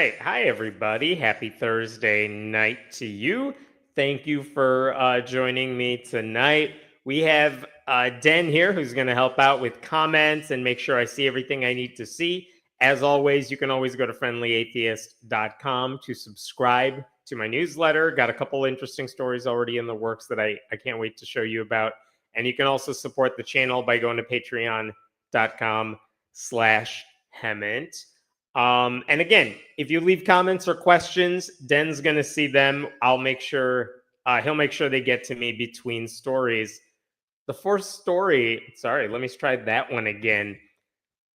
right. Hi, everybody. Happy Thursday night to you. Thank you for joining me tonight. We have Den here who's going to help out with comments and make sure I see everything I need to see. As always, you can always go to friendlyatheist.com to subscribe to my newsletter. Got a couple interesting stories already in the works that I can't wait to show you about. And you can also support the channel by going to patreon.com/Hemant. And again, if you leave comments or questions, Den's going to see them. He'll make sure they get to me between stories. The first story, sorry, let me try that one again.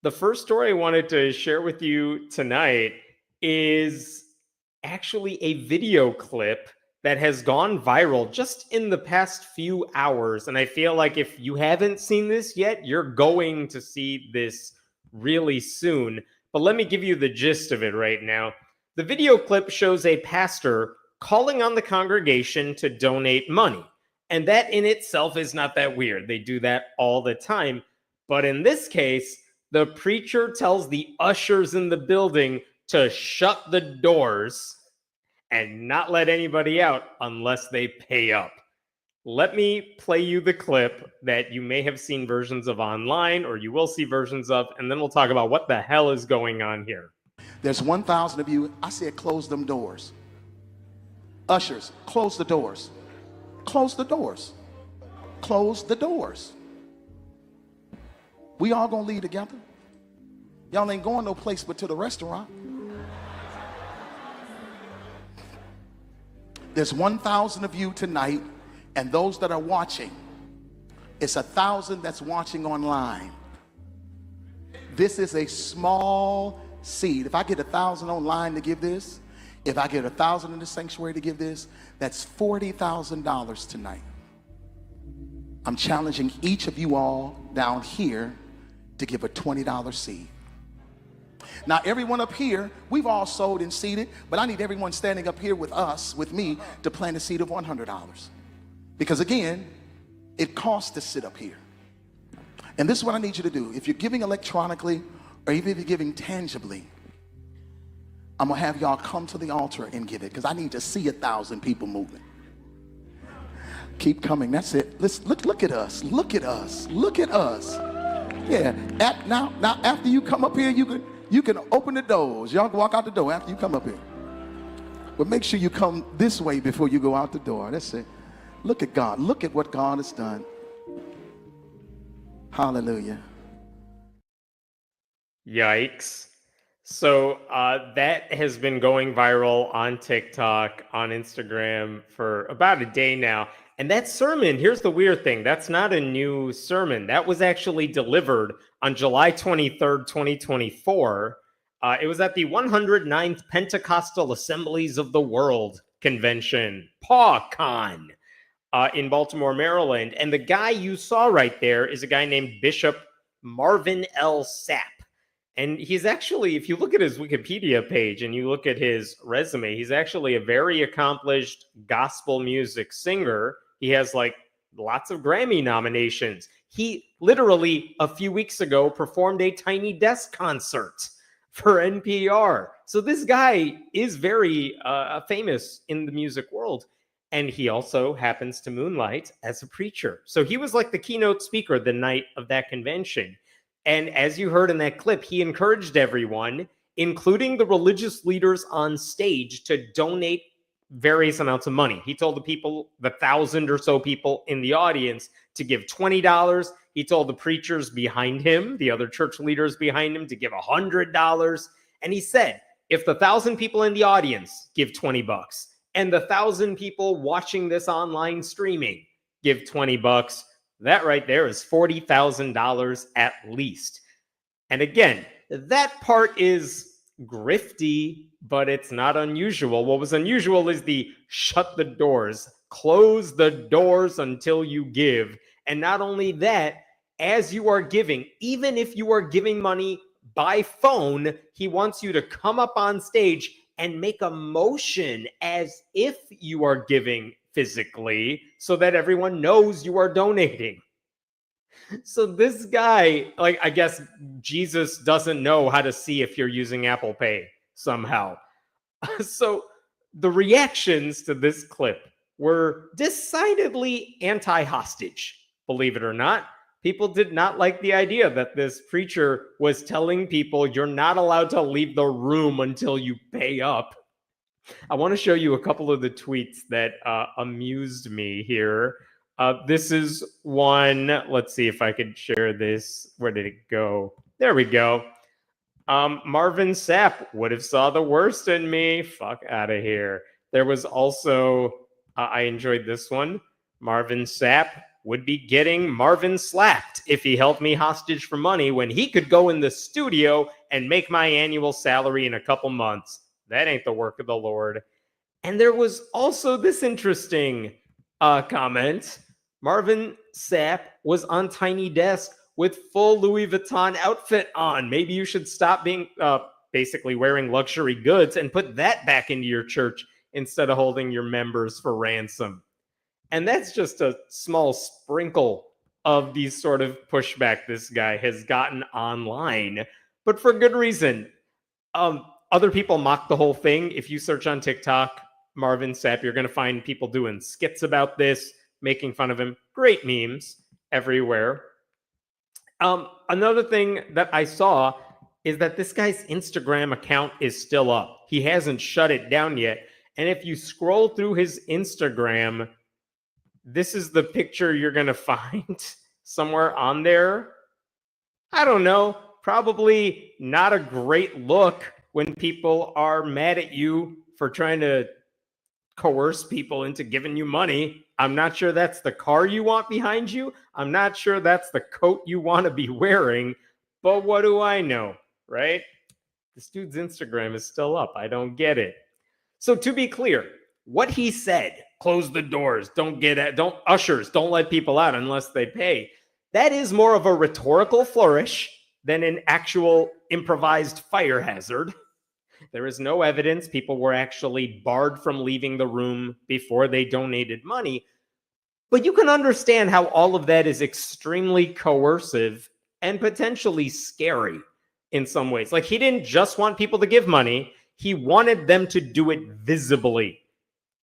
The first story I wanted to share with you tonight is actually a video clip that has gone viral just in the past few hours. And I feel like if you haven't seen this yet, you're going to see this really soon. But let me give you the gist of it right now. The video clip shows a pastor calling on the congregation to donate money. And that in itself is not that weird. They do that all the time. But in this case, the preacher tells the ushers in the building to shut the doors and not let anybody out unless they pay up. Let me play you the clip that you may have seen versions of online, or you will see versions of, and then we'll talk about what the hell is going on here. There's 1,000 of you. I said close them doors. Ushers, close the doors. Close the doors. Close the doors. We all gonna leave together. Y'all ain't going no place but to the restaurant. There's 1,000 of you tonight, and those that are watching, it's 1,000 that's watching online. This is a small seed. If I get 1,000 online to give this, if I get 1,000 in the sanctuary to give this, that's $40,000 tonight. I'm challenging each of you all down here to give a $20 seed. Now, everyone up here, we've all sowed and seeded, but I need everyone standing up here with us, with me, to plant a seed of $100. Because again, it costs to sit up here. And this is what I need you to do. If you're giving electronically, or even if you're giving tangibly, I'm gonna have y'all come to the altar and give it, because I need to see 1,000 people moving. Keep coming, that's it. Let's look at us, look at us, look at us. Yeah, now after you come up here, you can open the doors. Y'all can walk out the door after you come up here. But make sure you come this way before you go out the door. That's it. Look at God. Look at what God has done. Hallelujah. Yikes. So that has been going viral on TikTok, on Instagram for about a day now. And that sermon, here's the weird thing. That's not a new sermon. That was actually delivered on July 23rd, 2024. It was at the 109th Pentecostal Assemblies of the World Convention, PawCon, in Baltimore, Maryland. And the guy you saw right there is a guy named Bishop Marvin L. Sapp. And he's actually, if you look at his Wikipedia page and you look at his resume, he's actually a very accomplished gospel music singer. He has like lots of Grammy nominations. He literally a few weeks ago performed a Tiny Desk concert for NPR. So this guy is very famous in the music world. And he also happens to moonlight as a preacher. So he was like the keynote speaker the night of that convention. And as you heard in that clip, he encouraged everyone, including the religious leaders on stage, to donate various amounts of money. He told the people, the 1,000 or so people in the audience, to give $20. He told the preachers behind him, the other church leaders behind him, to give $100. And he said, if the 1,000 people in the audience give $20 and the 1,000 people watching this online streaming give $20, that right there is $40,000 at least. And again, that part is grifty, but it's not unusual. What was unusual is the shut the doors, close the doors until you give. And not only that, as you are giving, even if you are giving money by phone, he wants you to come up on stage and make a motion as if you are giving physically so that everyone knows you are donating. So this guy, like, I guess Jesus doesn't know how to see if you're using Apple Pay somehow. So the reactions to this clip were decidedly anti-hostage, believe it or not. People did not like the idea that this preacher was telling people you're not allowed to leave the room until you pay up. I want to show you a couple of the tweets that amused me here. This is one. Let's see if I could share this. Where did it go? There we go. Marvin Sapp would have saw the worst in me. Fuck out of here. There was also, I enjoyed this one. Marvin Sapp would be getting Marvin slapped if he held me hostage for money when he could go in the studio and make my annual salary in a couple months. That ain't the work of the Lord. And there was also this interesting comment. Marvin Sapp was on Tiny Desk with full Louis Vuitton outfit on. Maybe you should stop being basically wearing luxury goods and put that back into your church instead of holding your members for ransom. And that's just a small sprinkle of these sort of pushback this guy has gotten online, but for good reason. Other people mock the whole thing. If you search on TikTok, Marvin Sapp, you're going to find people doing skits about this, making fun of him. Great memes everywhere. Another thing that I saw is that this guy's Instagram account is still up. He hasn't shut it down yet. And if you scroll through his Instagram, this is the picture you're going to find somewhere on there. I don't know. Probably not a great look when people are mad at you for trying to coerce people into giving you money. I'm not sure that's the car you want behind you. I'm not sure that's the coat you want to be wearing, but what do I know, right? This dude's Instagram is still up. I don't get it. So to be clear, what he said, close the doors, don't let people out unless they pay. That is more of a rhetorical flourish than an actual improvised fire hazard. There is no evidence people were actually barred from leaving the room before they donated money. But you can understand how all of that is extremely coercive and potentially scary in some ways. Like, he didn't just want people to give money. He wanted them to do it visibly.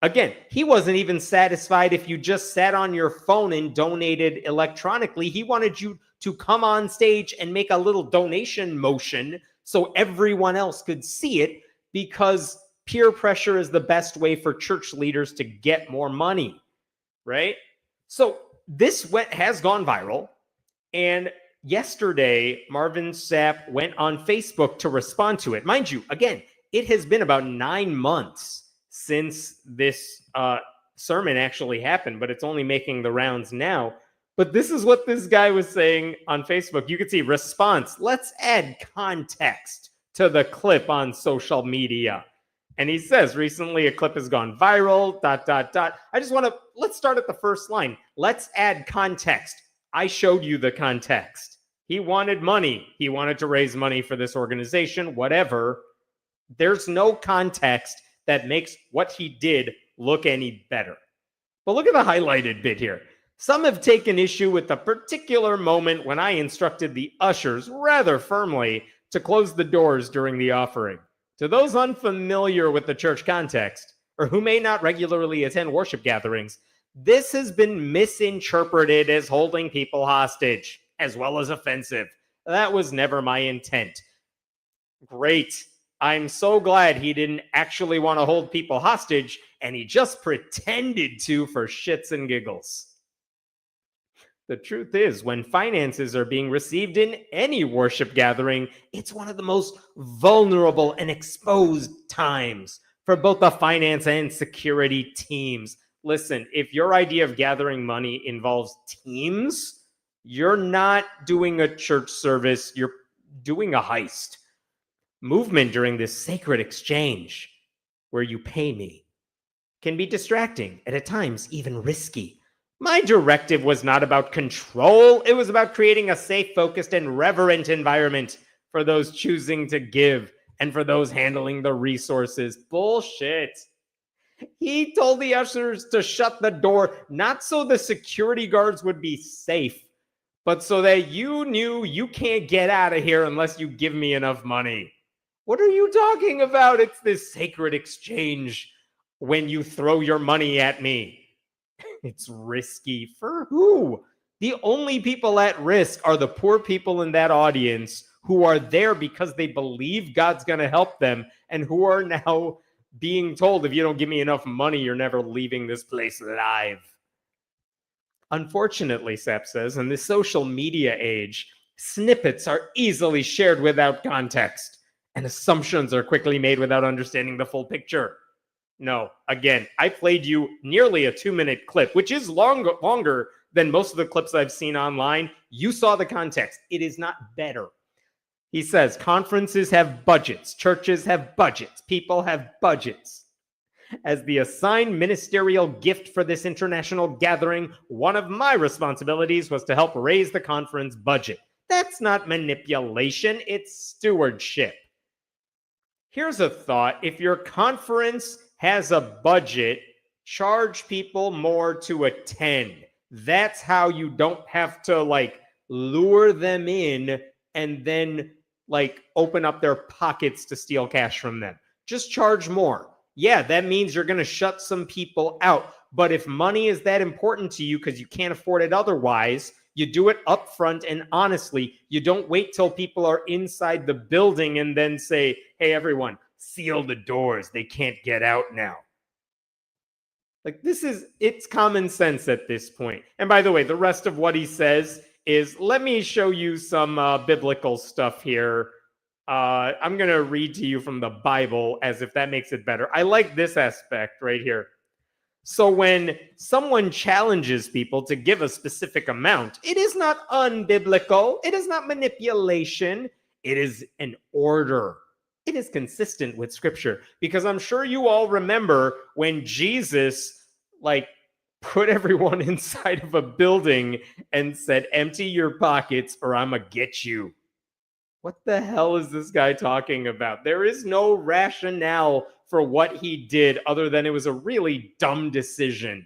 Again, he wasn't even satisfied if you just sat on your phone and donated electronically. He wanted you to come on stage and make a little donation motion so everyone else could see it, because peer pressure is the best way for church leaders to get more money, right? So this has gone viral. And yesterday, Marvin Sapp went on Facebook to respond to it. Mind you, again, it has been about 9 months since this sermon actually happened, but it's only making the rounds now. But this is what this guy was saying on Facebook. You can see response. Let's add context to the clip on social media. And he says, recently a clip has gone viral, ... let's start at the first line. Let's add context. I showed you the context. He wanted money. He wanted to raise money for this organization, whatever. There's no context that makes what he did look any better. But look at the highlighted bit here. Some have taken issue with the particular moment when I instructed the ushers rather firmly to close the doors during the offering. To those unfamiliar with the church context, or who may not regularly attend worship gatherings, this has been misinterpreted as holding people hostage, as well as offensive. That was never my intent. Great. I'm so glad he didn't actually want to hold people hostage, and he just pretended to for shits and giggles. The truth is, when finances are being received in any worship gathering, it's one of the most vulnerable and exposed times for both the finance and security teams. Listen, if your idea of gathering money involves teams, you're not doing a church service, you're doing a heist. Movement during this sacred exchange, where you pay me, can be distracting and at times even risky. My directive was not about control. It was about creating a safe, focused, and reverent environment for those choosing to give and for those handling the resources. Bullshit. He told the ushers to shut the door, not so the security guards would be safe, but so that you knew you can't get out of here unless you give me enough money. What are you talking about? It's this sacred exchange when you throw your money at me. It's risky for who? The only people at risk are the poor people in that audience who are there because they believe God's going to help them and who are now being told, if you don't give me enough money, you're never leaving this place alive. Unfortunately, Sepp says, in this social media age, snippets are easily shared without context, and assumptions are quickly made without understanding the full picture. No, again, I played you nearly a 2-minute clip, which is longer than most of the clips I've seen online. You saw the context. It is not better. He says, conferences have budgets, churches have budgets, people have budgets. As the assigned ministerial gift for this international gathering, one of my responsibilities was to help raise the conference budget. That's not manipulation, it's stewardship. Here's a thought. If your conference has a budget, charge people more to attend. That's how you don't have to lure them in and then open up their pockets to steal cash from them. Just charge more. Yeah, that means you're going to shut some people out. But if money is that important to you because you can't afford it otherwise, you do it upfront and honestly. You don't wait till people are inside the building and then say, hey, everyone, seal the doors. They can't get out now. It's common sense at this point. And by the way, the rest of what he says is, let me show you some biblical stuff here. I'm going to read to you from the Bible as if that makes it better. I like this aspect right here. So when someone challenges people to give a specific amount, it is not unbiblical. It is not manipulation. It is an order. It is consistent with Scripture. Because I'm sure you all remember when Jesus, put everyone inside of a building and said, empty your pockets or I'm going to get you. What the hell is this guy talking about? There is no rationale for what he did other than it was a really dumb decision.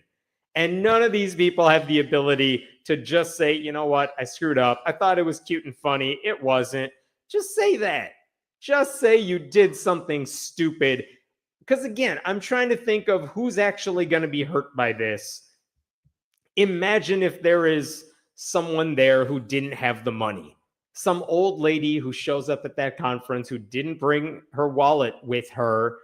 And none of these people have the ability to just say, you know what, I screwed up. I thought it was cute and funny. It wasn't. Just say that. Just say you did something stupid. Because again, I'm trying to think of who's actually going to be hurt by this. Imagine if there is someone there who didn't have the money. Some old lady who shows up at that conference who didn't bring her wallet with her.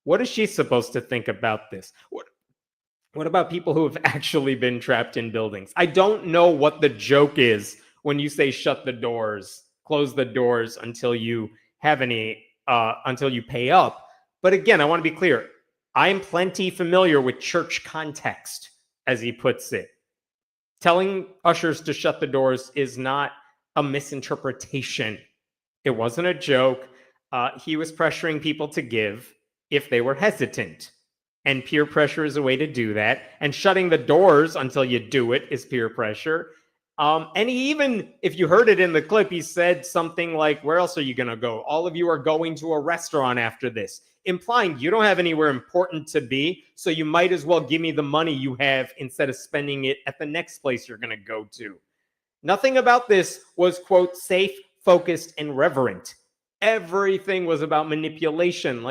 What is she supposed to think about this? What about people who have actually been trapped in buildings? I don't know what the joke is when you say shut the doors, close the doors until you have until you pay up. But again, I want to be clear. I am plenty familiar with church context, as he puts it. Telling ushers to shut the doors is not a misinterpretation. It wasn't a joke. He was pressuring people to give if they were hesitant. And peer pressure is a way to do that. And shutting the doors until you do it is peer pressure. And he even, if you heard it in the clip, he said something like, where else are you going to go? All of you are going to a restaurant after this, implying you don't have anywhere important to be, so you might as well give me the money you have instead of spending it at the next place you're going to go to. Nothing about this was, quote, safe, focused, and reverent. Everything was about manipulation.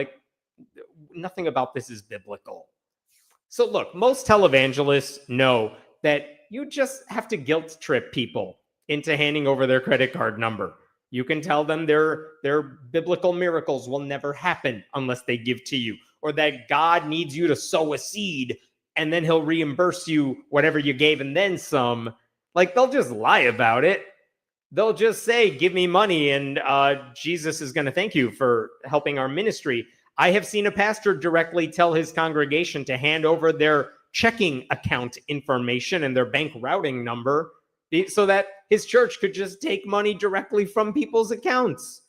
Nothing about this is biblical. So look, most televangelists know that you just have to guilt trip people into handing over their credit card number. You can tell them their biblical miracles will never happen unless they give to you, or that God needs you to sow a seed and then he'll reimburse you whatever you gave and then some. They'll just lie about it. They'll just say, give me money and Jesus is going to thank you for helping our ministry. I have seen a pastor directly tell his congregation to hand over their checking account information and their bank routing number so that his church could just take money directly from people's accounts.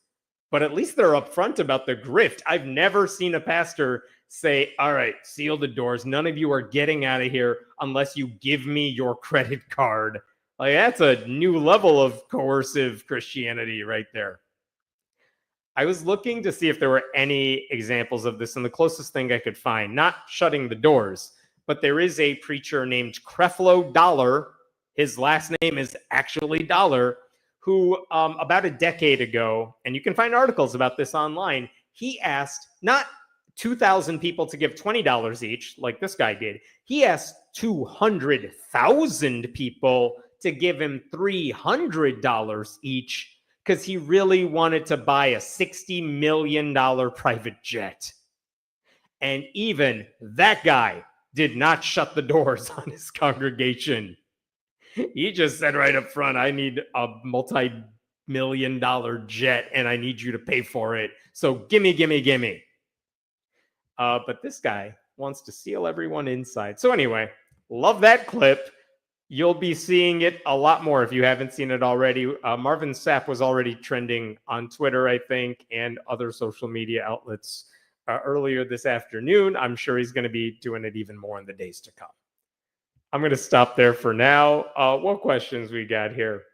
But at least they're upfront about the grift. I've never seen a pastor say, all right, seal the doors. None of you are getting out of here unless you give me your credit card. That's a new level of coercive Christianity right there. I was looking to see if there were any examples of this, and the closest thing I could find, not shutting the doors, but there is a preacher named Creflo Dollar. His last name is actually Dollar, who about a decade ago, and you can find articles about this online, He asked not 2,000 people to give $20 each, like this guy did. He asked 200,000 people to give him $300 each because he really wanted to buy a $60 million private jet. And even that guy did not shut the doors on his congregation. He just said right up front, I need a multi-million-dollar jet and I need you to pay for it. So gimme, gimme, gimme. But this guy wants to seal everyone inside. So anyway, love that clip. You'll be seeing it a lot more if you haven't seen it already. Marvin Sapp was already trending on Twitter, I think, and other social media outlets earlier this afternoon. I'm sure he's going to be doing it even more in the days to come. I'm going to stop there for now. What questions we got here?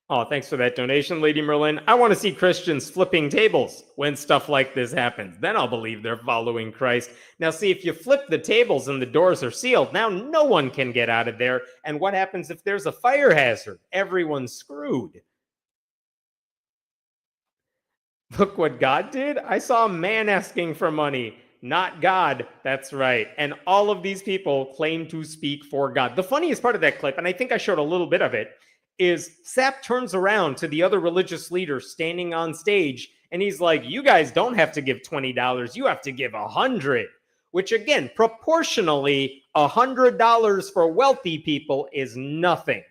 Oh, thanks for that donation, Lady Merlin. I want to see Christians flipping tables when stuff like this happens. Then I'll believe they're following Christ. Now, see, if you flip the tables and the doors are sealed, now no one can get out of there. And what happens if there's a fire hazard? Everyone's screwed. Look what God did. I saw a man asking for money, not God. That's right. And all of these people claim to speak for God. The funniest part of that clip, and I think I showed a little bit of it, is Sapp turns around to the other religious leaders standing on stage, and he's like, you guys don't have to give $20. You have to give $100, which again, proportionally, $100 for wealthy people is nothing.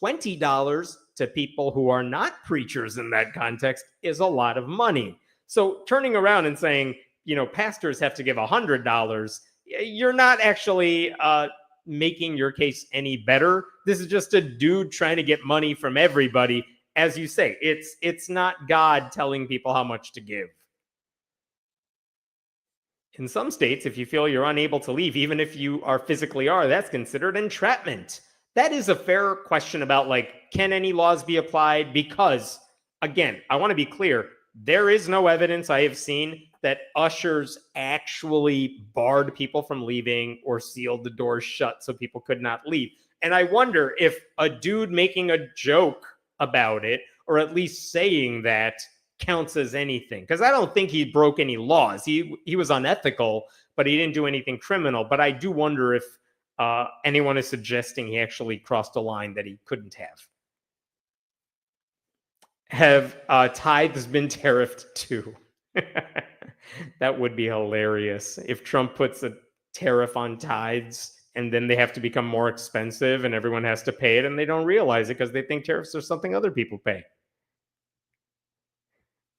$20 to people who are not preachers in that context is a lot of money. So turning around and saying, you know, pastors have to give $100, you're not actually making your case any better. This is just a dude trying to get money from everybody. As you say, it's not God telling people how much to give. In some states, if you feel you're unable to leave, even if you are physically that's considered entrapment. That is a fair question about, like, can any laws be applied? Because, again, I want to be clear, there is no evidence I have seen that ushers actually barred people from leaving or sealed the doors shut so people could not leave. And I wonder if a dude making a joke about it, or at least saying that, counts as anything. Because I don't think he broke any laws. He was unethical, but he didn't do anything criminal. But I do wonder if anyone is suggesting he actually crossed a line that he couldn't have. Have tithes been tariffed too? That would be hilarious if Trump puts a tariff on tithes and then they have to become more expensive and everyone has to pay it and they don't realize it because they think tariffs are something other people pay.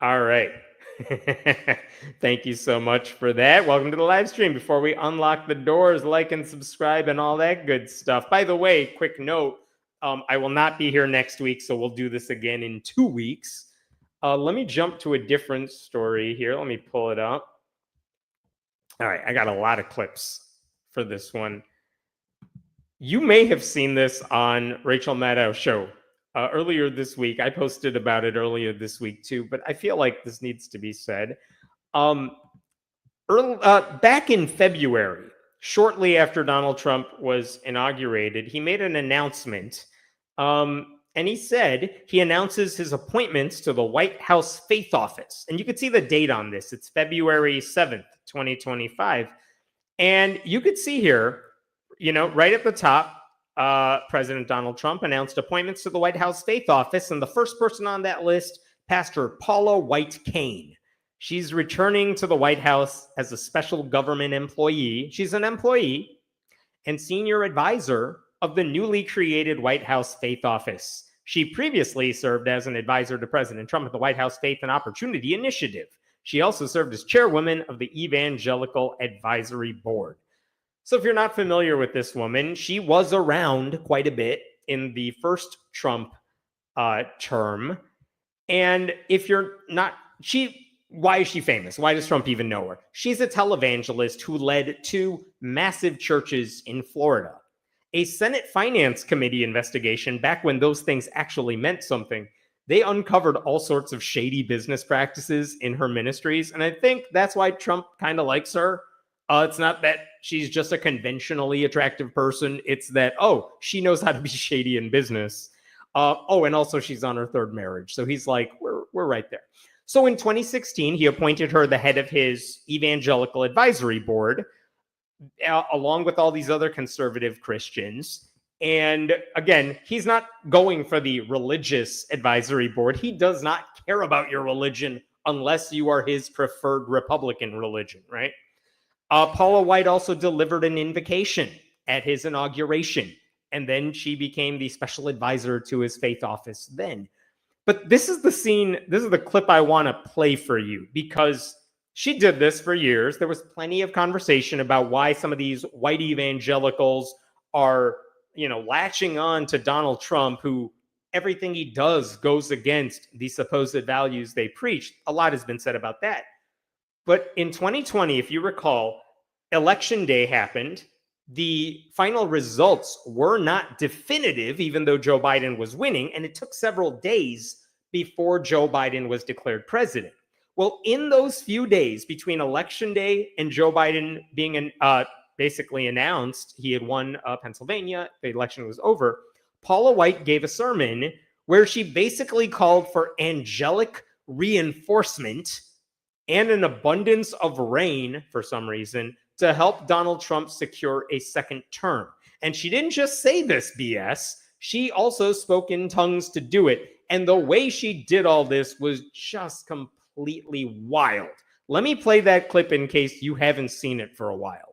All right. Thank you so much for that. Welcome to the live stream. Before we unlock the doors, like and subscribe and all that good stuff. By the way, quick note, I will not be here next week, so we'll do this again in 2 weeks. Let me jump to a different story here. Let me pull it up. All right, I got a lot of clips for this one. You may have seen this on Rachel Maddow's show earlier this week. I posted about it earlier this week too, but I feel like this needs to be said. Back in February, shortly after Donald Trump was inaugurated, he made an announcement. And he said he announces his appointments to the White House Faith Office. And you can see the date on this. It's February 7th, 2025. And you could see here, you know, right at the top, President Donald Trump announced appointments to the White House Faith Office. And the first person on that list, Pastor Paula White Kane. She's returning to the White House as a special government employee. She's an employee and senior advisor of the newly created White House Faith Office. She previously served as an advisor to President Trump at the White House Faith and Opportunity Initiative. She also served as chairwoman of the Evangelical Advisory Board. So if you're not familiar with this woman, she was around quite a bit in the first Trump term. And if you're not, why is she famous? Why does Trump even know her? She's a televangelist who led 2 massive churches in Florida. A Senate Finance Committee investigation, back when those things actually meant something, they uncovered all sorts of shady business practices in her ministries. And I think that's why Trump kind of likes her. It's not that she's just a conventionally attractive person. It's that, she knows how to be shady in business. And also she's on her 3rd marriage. So he's like, we're right there. So in 2016, he appointed her the head of his evangelical advisory board, along with all these other conservative Christians. And again, he's not going for the religious advisory board. He does not care about your religion unless you are his preferred Republican religion, right? Paula White also delivered an invocation at his inauguration, and then she became the special advisor to his faith office then. But this is the scene, this is the clip I want to play for you, because she did this for years. There was plenty of conversation about why some of these white evangelicals are, latching on to Donald Trump, who everything he does goes against the supposed values they preach. A lot has been said about that. But in 2020, if you recall, Election Day happened. The final results were not definitive, even though Joe Biden was winning, and it took several days before Joe Biden was declared president. Well, in those few days between Election Day and Joe Biden being basically announced he had won Pennsylvania, the election was over, Paula White gave a sermon where she basically called for angelic reinforcement and an abundance of rain, for some reason, to help Donald Trump secure a second term. And she didn't just say this BS, she also spoke in tongues to do it. And the way she did all this was just completely wild. Let me play that clip in case you haven't seen it for a while.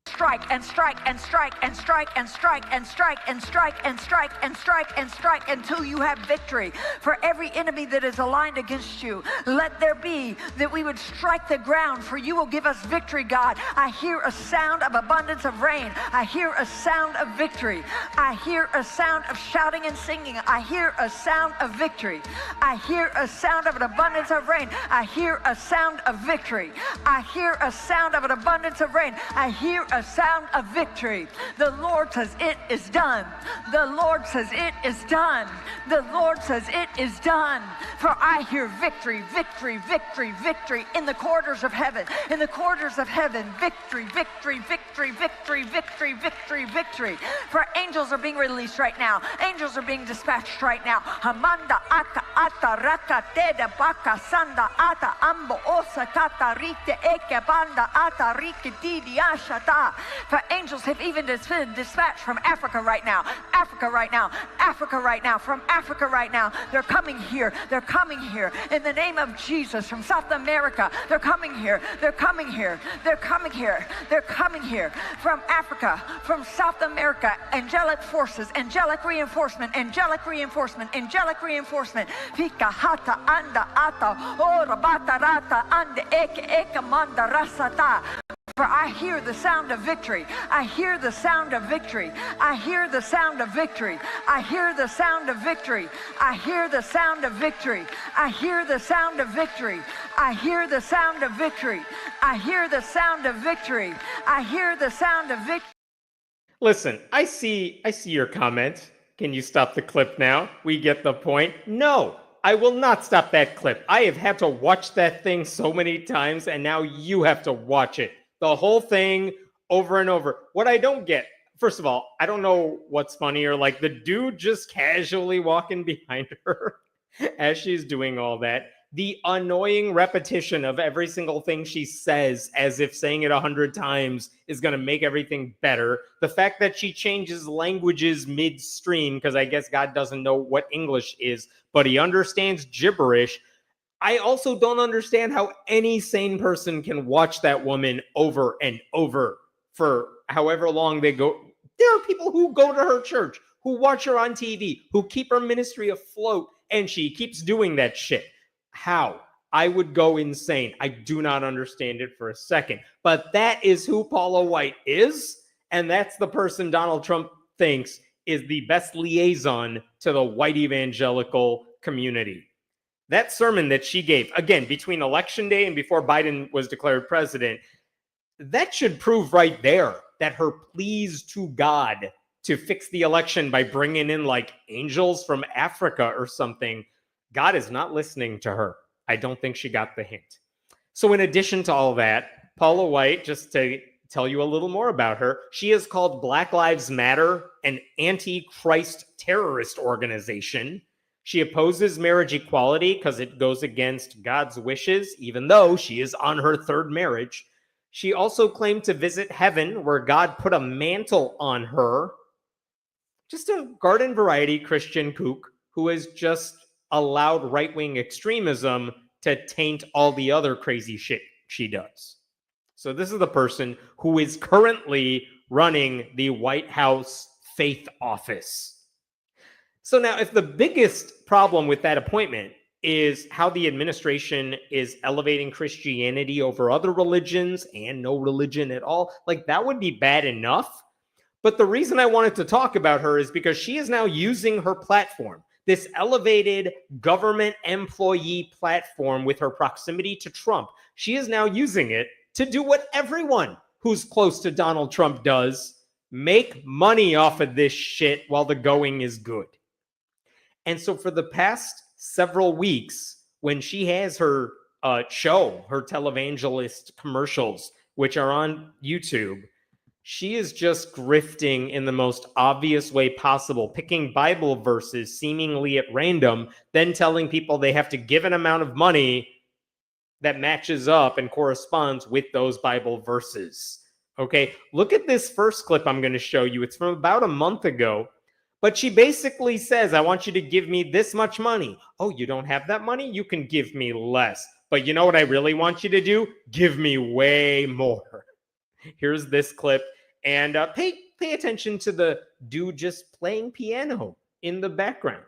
Strike and strike and strike and strike and strike and strike and strike and strike and strike and strike until you have victory. For every enemy that is aligned against you, let there be that we would strike the ground, for you will give us victory, God. I hear a sound of abundance of rain. I hear a sound of victory. I hear a sound of shouting and singing. I hear a sound of victory. I hear a sound of an abundance of rain. I hear a sound of victory. I hear a sound of an abundance of rain. I hear a sound of victory. The Lord says it is done. The Lord says it is done. The Lord says it is done. For I hear victory, victory, victory, victory in the corridors of heaven. In the corridors of heaven, victory, victory, victory, victory, victory, victory, victory. For angels are being released right now. Angels are being dispatched right now. Hamanda aka ata raka teda baka sanda ata ambo osa kata rite eke banda ata rike didi ashata. For angels have even been dispatched from Africa right now. Africa right now. Africa right now. From Africa right now. They're coming here. They're coming here. In the name of Jesus. From South America. They're coming here. They're coming here. They're coming here. They're coming here. From Africa. From South America. Angelic forces. Angelic reinforcement. Angelic reinforcement. Angelic reinforcement. Fika hata anda ata. Ora bata rata ande eke eke manda rasata. For I hear the sound of victory. I hear the sound of victory. I hear the sound of victory. I hear the sound of victory. I hear the sound of victory. I hear the sound of victory. I hear the sound of victory. I hear the sound of victory. I hear the sound of victory. Listen, I see your comment. Can you stop the clip now? We get the point. No, I will not stop that clip. I have had to watch that thing so many times, and now you have to watch it. The whole thing over and over. What I don't get, first of all, I don't know what's funnier, like the dude just casually walking behind her as she's doing all that. The annoying repetition of every single thing she says, as if saying it 100 times is going to make everything better. The fact that she changes languages midstream, because I guess God doesn't know what English is, but he understands gibberish. I also don't understand how any sane person can watch that woman over and over for however long they go. There are people who go to her church, who watch her on TV, who keep her ministry afloat, and she keeps doing that shit. How? I would go insane. I do not understand it for a second. But that is who Paula White is, and that's the person Donald Trump thinks is the best liaison to the white evangelical community. That sermon that she gave, again, between Election Day and before Biden was declared president, that should prove right there that her pleas to God to fix the election by bringing in like angels from Africa or something, God is not listening to her. I don't think she got the hint. So in addition to all that, Paula White, just to tell you a little more about her, she is called Black Lives Matter an anti-Christ terrorist organization. She opposes marriage equality because it goes against God's wishes, even though she is on her third marriage. She also claimed to visit heaven, where God put a mantle on her. Just a garden variety Christian kook who has just allowed right-wing extremism to taint all the other crazy shit she does. So this is the person who is currently running the White House Faith Office. So now, if the biggest problem with that appointment is how the administration is elevating Christianity over other religions and no religion at all, like that would be bad enough. But the reason I wanted to talk about her is because she is now using her platform, this elevated government employee platform with her proximity to Trump. She is now using it to do what everyone who's close to Donald Trump does: make money off of this shit while the going is good. And so for the past several weeks, when she has her show, her Televangelist commercials, which are on YouTube, she is just grifting in the most obvious way possible, picking Bible verses seemingly at random, then telling people they have to give an amount of money that matches up and corresponds with those Bible verses. Okay, look at this first clip I'm going to show you. It's from about a month ago. But she basically says, I want you to give me this much money. Oh, you don't have that money? You can give me less. But you know what I really want you to do? Give me way more. Here's this clip. And pay attention to the dude just playing piano in the background.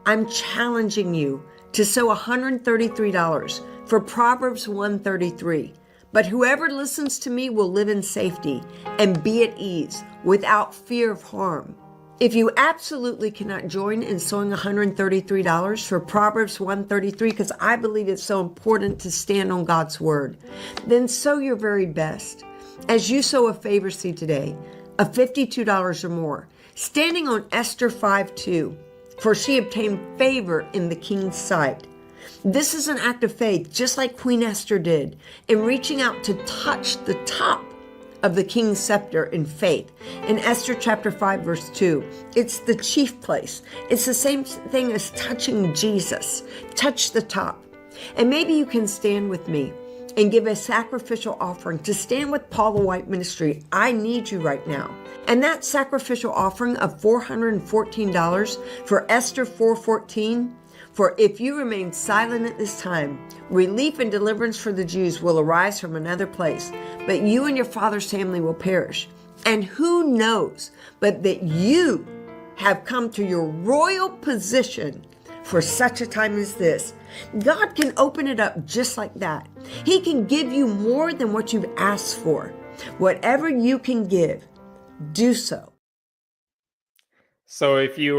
I'm challenging you to sow $133 for Proverbs 133. But whoever listens to me will live in safety and be at ease without fear of harm. If you absolutely cannot join in sowing $133 for Proverbs 133, because I believe it's so important to stand on God's word, then sow your very best. As you sow a favor seed today of $52 or more, standing on Esther 5:2, for she obtained favor in the king's sight. This is an act of faith, just like Queen Esther did, in reaching out to touch the top of the king's scepter in faith. In Esther chapter 5 verse 2, it's the chief place. It's the same thing as touching Jesus. Touch the top. And maybe you can stand with me and give a sacrificial offering to stand with Paula White Ministry. I need you right now. And that sacrificial offering of $414 for Esther 4:14, for if you remain silent at this time, relief and deliverance for the Jews will arise from another place, but you and your father's family will perish. And who knows but that you have come to your royal position for such a time as this. God can open it up just like that. He can give you more than what you've asked for. Whatever you can give, do so. So if you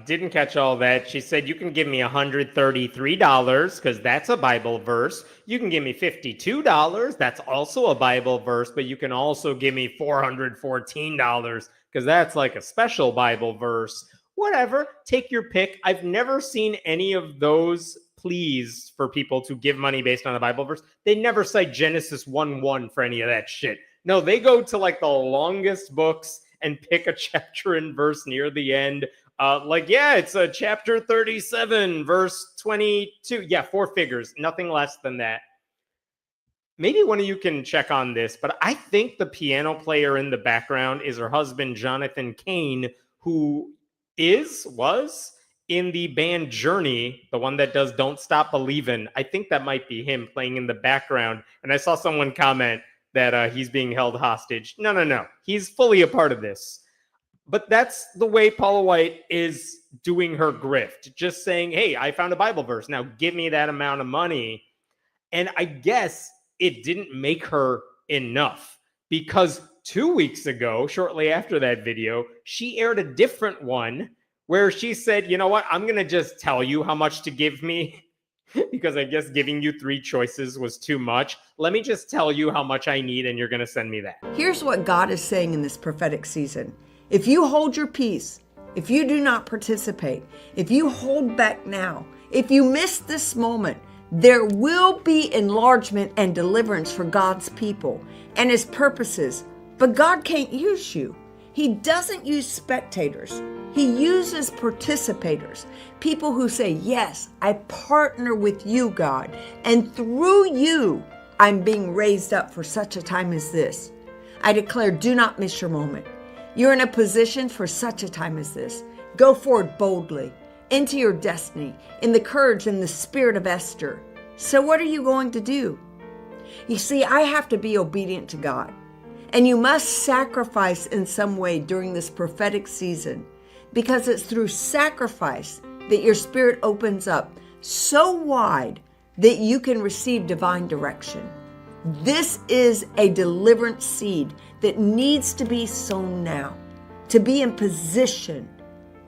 didn't catch all that, she said you can give me $133 because that's a Bible verse. You can give me $52. That's also a Bible verse, but you can also give me $414 because that's like a special Bible verse. Whatever, take your pick. I've never seen any of those pleas for people to give money based on a Bible verse. They never cite Genesis 1:1 for any of that shit. No, they go to like the longest books and pick a chapter and verse near the end. It's a chapter 37, verse 22. Yeah, 4 figures, nothing less than that. Maybe one of you can check on this, but I think the piano player in the background is her husband, Jonathan Cain, who was in the band Journey, the one that does Don't Stop Believin'. I think that might be him playing in the background. And I saw someone comment that he's being held hostage. No. He's fully a part of this. But that's the way Paula White is doing her grift. Just saying, hey, I found a Bible verse. Now give me that amount of money. And I guess it didn't make her enough because 2 weeks ago, shortly after that video, she aired a different one where she said, you know what? I'm going to just tell you how much to give me. Because I guess giving you 3 choices was too much. Let me just tell you how much I need and you're going to send me that. Here's what God is saying in this prophetic season. If you hold your peace, if you do not participate, if you hold back now, if you miss this moment, there will be enlargement and deliverance for God's people and his purposes. But God can't use you. He doesn't use spectators. He uses participators, people who say, yes, I partner with you, God, and through you, I'm being raised up for such a time as this. I declare, do not miss your moment. You're in a position for such a time as this. Go forward boldly into your destiny in the courage and the spirit of Esther. So what are you going to do? You see, I have to be obedient to God. And you must sacrifice in some way during this prophetic season, because it's through sacrifice that your spirit opens up so wide that you can receive divine direction. This is a deliverance seed that needs to be sown now, to be in position,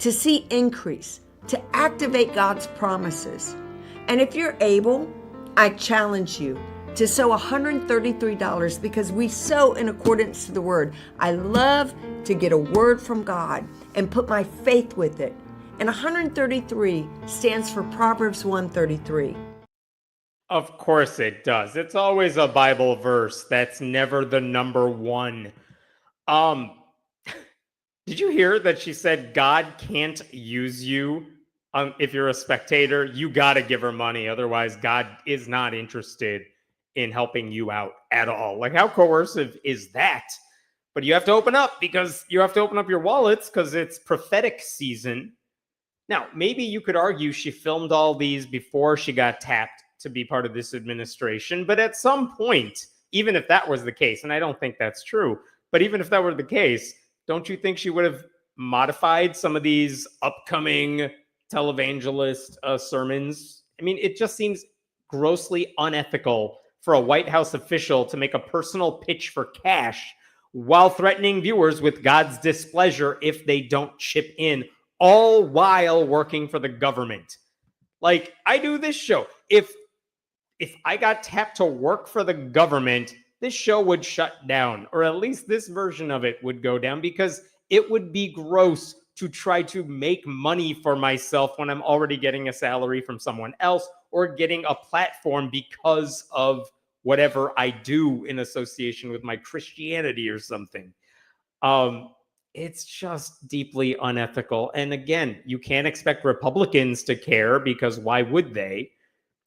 to see increase, to activate God's promises. And if you're able, I challenge you to sow $133, because we sow in accordance to the word. I love to get a word from God and put my faith with it. And 133 stands for Proverbs 133. Of course it does. It's always a Bible verse. That's never the number one. Did you hear that she said God can't use you if you're a spectator? You got to give her money. Otherwise, God is not interested in helping you out at all. Like, how coercive is that? But you have to open up, because you have to open up your wallets, because it's prophetic season. Now, maybe you could argue she filmed all these before she got tapped to be part of this administration. But at some point, even if that was the case, and I don't think that's true, but even if that were the case, don't you think she would have modified some of these upcoming televangelist sermons? I mean, it just seems grossly unethical for a White House official to make a personal pitch for cash while threatening viewers with God's displeasure if they don't chip in, all while working for the government. Like, I do this show. If I got tapped to work for the government, this show would shut down, or at least this version of it would go down, because it would be gross to try to make money for myself when I'm already getting a salary from someone else, or getting a platform because of whatever I do in association with my Christianity or something. It's just deeply unethical. And again, you can't expect Republicans to care, because why would they?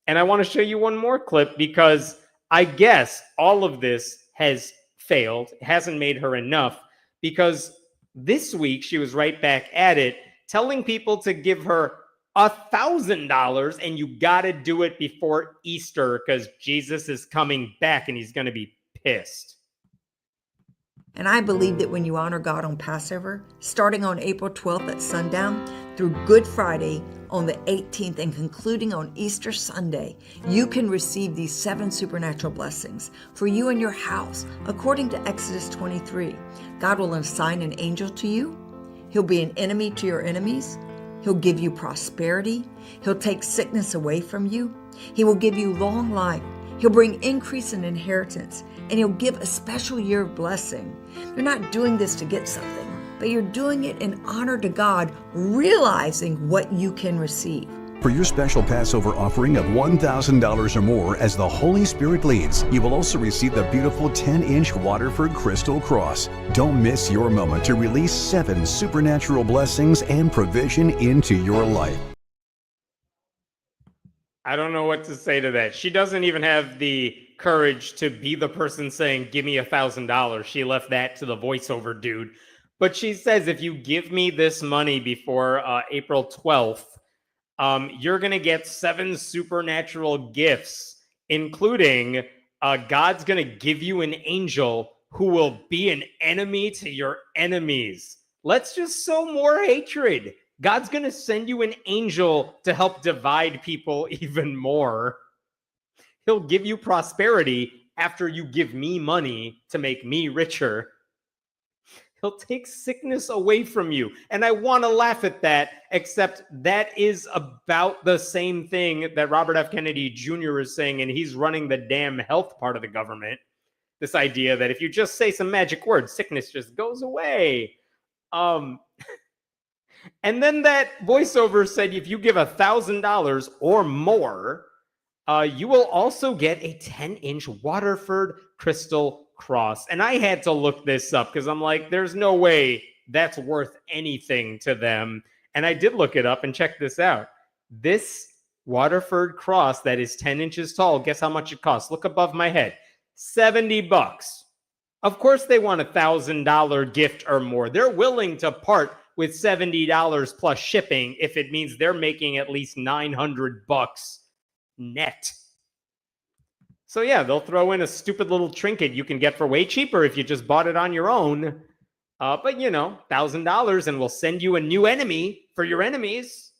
And I want to show you one more clip, because I guess all of this has failed. It hasn't made her enough, because this week she was right back at it, telling people to give her $1,000, and you got to do it before Easter, because Jesus is coming back and he's going to be pissed. And I believe that when you honor God on Passover, starting on April 12th at sundown through Good Friday on the 18th and concluding on Easter Sunday, you can receive these 7 supernatural blessings for you and your house. According to Exodus 23, God will assign an angel to you. He'll be an enemy to your enemies. He'll give you prosperity. He'll take sickness away from you. He will give you long life. He'll bring increase in inheritance, and he'll give a special year of blessing. You're not doing this to get something, but you're doing it in honor to God, realizing what you can receive. For your special Passover offering of $1,000 or more as the Holy Spirit leads, you will also receive the beautiful 10-inch Waterford Crystal Cross. Don't miss your moment to release 7 supernatural blessings and provision into your life. I don't know what to say to that. She doesn't even have the courage to be the person saying, give me $1,000. She left that to the voiceover dude. But she says, if you give me this money before April 12th, you're going to get 7 supernatural gifts, including God's going to give you an angel who will be an enemy to your enemies. Let's just sow more hatred. God's going to send you an angel to help divide people even more. He'll give you prosperity after you give me money to make me richer. He'll take sickness away from you. And I want to laugh at that, except that is about the same thing that Robert F. Kennedy Jr. is saying, and he's running the damn health part of the government. This idea that if you just say some magic words, sickness just goes away. And then that voiceover said, if you give $1,000 or more, you will also get a 10-inch Waterford Crystal Cross. And I had to look this up because I'm like, there's no way that's worth anything to them. And I did look it up, and check this out. This Waterford cross that is 10 inches tall, guess how much it costs? Look above my head. $70. Of course they want $1,000 gift or more. They're willing to part with $70 plus shipping if it means they're making at least $900 net. So yeah, they'll throw in a stupid little trinket you can get for way cheaper if you just bought it on your own. But you know, $1,000, and we'll send you a new enemy for your enemies.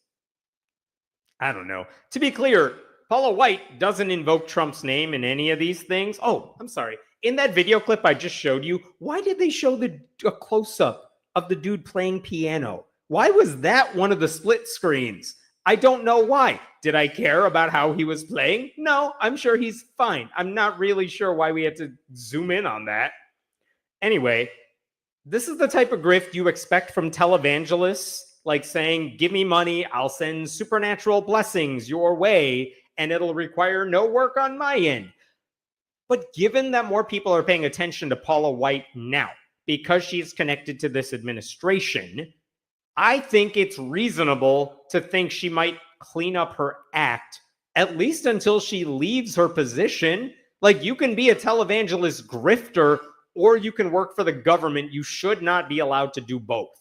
I don't know. To be clear, Paula White doesn't invoke Trump's name in any of these things. Oh, I'm sorry. In that video clip I just showed you, why did they show a close-up of the dude playing piano? Why was that one of the split screens? I don't know why. Did I care about how he was playing? No, I'm sure he's fine. I'm not really sure why we had to zoom in on that. Anyway, this is the type of grift you expect from televangelists, like saying, give me money, I'll send supernatural blessings your way, and it'll require no work on my end. But given that more people are paying attention to Paula White now, because she's connected to this administration, I think it's reasonable to think she might clean up her act, at least until she leaves her position. Like, you can be a televangelist grifter, or you can work for the government. You should not be allowed to do both.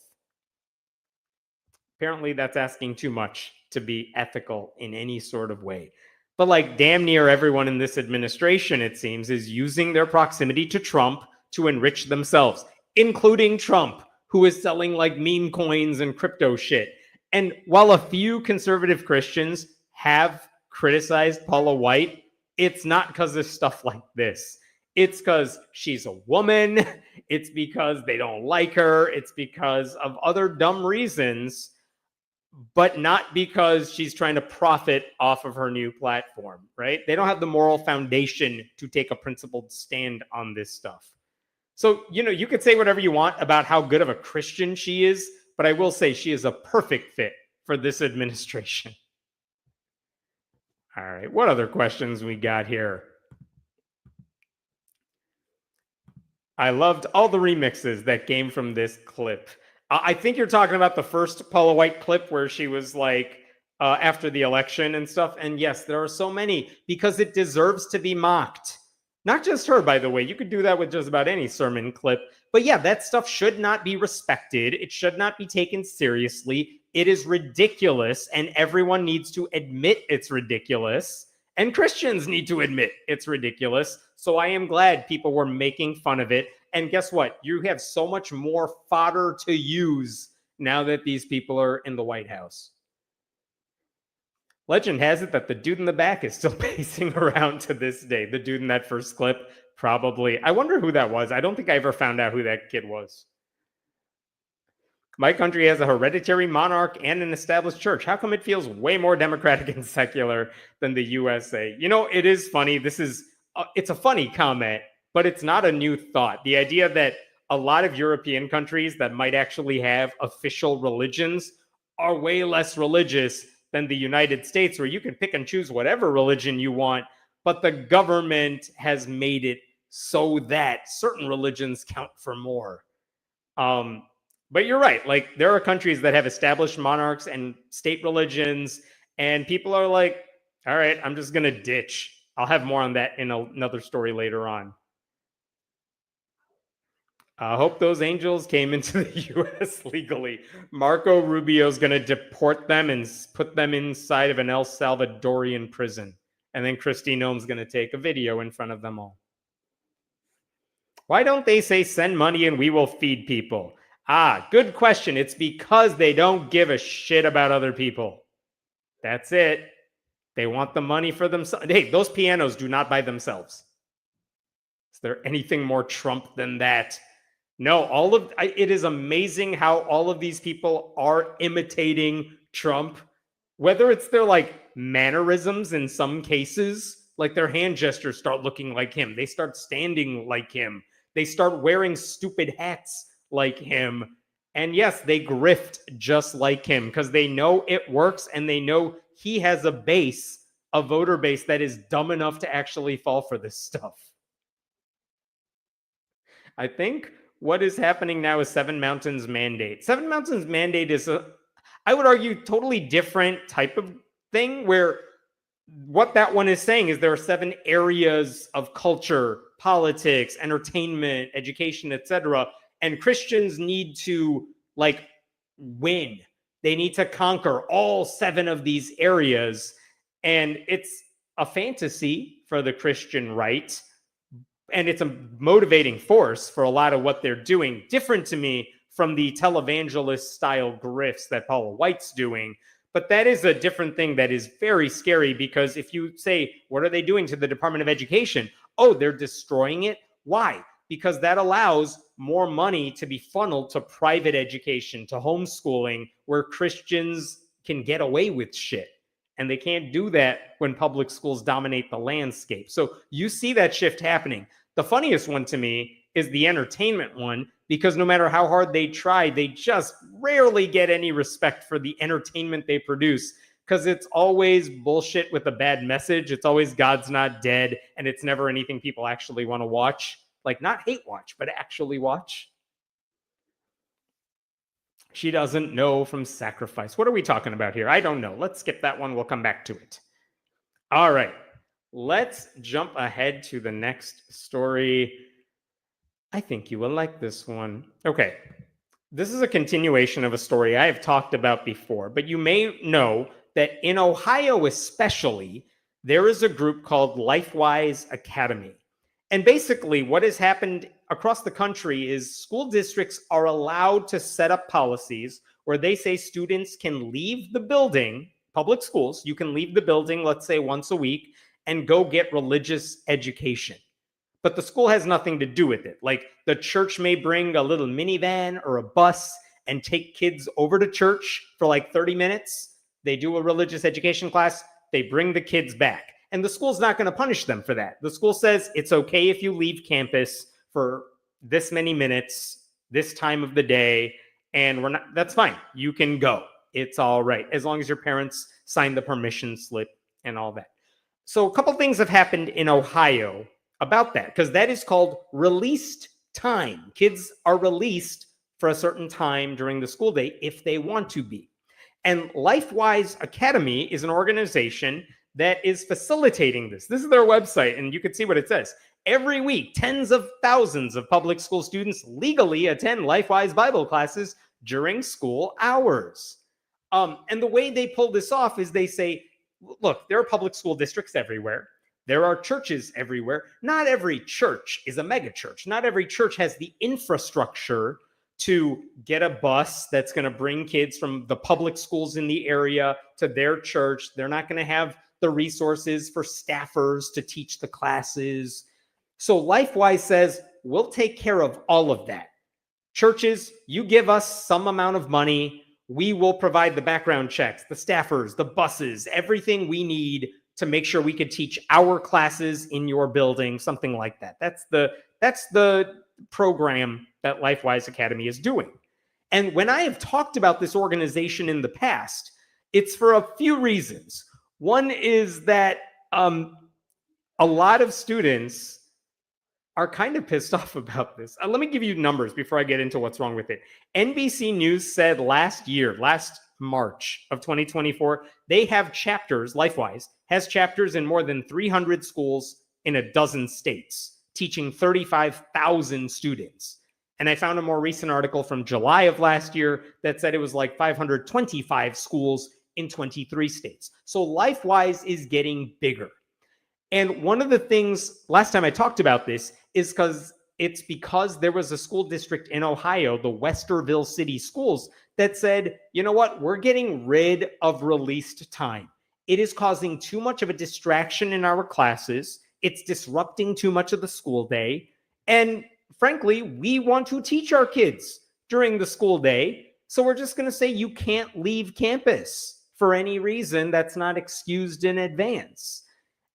Apparently, that's asking too much to be ethical in any sort of way. But like damn near everyone in this administration, it seems, is using their proximity to Trump to enrich themselves, including Trump, who is selling like meme coins and crypto shit. And while a few conservative Christians have criticized Paula White, it's not because of stuff like this. It's because she's a woman. It's because they don't like her. It's because of other dumb reasons, but not because she's trying to profit off of her new platform, right? They don't have the moral foundation to take a principled stand on this stuff. So, you know, you could say whatever you want about how good of a Christian she is, but I will say she is a perfect fit for this administration. All right, what other questions we got here? I loved all the remixes that came from this clip. I think you're talking about the first Paula White clip where she was like, after the election and stuff. And yes, there are so many because it deserves to be mocked. Not just her, by the way. You could do that with just about any sermon clip. But yeah, that stuff should not be respected. It should not be taken seriously. It is ridiculous, and everyone needs to admit it's ridiculous. And Christians need to admit it's ridiculous. So I am glad people were making fun of it. And guess what? You have so much more fodder to use now that these people are in the White House. Legend has it that the dude in the back is still pacing around to this day. The dude in that first clip, probably. I wonder who that was. I don't think I ever found out who that kid was. My country has a hereditary monarch and an established church. How come it feels way more democratic and secular than the USA? You know, it is funny. It's a funny comment, but it's not a new thought. The idea that a lot of European countries that might actually have official religions are way less religious than the United States, where you can pick and choose whatever religion you want, but the government has made it so that certain religions count for more. But you're right. Like, there are countries that have established monarchs and state religions, and people are like, all right, I'm just going to ditch. I'll have more on that in another story later on. I hope those angels came into the U.S. legally. Marco Rubio's going to deport them and put them inside of an El Salvadorian prison. And then Kristi Noem's going to take a video in front of them all. Why don't they say send money and we will feed people? Good question. It's because they don't give a shit about other people. That's it. They want the money for themselves. Hey, those pianos do not buy themselves. Is there anything more Trump than that? No, it is amazing how all of these people are imitating Trump, whether it's their like mannerisms in some cases, like their hand gestures start looking like him. They start standing like him. They start wearing stupid hats like him. And yes, they grift just like him because they know it works and they know he has a voter base that is dumb enough to actually fall for this stuff. I think what is happening now is Seven Mountains Mandate. Seven Mountains Mandate is I would argue, totally different type of thing, where what that one is saying is there are 7 areas of culture, politics, entertainment, education, etc. And Christians need to like win. They need to conquer all 7 of these areas. And it's a fantasy for the Christian right. And it's a motivating force for a lot of what they're doing. Different to me from the televangelist style grifts that Paula White's doing. But that is a different thing that is very scary, because if you say, what are they doing to the Department of Education? Oh, they're destroying it. Why? Because that allows more money to be funneled to private education, to homeschooling, where Christians can get away with shit. And they can't do that when public schools dominate the landscape. So you see that shift happening. The funniest one to me is the entertainment one, because no matter how hard they try, they just rarely get any respect for the entertainment they produce, because it's always bullshit with a bad message. It's always God's not dead, and it's never anything people actually want to watch. Like, not hate watch, but actually watch. She doesn't know from sacrifice. What are we talking about here? I don't know. Let's skip that one. We'll come back to it. All right. Let's jump ahead to the next story. I think you will like this one. Okay. This is a continuation of a story I have talked about before, but you may know that in Ohio especially, there is a group called LifeWise Academy. And basically what has happened across the country is school districts are allowed to set up policies where they say students can leave the building, public schools, you can leave the building, let's say once a week, and go get religious education. But the school has nothing to do with it. Like, the church may bring a little minivan or a bus and take kids over to church for like 30 minutes. They do a religious education class. They bring the kids back. And the school's not going to punish them for that. The school says it's okay if you leave campus for this many minutes, this time of the day, and that's fine. You can go. It's all right, as long as your parents sign the permission slip and all that. So a couple things have happened in Ohio about that, because that is called released time. Kids are released for a certain time during the school day if they want to be. And LifeWise Academy is an organization that is facilitating this. This is their website, and you can see what it says. Every week, tens of thousands of public school students legally attend LifeWise Bible classes during school hours. And the way they pull this off is they say, look, there are public school districts everywhere. There are churches everywhere. Not every church is a mega church. Not every church has the infrastructure to get a bus that's going to bring kids from the public schools in the area to their church. They're not going to have the resources for staffers to teach the classes. So LifeWise says, we'll take care of all of that. Churches, you give us some amount of money. We will provide the background checks, the staffers, the buses, everything we need to make sure we could teach our classes in your building, something like that. That's the program that LifeWise Academy is doing. And when I have talked about this organization in the past, it's for a few reasons. One is that a lot of students are kind of pissed off about this. Let me give you numbers before I get into what's wrong with it. NBC News said last March of 2024, they have chapters, LifeWise has chapters in more than 300 schools in a dozen states, teaching 35,000 students. And I found a more recent article from July of last year that said it was like 525 schools in 23 states. So LifeWise is getting bigger. And one of the things, last time I talked about this, is because there was a school district in Ohio, the Westerville City Schools, that said, you know what, we're getting rid of released time. It is causing too much of a distraction in our classes. It's disrupting too much of the school day. And frankly, we want to teach our kids during the school day. So we're just going to say you can't leave campus for any reason that's not excused in advance.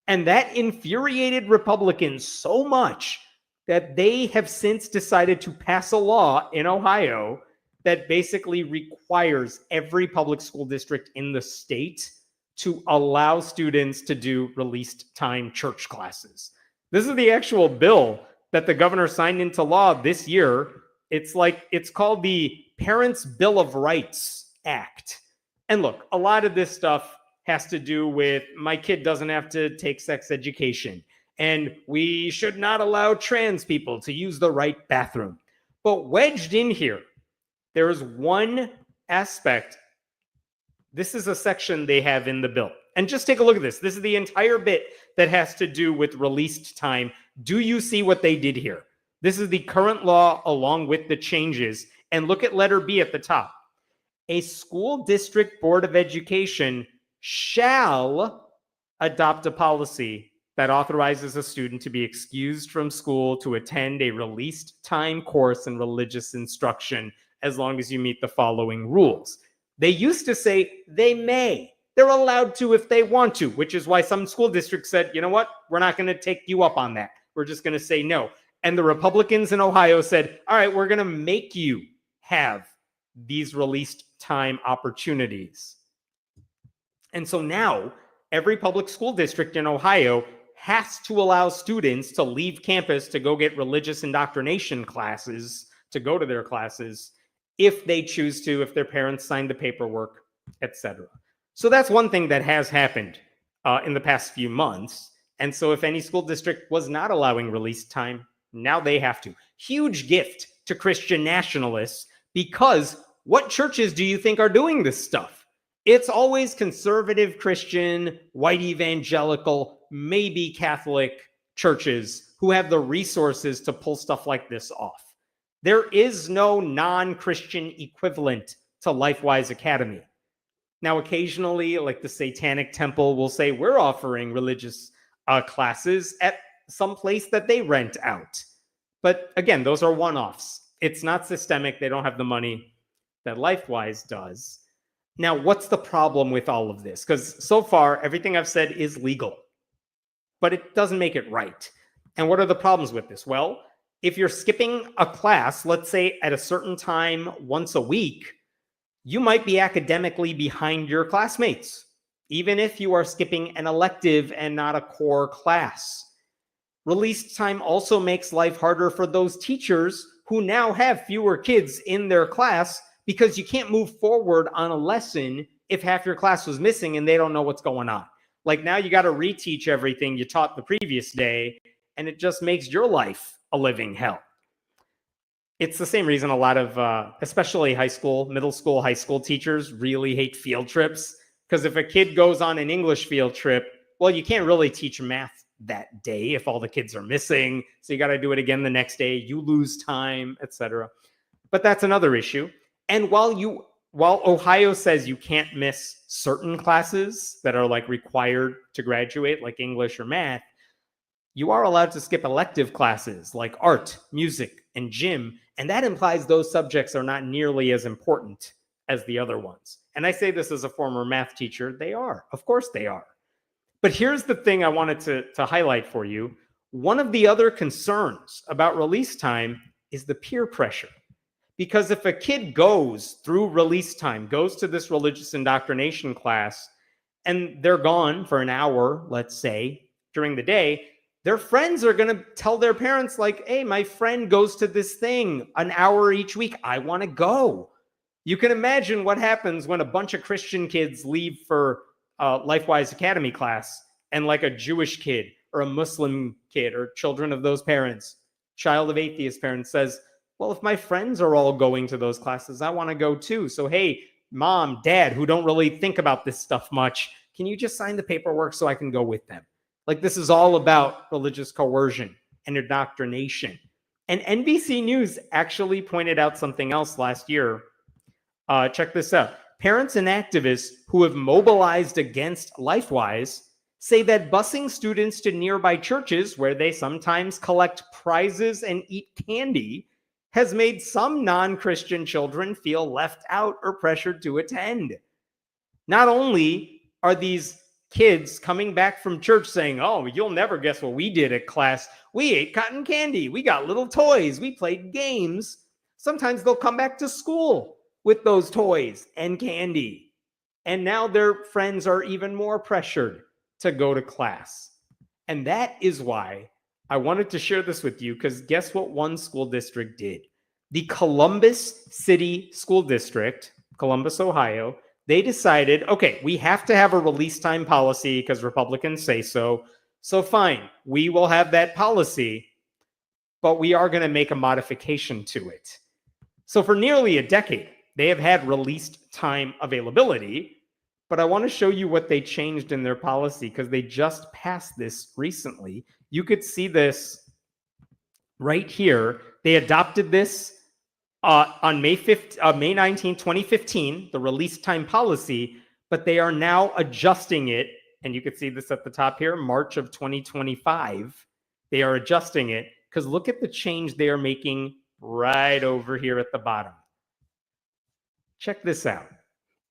And that infuriated Republicans so much that they have since decided to pass a law in Ohio that basically requires every public school district in the state to allow students to do released time church classes. This is the actual bill that the governor signed into law this year It's called the Parents' Bill of Rights Act. And look, a lot of this stuff has to do with my kid doesn't have to take sex education, and we should not allow trans people to use the right bathroom. But wedged in here, there is one aspect. This is a section they have in the bill. And just take a look at this. This is the entire bit that has to do with released time. Do you see what they did here? This is the current law along with the changes. And look at letter B at the top. A school district board of education shall adopt a policy that authorizes a student to be excused from school to attend a released time course in religious instruction as long as you meet the following rules. They used to say they may. They're allowed to if they want to, which is why some school districts said, you know what? We're not going to take you up on that. We're just going to say no. And the Republicans in Ohio said, all right, we're going to make you have these released time opportunities. And so now every public school district in Ohio has to allow students to leave campus to go get religious indoctrination classes, to go to their classes, if they choose to, if their parents sign the paperwork, etc. So that's one thing that has happened in the past few months. And so if any school district was not allowing release time, now they have to. Huge gift to Christian nationalists, because what churches do you think are doing this stuff? It's always conservative Christian, white evangelical, maybe Catholic churches who have the resources to pull stuff like this off. There is no non-Christian equivalent to LifeWise Academy. Now, occasionally, like the Satanic Temple will say, we're offering religious classes at some place that they rent out. But again, those are one-offs. It's not systemic. They don't have the money that LifeWise does. Now, what's the problem with all of this? Because so far, everything I've said is legal, but it doesn't make it right. And what are the problems with this? Well, if you're skipping a class, let's say at a certain time once a week, you might be academically behind your classmates, even if you are skipping an elective and not a core class. Released time also makes life harder for those teachers who now have fewer kids in their class, because you can't move forward on a lesson if half your class was missing and they don't know what's going on. Like now you got to reteach everything you taught the previous day, and it just makes your life a living hell. It's the same reason a lot of, especially high school, middle school, high school teachers really hate field trips. Because if a kid goes on an English field trip, well, you can't really teach math that day if all the kids are missing. So you got to do it again the next day. You lose time, etc. But that's another issue. And while Ohio says you can't miss certain classes that are like required to graduate, like English or math, you are allowed to skip elective classes like art, music, and gym. And that implies those subjects are not nearly as important as the other ones. And I say this as a former math teacher. They are. Of course they are. But here's the thing I wanted to highlight for you. One of the other concerns about release time is the peer pressure. Because if a kid goes through release time, goes to this religious indoctrination class, and they're gone for an hour, let's say, during the day, their friends are going to tell their parents, like, hey, my friend goes to this thing an hour each week. I want to go. You can imagine what happens when a bunch of Christian kids leave for LifeWise Academy class, and like a Jewish kid or a Muslim kid or children of those parents, child of atheist parents, says, well, if my friends are all going to those classes, I want to go too. So, hey, mom, dad, who don't really think about this stuff much, can you just sign the paperwork so I can go with them? Like, this is all about religious coercion and indoctrination. And NBC News actually pointed out something else last year. Check this out. Parents and activists who have mobilized against LifeWise say that busing students to nearby churches where they sometimes collect prizes and eat candy has made some non-Christian children feel left out or pressured to attend. Not only are these kids coming back from church saying, oh, you'll never guess what we did at class. We ate cotton candy. We got little toys. We played games. Sometimes they'll come back to school with those toys and candy. And now their friends are even more pressured to go to class. And that is why I wanted to share this with you, because guess what one school district did? The Columbus City School District, Columbus, Ohio, they decided, okay, we have to have a release time policy because Republicans say so. So fine, we will have that policy, but we are going to make a modification to it. So for nearly a decade, they have had released time availability, but I want to show you what they changed in their policy because they just passed this recently. You could see this right here. They adopted this on May 19, 2015, the release time policy, but they are now adjusting it. And you can see this at the top here, March of 2025. They are adjusting it because look at the change they are making right over here at the bottom. Check this out.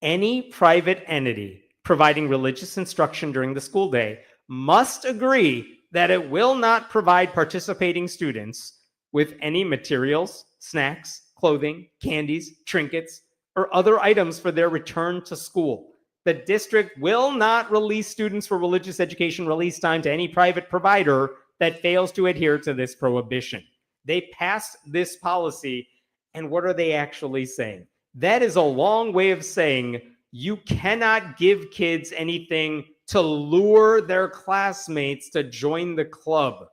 Any private entity providing religious instruction during the school day must agree that it will not provide participating students with any materials, snacks, clothing, candies, trinkets, or other items for their return to school. The district will not release students for religious education release time to any private provider that fails to adhere to this prohibition. They passed this policy, and what are they actually saying? That is a long way of saying you cannot give kids anything to lure their classmates to join the club.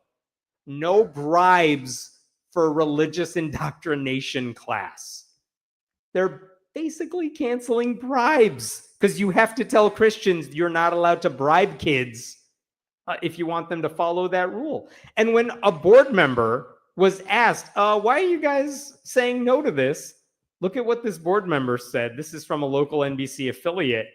No bribes for religious indoctrination class. They're basically canceling bribes because you have to tell Christians you're not allowed to bribe kids if you want them to follow that rule. And when a board member was asked, why are you guys saying no to this? Look at what this board member said. This is from a local NBC affiliate.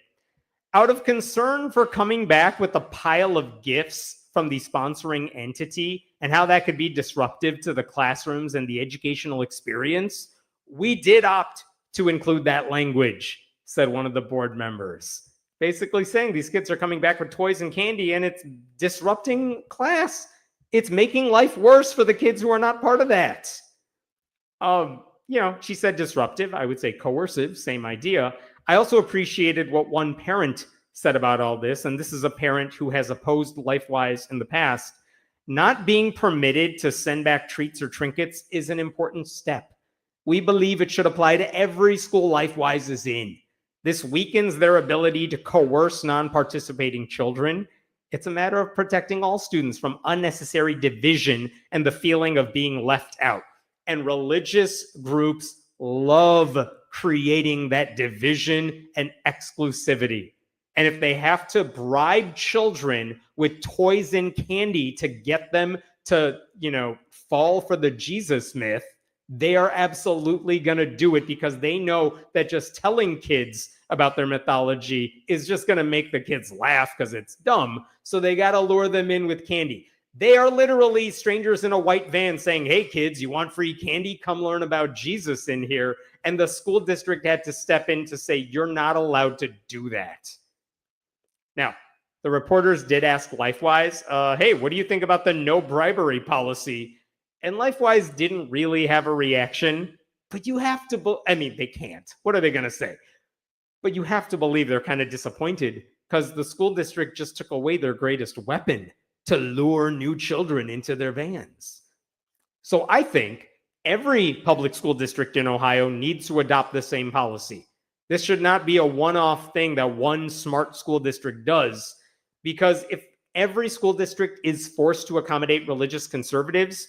Out of concern for coming back with a pile of gifts from the sponsoring entity and how that could be disruptive to the classrooms and the educational experience, we did opt to include that language, said one of the board members. Basically saying these kids are coming back with toys and candy and it's disrupting class. It's making life worse for the kids who are not part of that. She said disruptive. I would say coercive, same idea. I also appreciated what one parent said about all this, and this is a parent who has opposed LifeWise in the past. Not being permitted to send back treats or trinkets is an important step. We believe it should apply to every school LifeWise is in. This weakens their ability to coerce non-participating children. It's a matter of protecting all students from unnecessary division and the feeling of being left out. And religious groups love creating that division and exclusivity. And if they have to bribe children with toys and candy to get them to, fall for the Jesus myth, they are absolutely going to do it because they know that just telling kids about their mythology is just going to make the kids laugh because it's dumb. So they got to lure them in with candy. They are literally strangers in a white van saying, hey, kids, you want free candy? Come learn about Jesus in here. And the school district had to step in to say, you're not allowed to do that. Now, the reporters did ask LifeWise, hey, what do you think about the no bribery policy? And LifeWise didn't really have a reaction, but you have to, they can't. What are they going to say? But you have to believe they're kind of disappointed because the school district just took away their greatest weapon to lure new children into their vans. So I think every public school district in Ohio needs to adopt the same policy. This should not be a one-off thing that one smart school district does, because if every school district is forced to accommodate religious conservatives,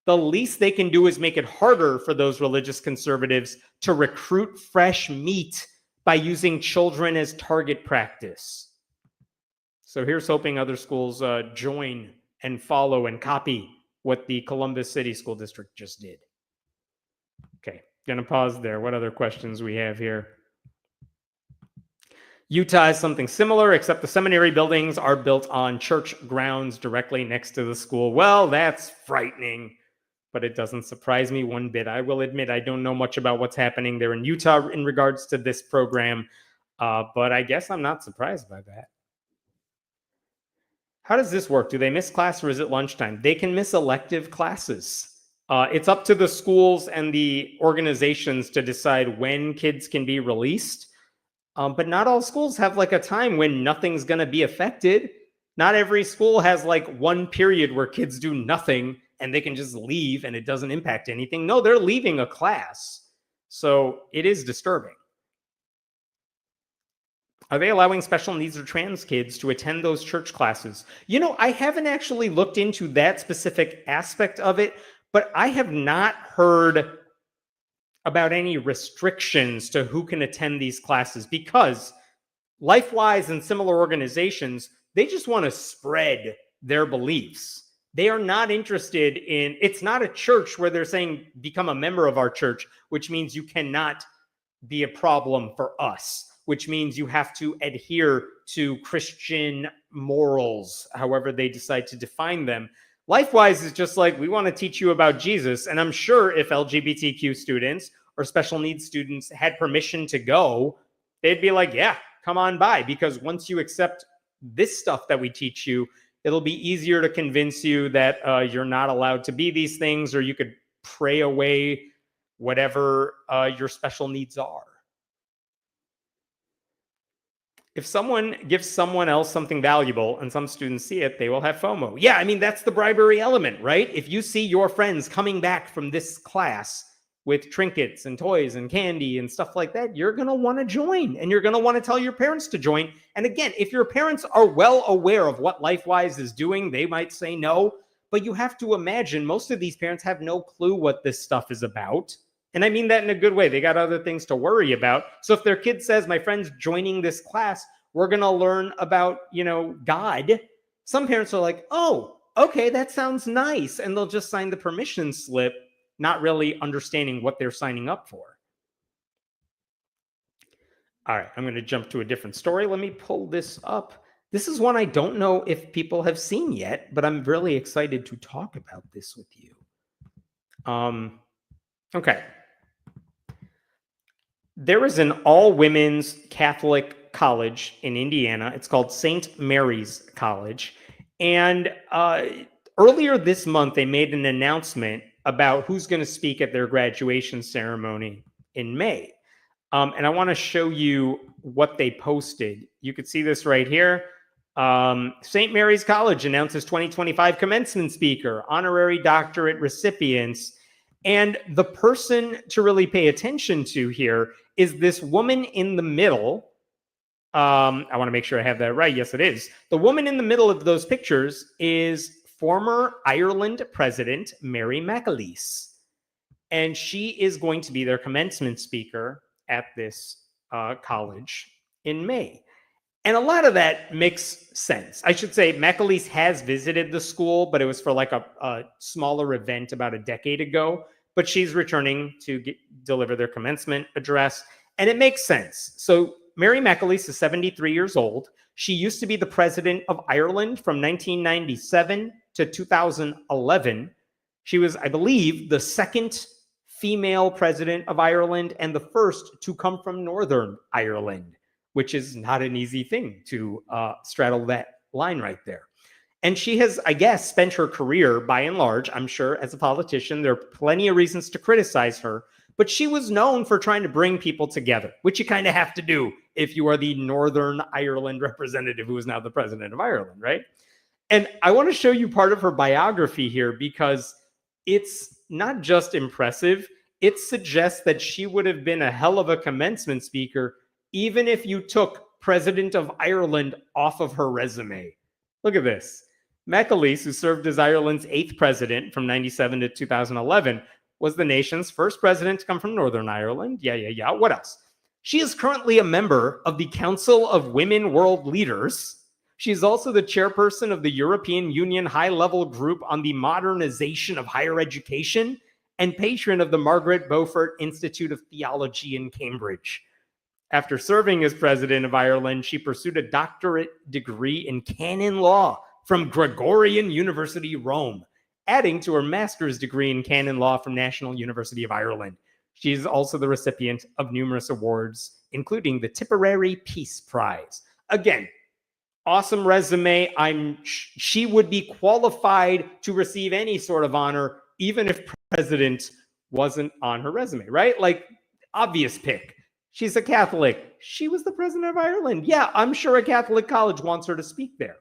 the least they can do is make it harder for those religious conservatives to recruit fresh meat by using children as target practice. So here's hoping other schools join and follow and copy what the Columbus City School District just did. Okay, gonna pause there. What other questions we have here? Utah is something similar, except the seminary buildings are built on church grounds directly next to the school. Well, that's frightening, but it doesn't surprise me one bit. I will admit I don't know much about what's happening there in Utah in regards to this program, but I guess I'm not surprised by that. How does this work? Do they miss class or is it lunchtime? They can miss elective classes. It's up to the schools and the organizations to decide when kids can be released. But not all schools have like a time when nothing's going to be affected. Not every school has like one period where kids do nothing and they can just leave and it doesn't impact anything. No, they're leaving a class. So it is disturbing. Are they allowing special needs or trans kids to attend those church classes? You know, I haven't actually looked into that specific aspect of it, but I have not heard about any restrictions to who can attend these classes, because LifeWise and similar organizations, they just want to spread their beliefs. They are not interested in, it's not a church where they're saying, become a member of our church, which means you cannot be a problem for us, which means you have to adhere to Christian morals, however they decide to define them. LifeWise is just like, we want to teach you about Jesus. And I'm sure if LGBTQ students or special needs students had permission to go, they'd be like, yeah, come on by. Because once you accept this stuff that we teach you, it'll be easier to convince you that you're not allowed to be these things, or you could pray away whatever your special needs are. If someone gives someone else something valuable and some students see it, they will have FOMO. Yeah, I mean, that's the bribery element, right? If you see your friends coming back from this class with trinkets and toys and candy and stuff like that, you're going to want to join, and you're going to want to tell your parents to join. And again, if your parents are well aware of what LifeWise is doing, they might say no, but you have to imagine most of these parents have no clue what this stuff is about. And I mean that in a good way. They got other things to worry about. So if their kid says, my friend's joining this class, we're going to learn about, God. Some parents are like, oh, okay, that sounds nice. And they'll just sign the permission slip, not really understanding what they're signing up for. All right, I'm going to jump to a different story. Let me pull this up. This is one I don't know if people have seen yet, but I'm really excited to talk about this with you. Okay. There is an all-women's Catholic college in Indiana. It's called St. Mary's College. And earlier this month, they made an announcement about who's going to speak at their graduation ceremony in May. And I want to show you what they posted. You could see this right here. St. Mary's College announces 2025 commencement speaker, honorary doctorate recipients. And the person to really pay attention to here is this woman in the middle. I want to make sure I have that right. Yes, it is. The woman in the middle of those pictures is former Ireland President Mary McAleese. And she is going to be their commencement speaker at this college in May. And a lot of that makes sense. I should say McAleese has visited the school, but it was for like a smaller event about a decade ago. But she's returning to deliver their commencement address. And it makes sense. So Mary McAleese is 73 years old. She used to be the president of Ireland from 1997 to 2011. She was, I believe, the second female president of Ireland and the first to come from Northern Ireland, which is not an easy thing to straddle that line right there. And she has, I guess, spent her career, by and large, I'm sure, as a politician. There are plenty of reasons to criticize her, but she was known for trying to bring people together, which you kind of have to do if you are the Northern Ireland representative who is now the president of Ireland, right? And I want to show you part of her biography here because it's not just impressive. It suggests that she would have been a hell of a commencement speaker even if you took President of Ireland off of her resume. Look at this. McAleese, who served as Ireland's 8th president from 97 to 2011, was the nation's first president to come from Northern Ireland. Yeah. What else? She is currently a member of the Council of Women World Leaders. She is also the chairperson of the European Union High-Level Group on the Modernization of Higher Education and patron of the Margaret Beaufort Institute of Theology in Cambridge. After serving as president of Ireland, she pursued a doctorate degree in canon law from Gregorian University, Rome, adding to her master's degree in canon law from National University of Ireland. She is also the recipient of numerous awards, including the Tipperary Peace Prize. Again, awesome resume. She would be qualified to receive any sort of honor, even if president wasn't on her resume, right? Like, obvious pick. She's a Catholic. She was the president of Ireland. Yeah, I'm sure a Catholic college wants her to speak there.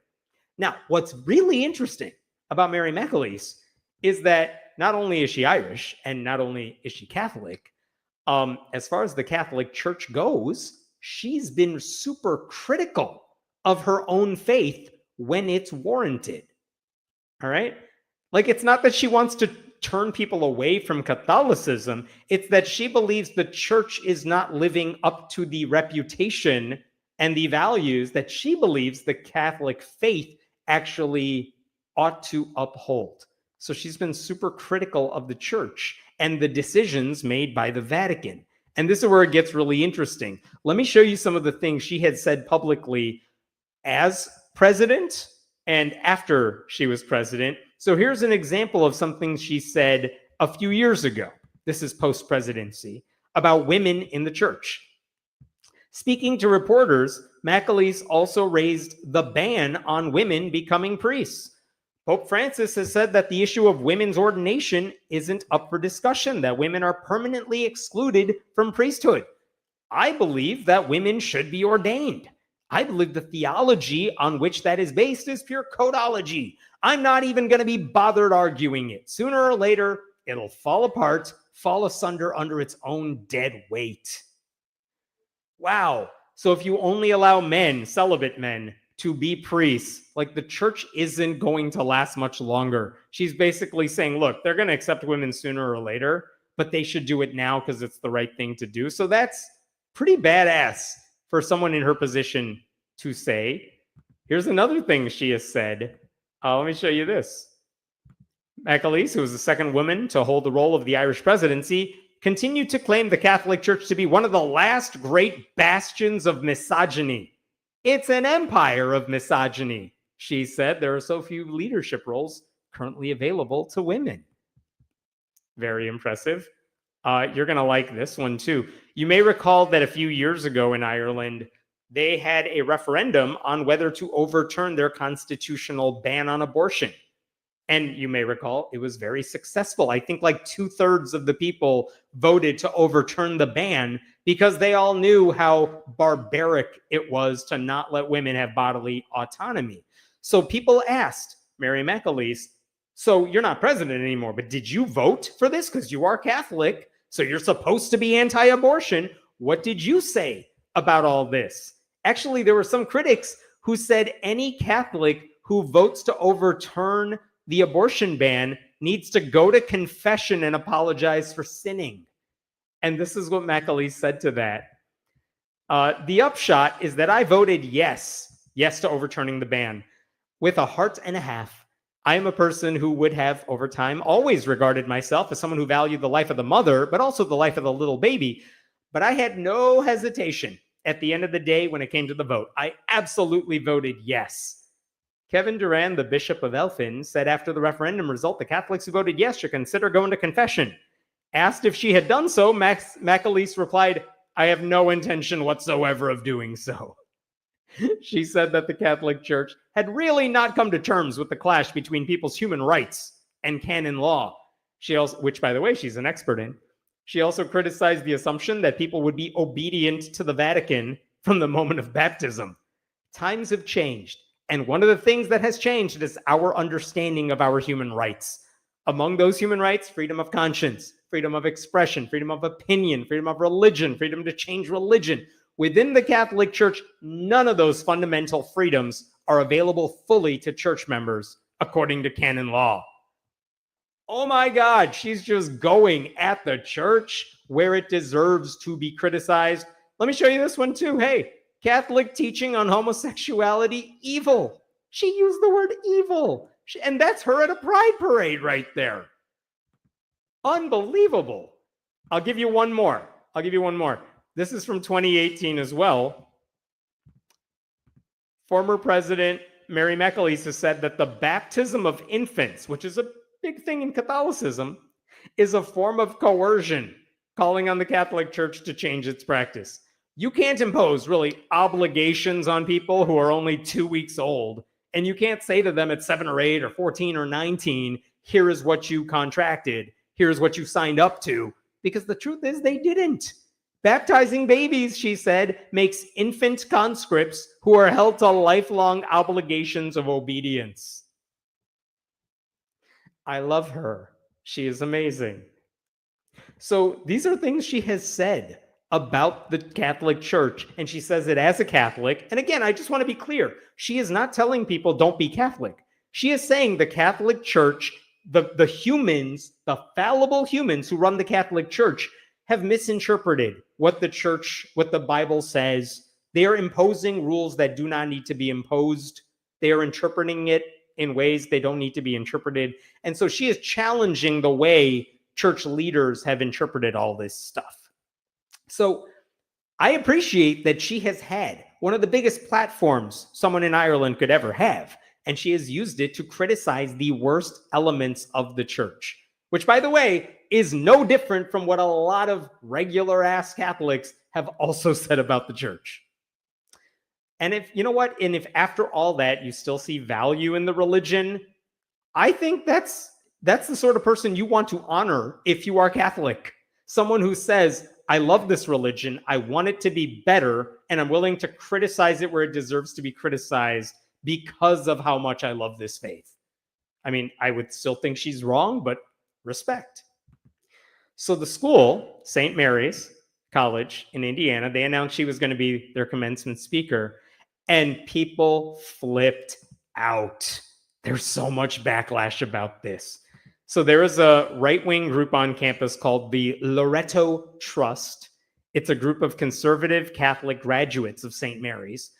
Now, what's really interesting about Mary McAleese is that not only is she Irish and not only is she Catholic, as far as the Catholic Church goes, she's been super critical of her own faith when it's warranted. All right? Like, it's not that she wants to turn people away from Catholicism. It's that she believes the church is not living up to the reputation and the values that she believes the Catholic faith actually ought to uphold. So she's been super critical of the church and the decisions made by the Vatican. And this is where it gets really interesting. Let me show you some of the things she had said publicly as president and after she was president. So here's an example of something she said a few years ago. This is post-presidency, about women in the church. Speaking to reporters, McAleese also raised the ban on women becoming priests. Pope Francis has said that the issue of women's ordination isn't up for discussion, that women are permanently excluded from priesthood. I believe that women should be ordained. I believe the theology on which that is based is pure codology. I'm not even going to be bothered arguing it. Sooner or later, it'll fall apart, fall asunder under its own dead weight. Wow. So if you only allow men, celibate men, to be priests, like, the church isn't going to last much longer. She's basically saying, look, they're going to accept women sooner or later, but they should do it now because it's the right thing to do. So that's pretty badass for someone in her position to say. Here's another thing she has said. Let me show you this. McAleese, who was the second woman to hold the role of the Irish presidency, continued to claim the Catholic Church to be one of the last great bastions of misogyny. It's an empire of misogyny. She said there are so few leadership roles currently available to women. Very impressive. You're going to like this one too. You may recall that a few years ago in Ireland, they had a referendum on whether to overturn their constitutional ban on abortion. And you may recall it was very successful. I think like 2/3 of the people voted to overturn the ban because they all knew how barbaric it was to not let women have bodily autonomy. So people asked Mary McAleese, so you're not president anymore, but did you vote for this? Because you are Catholic, so you're supposed to be anti-abortion. What did you say about all this? Actually, there were some critics who said any Catholic who votes to overturn the abortion ban needs to go to confession and apologize for sinning. And this is what McAleese said to that. The upshot is that I voted yes to overturning the ban with a heart and a half. I am a person who would have, over time, always regarded myself as someone who valued the life of the mother, but also the life of the little baby. But I had no hesitation at the end of the day when it came to the vote. I absolutely voted yes. Kevin Durand, the Bishop of Elphin, said after the referendum result, the Catholics who voted yes should consider going to confession. Asked if she had done so, McAleese replied, I have no intention whatsoever of doing so. She said that the Catholic Church had really not come to terms with the clash between people's human rights and canon law. She also, which, by the way, she's an expert in. She also criticized the assumption that people would be obedient to the Vatican from the moment of baptism. Times have changed. And one of the things that has changed is our understanding of our human rights. Among those human rights, freedom of conscience, freedom of expression, freedom of opinion, freedom of religion, freedom to change religion. Within the Catholic Church, none of those fundamental freedoms are available fully to church members, according to canon law. Oh my God, she's just going at the church where it deserves to be criticized. Let me show you this one too. Hey, Catholic teaching on homosexuality, evil. She used the word evil. And that's her at a pride parade right there. Unbelievable. I'll give you one more. This is from 2018 as well. Former President Mary McAleese has said that the baptism of infants, which is a big thing in Catholicism, is a form of coercion, calling on the Catholic Church to change its practice. You can't impose really obligations on people who are only 2 weeks old, and you can't say to them at 7 or 8 or 14 or 19, here is what you contracted, here's what you signed up to, because the truth is they didn't. Baptizing babies, she said, makes infant conscripts who are held to lifelong obligations of obedience. I love her. She is amazing. So these are things she has said about the Catholic Church, and she says it as a Catholic. And again, I just want to be clear. She is not telling people don't be Catholic. She is saying the Catholic Church, the humans, the fallible humans who run the Catholic Church have misinterpreted what the church, what the Bible says. They are imposing rules that do not need to be imposed. They are interpreting it in ways they don't need to be interpreted. And so she is challenging the way church leaders have interpreted all this stuff. So I appreciate that she has had one of the biggest platforms someone in Ireland could ever have, and she has used it to criticize the worst elements of the church, which, by the way, is no different from what a lot of regular ass Catholics have also said about the church. And if, you know what, and if after all that you still see value in the religion, I think that's the sort of person you want to honor if you are Catholic. Someone who says, I love this religion, I want it to be better, and I'm willing to criticize it where it deserves to be criticized because of how much I love this faith. I mean, I would still think she's wrong, but respect. So the school, St. Mary's College in Indiana, they announced she was going to be their commencement speaker, and people flipped out. There's so much backlash about this. So there is a right-wing group on campus called the Loretto Trust. It's a group of conservative Catholic graduates of St. Mary's.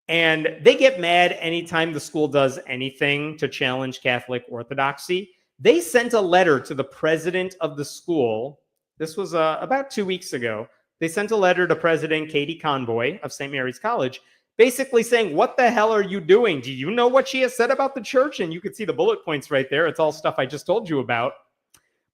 And they get mad anytime the school does anything to challenge Catholic orthodoxy. They sent a letter to the president of the school. This was about 2 weeks ago. They sent a letter to President Katie Conboy of St. Mary's College, basically saying, what the hell are you doing? Do you know what she has said about the church? And you can see the bullet points right there. It's all stuff I just told you about.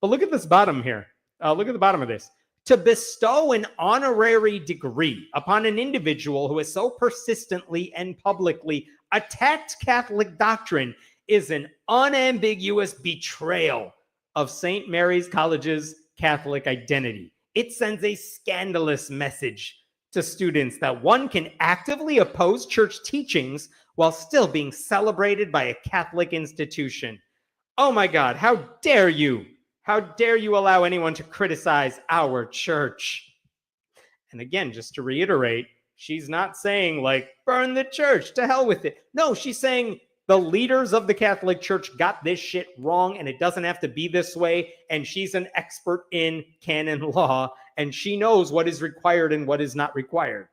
But look at this bottom here. Look at the bottom of this. To bestow an honorary degree upon an individual who has so persistently and publicly attacked Catholic doctrine is an unambiguous betrayal of St. Mary's College's Catholic identity. It sends a scandalous message to students that one can actively oppose church teachings while still being celebrated by a Catholic institution. Oh my God, how dare you? How dare you allow anyone to criticize our church? And again, just to reiterate, she's not saying like, burn the church, to hell with it. No, she's saying the leaders of the Catholic Church got this shit wrong and it doesn't have to be this way. And she's an expert in canon law and she knows what is required and what is not required.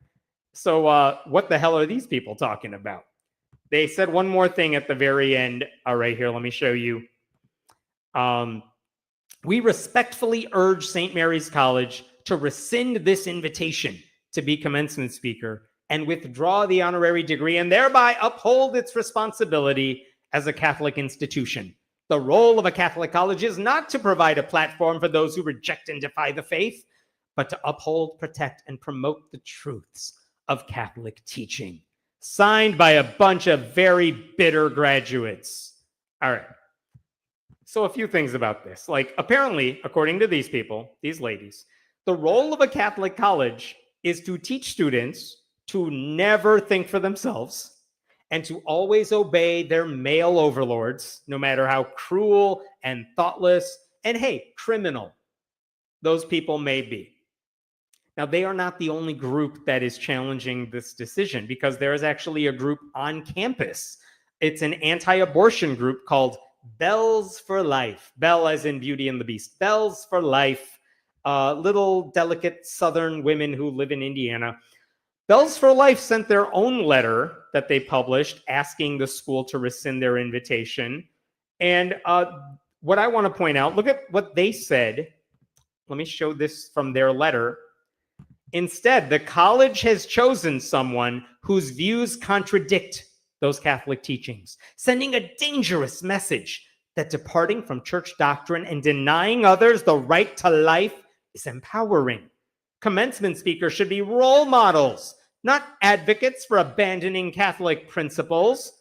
So what the hell are these people talking about? They said one more thing at the very end. All right, here, let me show you. We respectfully urge St. Mary's College to rescind this invitation to be commencement speaker and withdraw the honorary degree and thereby uphold its responsibility as a Catholic institution. The role of a Catholic college is not to provide a platform for those who reject and defy the faith, but to uphold, protect, and promote the truths of Catholic teaching. Signed by a bunch of very bitter graduates. All right. So a few things about this. Like, apparently, according to these people, these ladies, the role of a Catholic college is to teach students to never think for themselves and to always obey their male overlords, no matter how cruel and thoughtless and, hey, criminal those people may be. Now, they are not the only group that is challenging this decision because there is actually a group on campus. It's an anti-abortion group called Bells for Life. Belle as in Beauty and the Beast. Bells for Life. Little delicate Southern women who live in Indiana. Bells for Life sent their own letter that they published asking the school to rescind their invitation. And what I want to point out, look at what they said. Let me show this from their letter. Instead, the college has chosen someone whose views contradict those Catholic teachings, sending a dangerous message that departing from church doctrine and denying others the right to life is empowering. Commencement speakers should be role models, not advocates for abandoning Catholic principles.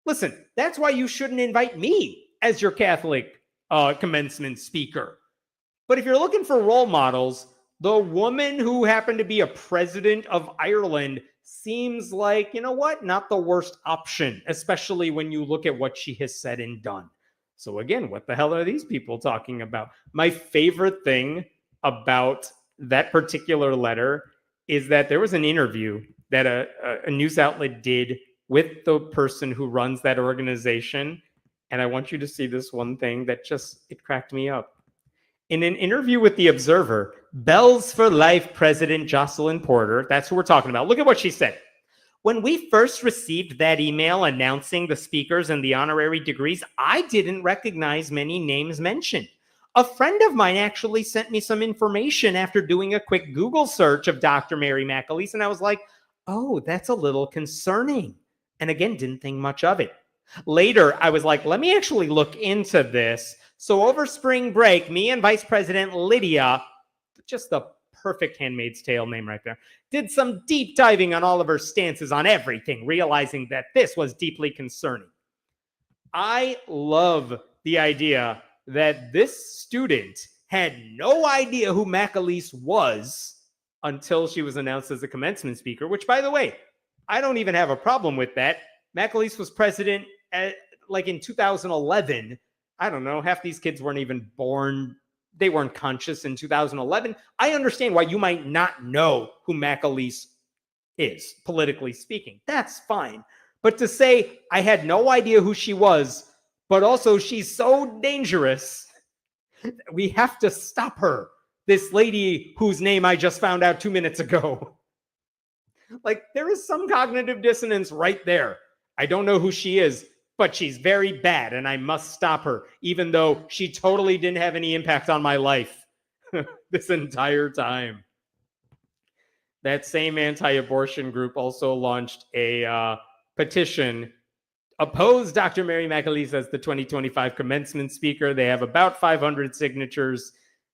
Listen, that's why you shouldn't invite me as your Catholic commencement speaker. But if you're looking for role models, the woman who happened to be a president of Ireland seems like, you know what, not the worst option, especially when you look at what she has said and done. So again, what the hell are these people talking about? My favorite thing about that particular letter is that there was an interview that a news outlet did with the person who runs that organization. And I want you to see this one thing that it cracked me up. In an interview with The Observer, Bells for Life President Jocelyn Porter, that's who we're talking about. Look at what she said. When we first received that email announcing the speakers and the honorary degrees, I didn't recognize many names mentioned. A friend of mine actually sent me some information after doing a quick Google search of Dr. Mary McAleese, and I was like, oh, that's a little concerning. And again, didn't think much of it. Later, I was like, let me actually look into this. So over spring break, me and Vice President Lydia, just the perfect Handmaid's Tale name right there, did some deep diving on all of her stances on everything, realizing that this was deeply concerning. I love the idea that this student had no idea who McAleese was until she was announced as a commencement speaker, which, by the way, I don't even have a problem with that. McAleese was president in 2011. I don't know, half these kids weren't even born. They weren't conscious in 2011. I understand why you might not know who McAleese is, politically speaking. That's fine. But to say I had no idea who she was, but also she's so dangerous, we have to stop her. This lady whose name I just found out 2 minutes ago. Like, there is some cognitive dissonance right there. I don't know who she is, but she's very bad, and I must stop her, even though she totally didn't have any impact on my life this entire time. That same anti-abortion group also launched a petition, oppose Dr. Mary McAleese as the 2025 commencement speaker. They have about 500 signatures.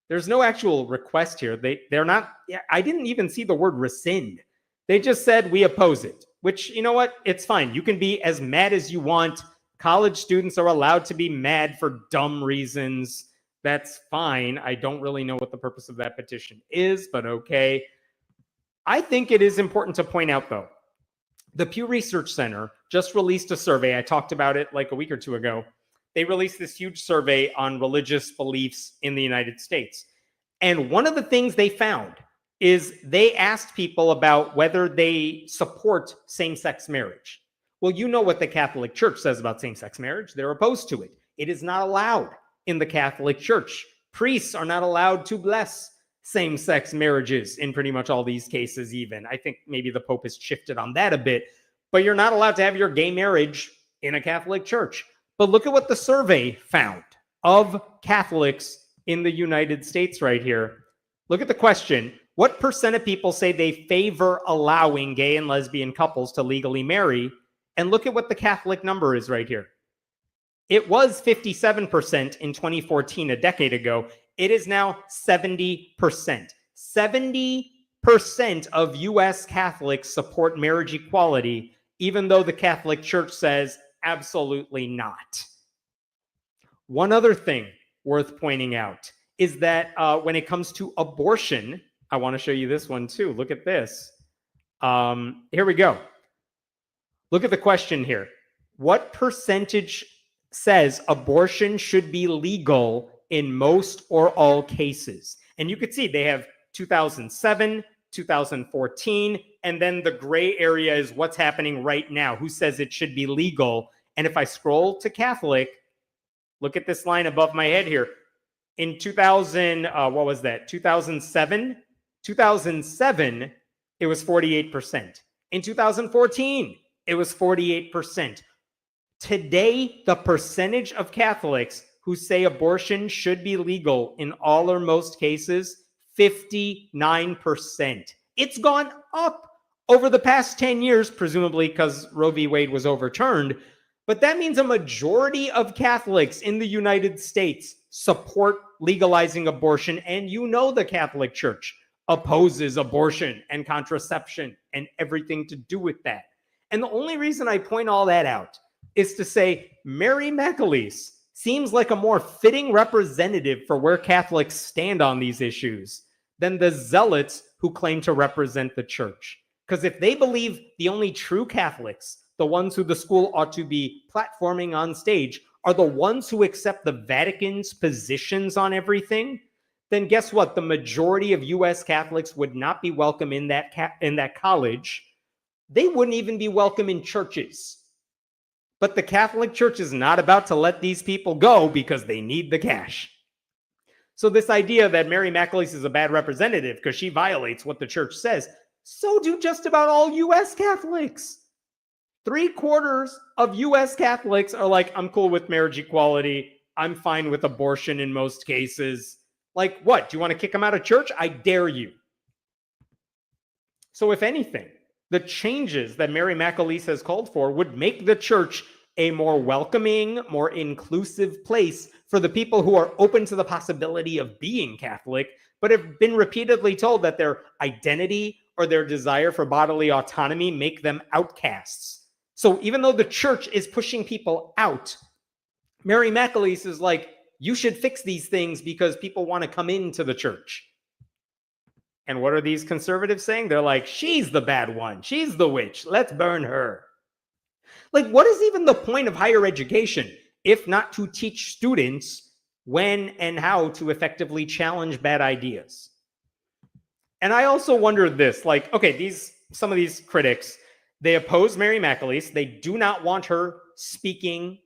There's no actual request here. They're not, I didn't even see the word rescind. They just said, we oppose it, which, you know what? It's fine. You can be as mad as you want. College students are allowed to be mad for dumb reasons. That's fine. I don't really know what the purpose of that petition is, but okay. I think it is important to point out, though, the Pew Research Center just released a survey. I talked about it like a week or two ago. They released this huge survey on religious beliefs in the United States. And one of the things they found is they asked people about whether they support same-sex marriage. Well, you know what the Catholic Church says about same-sex marriage. They're opposed to it. It is not allowed in the Catholic Church. Priests are not allowed to bless same-sex marriages in pretty much all these cases even. I think maybe the Pope has shifted on that a bit, but you're not allowed to have your gay marriage in a Catholic church. But look at what the survey found of Catholics in the United States right here. Look at the question. What percent of people say they favor allowing gay and lesbian couples to legally marry? And look at what the Catholic number is right here. It was 57% in 2014, a decade ago. It is now 70%. 70% of U.S. Catholics support marriage equality, even though the Catholic Church says absolutely not. One other thing worth pointing out is that when it comes to abortion, I want to show you this one too. Look at this. Here we go. Look at the question here. What percentage says abortion should be legal in most or all cases? And you could see they have 2007, 2014, and then the gray area is what's happening right now. Who says it should be legal? And if I scroll to Catholic, look at this line above my head here. In 2007, it was 48%. In 2014, it was 48%. Today, the percentage of Catholics who say abortion should be legal in all or most cases, 59%. It's gone up over the past 10 years, presumably because Roe v. Wade was overturned. But that means a majority of Catholics in the United States support legalizing abortion. And you know the Catholic Church opposes abortion and contraception and everything to do with that. And the only reason I point all that out is to say Mary McAleese seems like a more fitting representative for where Catholics stand on these issues than the zealots who claim to represent the church. Because if they believe the only true Catholics, the ones who the school ought to be platforming on stage, are the ones who accept the Vatican's positions on everything, then guess what? The majority of U.S. Catholics would not be welcome in that college. They wouldn't even be welcome in churches. But the Catholic Church is not about to let these people go because they need the cash. So this idea that Mary McAleese is a bad representative because she violates what the church says, so do just about all U.S. Catholics. 3/4 of U.S. Catholics are like, I'm cool with marriage equality. I'm fine with abortion in most cases. Like, what? Do you want to kick them out of church? I dare you. So if anything, the changes that Mary McAleese has called for would make the church a more welcoming, more inclusive place for the people who are open to the possibility of being Catholic, but have been repeatedly told that their identity or their desire for bodily autonomy make them outcasts. So even though the church is pushing people out, Mary McAleese is like, you should fix these things because people want to come into the church. And what are these conservatives saying? They're like, she's the bad one. She's the witch. Let's burn her. Like, what is even the point of higher education if not to teach students when and how to effectively challenge bad ideas? And I also wonder this, like, okay, some of these critics, they oppose Mary McAleese. They do not want her speaking,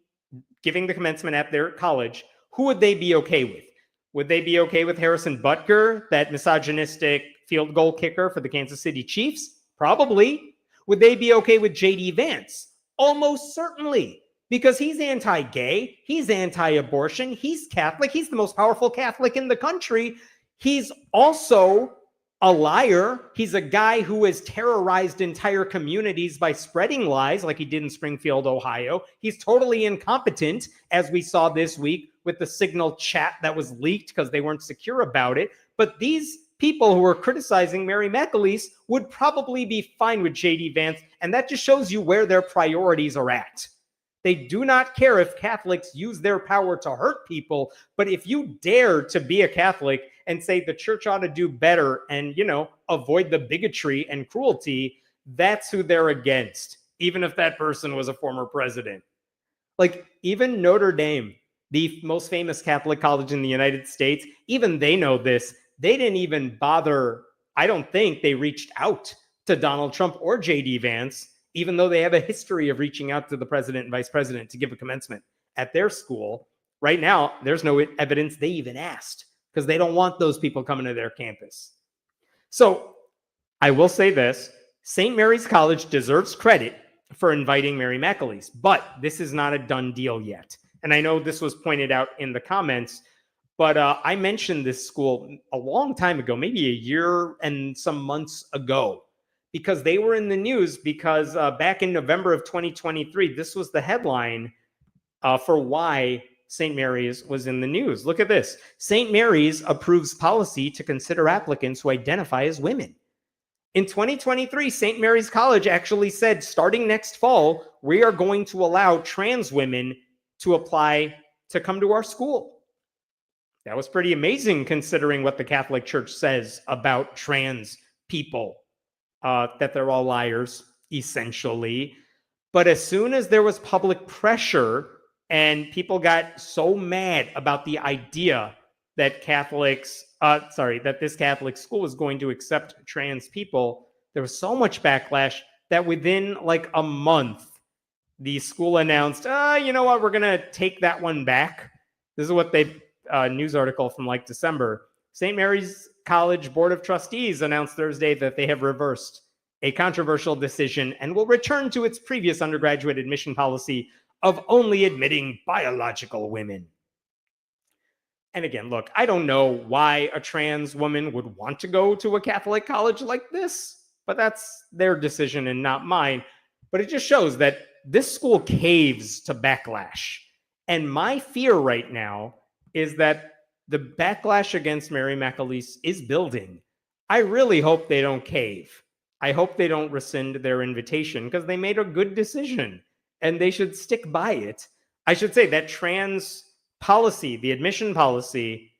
giving the commencement at their college. Who would they be okay with? Would they be okay with Harrison Butker, that misogynistic field goal kicker for the Kansas City Chiefs? Probably. Would they be okay with J.D. Vance? Almost certainly, because he's anti-gay, he's anti-abortion, he's Catholic, he's the most powerful Catholic in the country. He's also a liar. He's a guy who has terrorized entire communities by spreading lies like he did in Springfield, Ohio. He's totally incompetent, as we saw this week with the Signal chat that was leaked because they weren't secure about it. But these people who are criticizing Mary McAleese would probably be fine with J.D. Vance, and that just shows you where their priorities are at. They do not care if Catholics use their power to hurt people, but if you dare to be a Catholic and say the church ought to do better and, avoid the bigotry and cruelty, that's who they're against, even if that person was a former president. Like, even Notre Dame, the most famous Catholic college in the United States, even they know this. They didn't even bother, I don't think they reached out to Donald Trump or J.D. Vance, even though they have a history of reaching out to the president and vice president to give a commencement at their school. Right now, there's no evidence they even asked because they don't want those people coming to their campus. So I will say this, St. Mary's College deserves credit for inviting Mary McAleese, but this is not a done deal yet. And I know this was pointed out in the comments, but I mentioned this school a long time ago, maybe a year and some months ago, because they were in the news because back in November of 2023, this was the headline for why St. Mary's was in the news. Look at this. St. Mary's approves policy to consider applicants who identify as women. In 2023, St. Mary's College actually said, starting next fall, we are going to allow trans women to apply to come to our school. That was pretty amazing considering what the Catholic Church says about trans people, that they're all liars, essentially. But as soon as there was public pressure and people got so mad about the idea that that this Catholic school was going to accept trans people, there was so much backlash that within like a month, the school announced, you know what, we're going to take that one back. This is what news article from like December. St. Mary's College Board of Trustees announced Thursday that they have reversed a controversial decision and will return to its previous undergraduate admission policy of only admitting biological women. And again, look, I don't know why a trans woman would want to go to a Catholic college like this, but that's their decision and not mine. But it just shows that this school caves to backlash. And my fear right now is that the backlash against Mary McAleese is building. I really hope they don't cave. I hope they don't rescind their invitation because they made a good decision and they should stick by it. I should say that trans policy, the admission policy,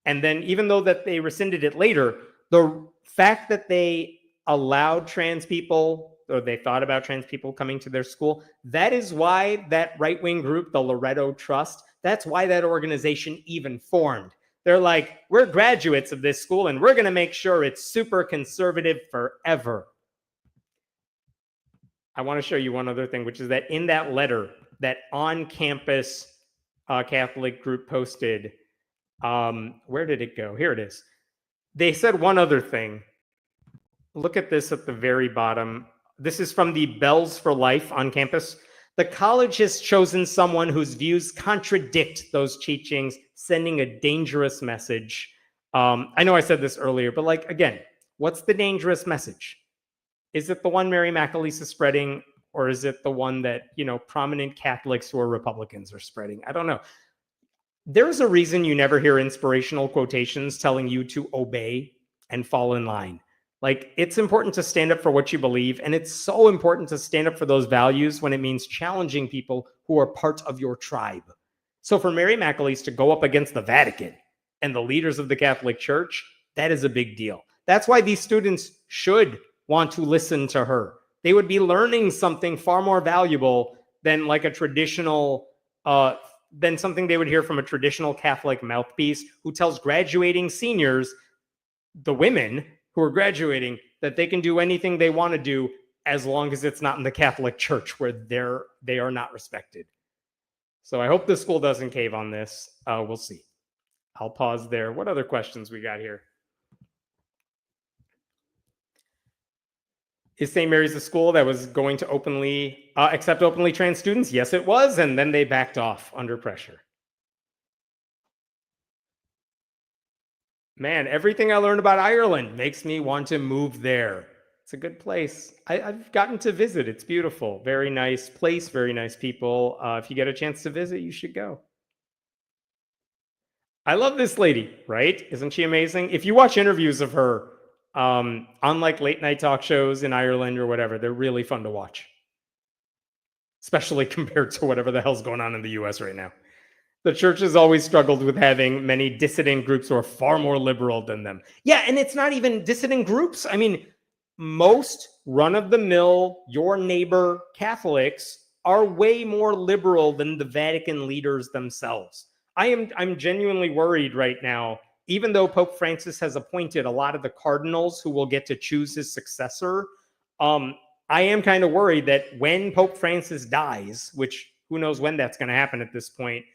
and then even though that they rescinded it later, the fact that they allowed trans people or they thought about trans people coming to their school. That is why that right-wing group, the Loretto Trust, that's why that organization even formed. They're like, we're graduates of this school and we're going to make sure it's super conservative forever. I want to show you one other thing, which is that in that letter that on-campus Catholic group posted, where did it go? Here it is. They said one other thing. Look at this at the very bottom. This is from the Bells for Life on campus. The college has chosen someone whose views contradict those teachings, sending a dangerous message. I know I said this earlier, but like, again, what's the dangerous message? Is it the one Mary McAleese is spreading, or is it the one that, you know, prominent Catholics who are Republicans are spreading? I don't know. There's a reason you never hear inspirational quotations telling you to obey and fall in line. Like, it's important to stand up for what you believe, and it's so important to stand up for those values when it means challenging people who are part of your tribe. So for Mary McAleese to go up against the Vatican and the leaders of the Catholic Church, that is a big deal. That's why these students should want to listen to her. They would be learning something far more valuable than like a traditional, than something they would hear from a traditional Catholic mouthpiece who tells graduating seniors, the women who are graduating, that they can do anything they want to do as long as it's not in the Catholic Church where they are not respected. So I hope the school doesn't cave on this. We'll see. I'll pause there. What other questions we got here? Is St. Mary's a school that was going to openly accept openly trans students? Yes, it was. And then they backed off under pressure. Man, everything I learned about Ireland makes me want to move there. It's a good place. I've gotten to visit. It's beautiful. Very nice place. Very nice people. If you get a chance to visit, you should go. I love this lady, right? Isn't she amazing? If you watch interviews of her, on like late night talk shows in Ireland or whatever, they're really fun to watch. Especially compared to whatever the hell's going on in the US right now. The church has always struggled with having many dissident groups who are far more liberal than them. Yeah, and it's not even dissident groups. I mean, most run-of-the-mill, your neighbor Catholics are way more liberal than the Vatican leaders themselves. I'm genuinely worried right now, even though Pope Francis has appointed a lot of the cardinals who will get to choose his successor. I am kind of worried that when Pope Francis dies, which who knows when that's going to happen at this point,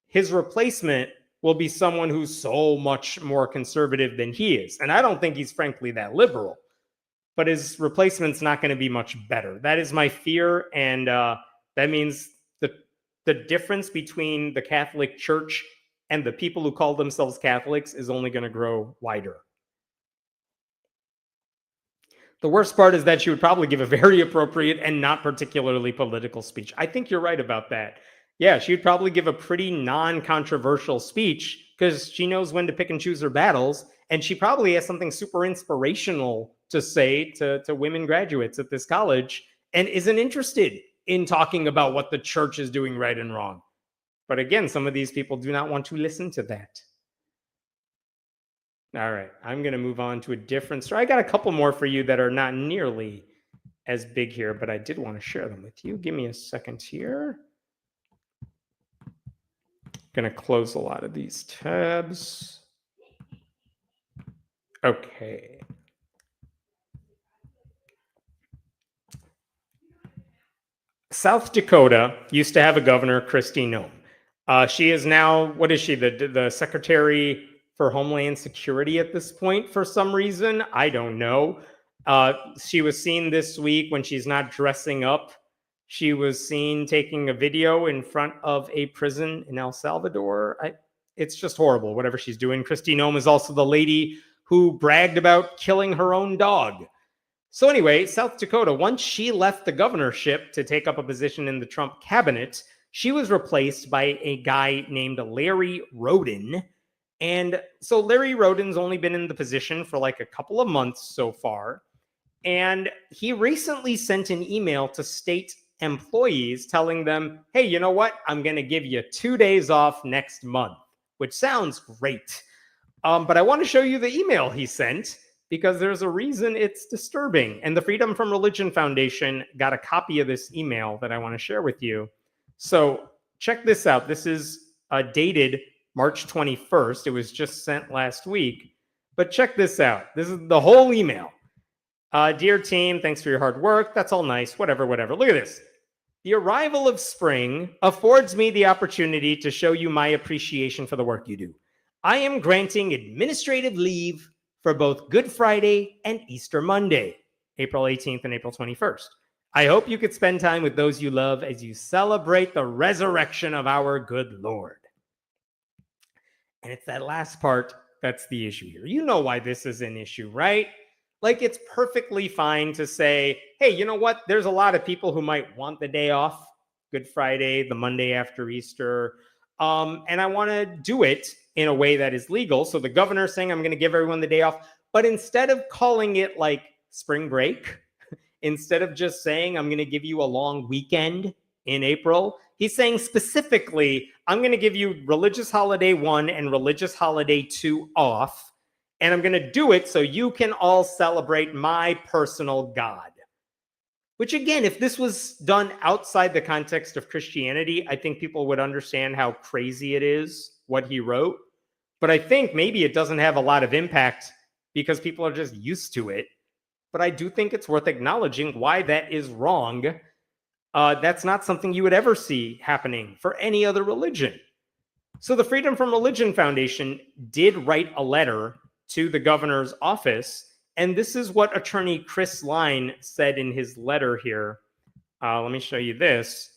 his replacement will be someone who's so much more conservative than he is. And I don't think he's frankly that liberal, but his replacement's not going to be much better. That is my fear. And that means the difference between the Catholic Church and the people who call themselves Catholics is only going to grow wider. The worst part is that she would probably give a very appropriate and not particularly political speech. I think you're right about that. Yeah, she would probably give a pretty non-controversial speech because she knows when to pick and choose her battles. And she probably has something super inspirational to say to women graduates at this college and isn't interested in talking about what the church is doing right and wrong. But again, some of these people do not want to listen to that. All right, I'm going to move on to a different story. I got a couple more for you that are not nearly as big here, but I did want to share them with you. Give me a second here. Going to close a lot of these tabs. Okay. South Dakota used to have a governor, Kristi Noem. She is now, what is she, the Secretary for Homeland Security at this point for some reason? I don't know. She was seen this week when she's not dressing up. She was seen taking a video in front of a prison in El Salvador. It's just horrible, whatever she's doing. Kristi Noem is also the lady who bragged about killing her own dog. So anyway, South Dakota, once she left the governorship to take up a position in the Trump cabinet, she was replaced by a guy named Larry Roden. And so Larry Roden's only been in the position for like a couple of months so far. And he recently sent an email to state employees telling them, hey, you know what? I'm going to give you 2 days off next month, which sounds great. But I want to show you the email he sent because there's a reason it's disturbing. And the Freedom from Religion Foundation got a copy of this email that I want to share with you. So check this out. This is dated March 21st. It was just sent last week. But check this out. This is the whole email. Dear team, thanks for your hard work. That's all nice. Whatever. Look at this. The arrival of spring affords me the opportunity to show you my appreciation for the work you do. I am granting administrative leave for both Good Friday and Easter Monday, April 18th and April 21st. I hope you could spend time with those you love as you celebrate the resurrection of our good Lord. And it's that last part that's the issue here. You know why this is an issue, right? Like, it's perfectly fine to say, hey, you know what? There's a lot of people who might want the day off, Good Friday, the Monday after Easter, and I want to do it in a way that is legal. So the governor's saying I'm going to give everyone the day off, but instead of calling it like spring break, instead of just saying I'm going to give you a long weekend in April, he's saying specifically, I'm going to give you religious holiday 1 and religious holiday 2 off. And I'm going to do it so you can all celebrate my personal God. Which, again, if this was done outside the context of Christianity, I think people would understand how crazy it is, what he wrote. But I think maybe it doesn't have a lot of impact because people are just used to it. But I do think it's worth acknowledging why that is wrong. That's not something you would ever see happening for any other religion. So the Freedom from Religion Foundation did write a letter to the governor's office. And this is what Attorney Chris Line said in his letter here. Let me show you this.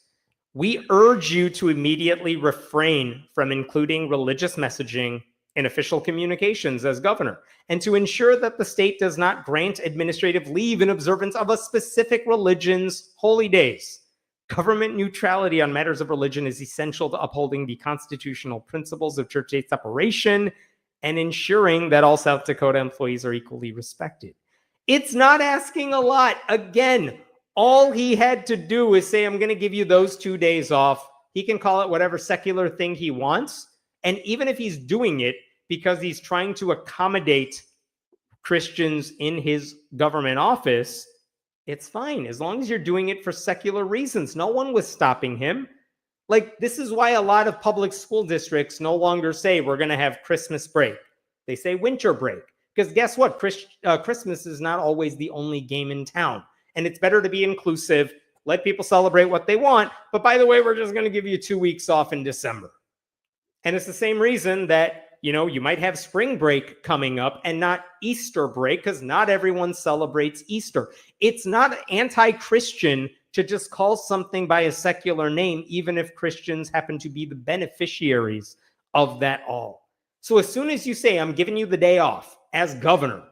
We urge you to immediately refrain from including religious messaging in official communications as governor, and to ensure that the state does not grant administrative leave in observance of a specific religion's holy days. Government neutrality on matters of religion is essential to upholding the constitutional principles of church-state separation and ensuring that all South Dakota employees are equally respected. It's not asking a lot. Again, all he had to do is say, I'm going to give you those 2 days off. He can call it whatever secular thing he wants. And even if he's doing it because he's trying to accommodate Christians in his government office, it's fine. As long as you're doing it for secular reasons. No one was stopping him. Like, this is why a lot of public school districts no longer say we're going to have Christmas break. They say winter break. Because guess what? Christmas is not always the only game in town. And it's better to be inclusive, let people celebrate what they want. But by the way, we're just going to give you 2 weeks off in December. And it's the same reason that, you know, you might have spring break coming up and not Easter break, because not everyone celebrates Easter. It's not anti-Christian to just call something by a secular name, even if Christians happen to be the beneficiaries of that all. So as soon as you say, I'm giving you the day off as governor,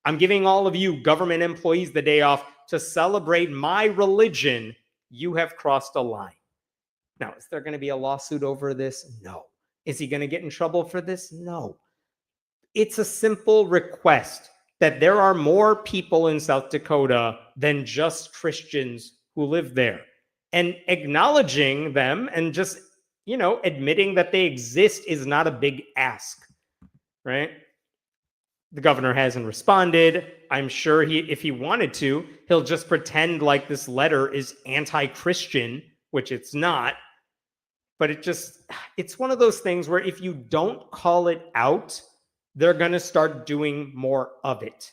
I'm giving all of you government employees the day off to celebrate my religion, you have crossed a line. Now, is there going to be a lawsuit over this? No. Is he going to get in trouble for this? No. It's a simple request that there are more people in South Dakota than just Christians who live there, and acknowledging them and just, you know, admitting that they exist is not a big ask, right? The governor hasn't responded. I'm sure if he wanted to, he'll just pretend like this letter is anti-Christian, which it's not. But it's one of those things where if you don't call it out, they're going to start doing more of it.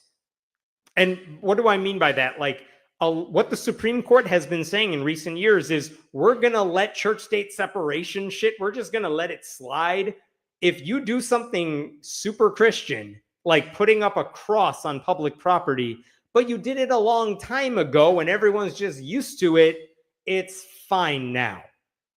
And what do I mean by that? Like, what the Supreme Court has been saying in recent years is we're going to let church-state separation shit, we're just going to let it slide. If you do something super Christian, like putting up a cross on public property, but you did it a long time ago and everyone's just used to it, it's fine now.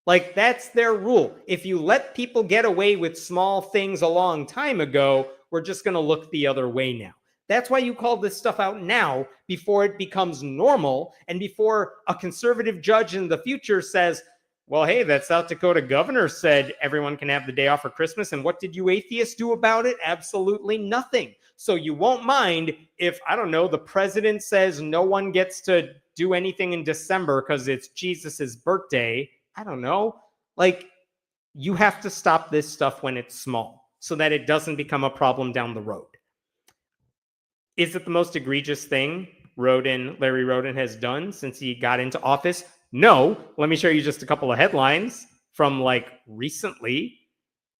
Like, that's their rule. If you let people get away with small things a long time ago, we're just going to look the other way now. That's why you call this stuff out now, before it becomes normal and before a conservative judge in the future says, well, hey, that South Dakota governor said everyone can have the day off for Christmas. And what did you atheists do about it? Absolutely nothing. So you won't mind if, I don't know, the president says no one gets to do anything in December because it's Jesus's birthday. I don't know. Like, you have to stop this stuff when it's small so that it doesn't become a problem down the road. Is it the most egregious thing Larry Rodin has done since he got into office? No. Let me show you just a couple of headlines from like recently.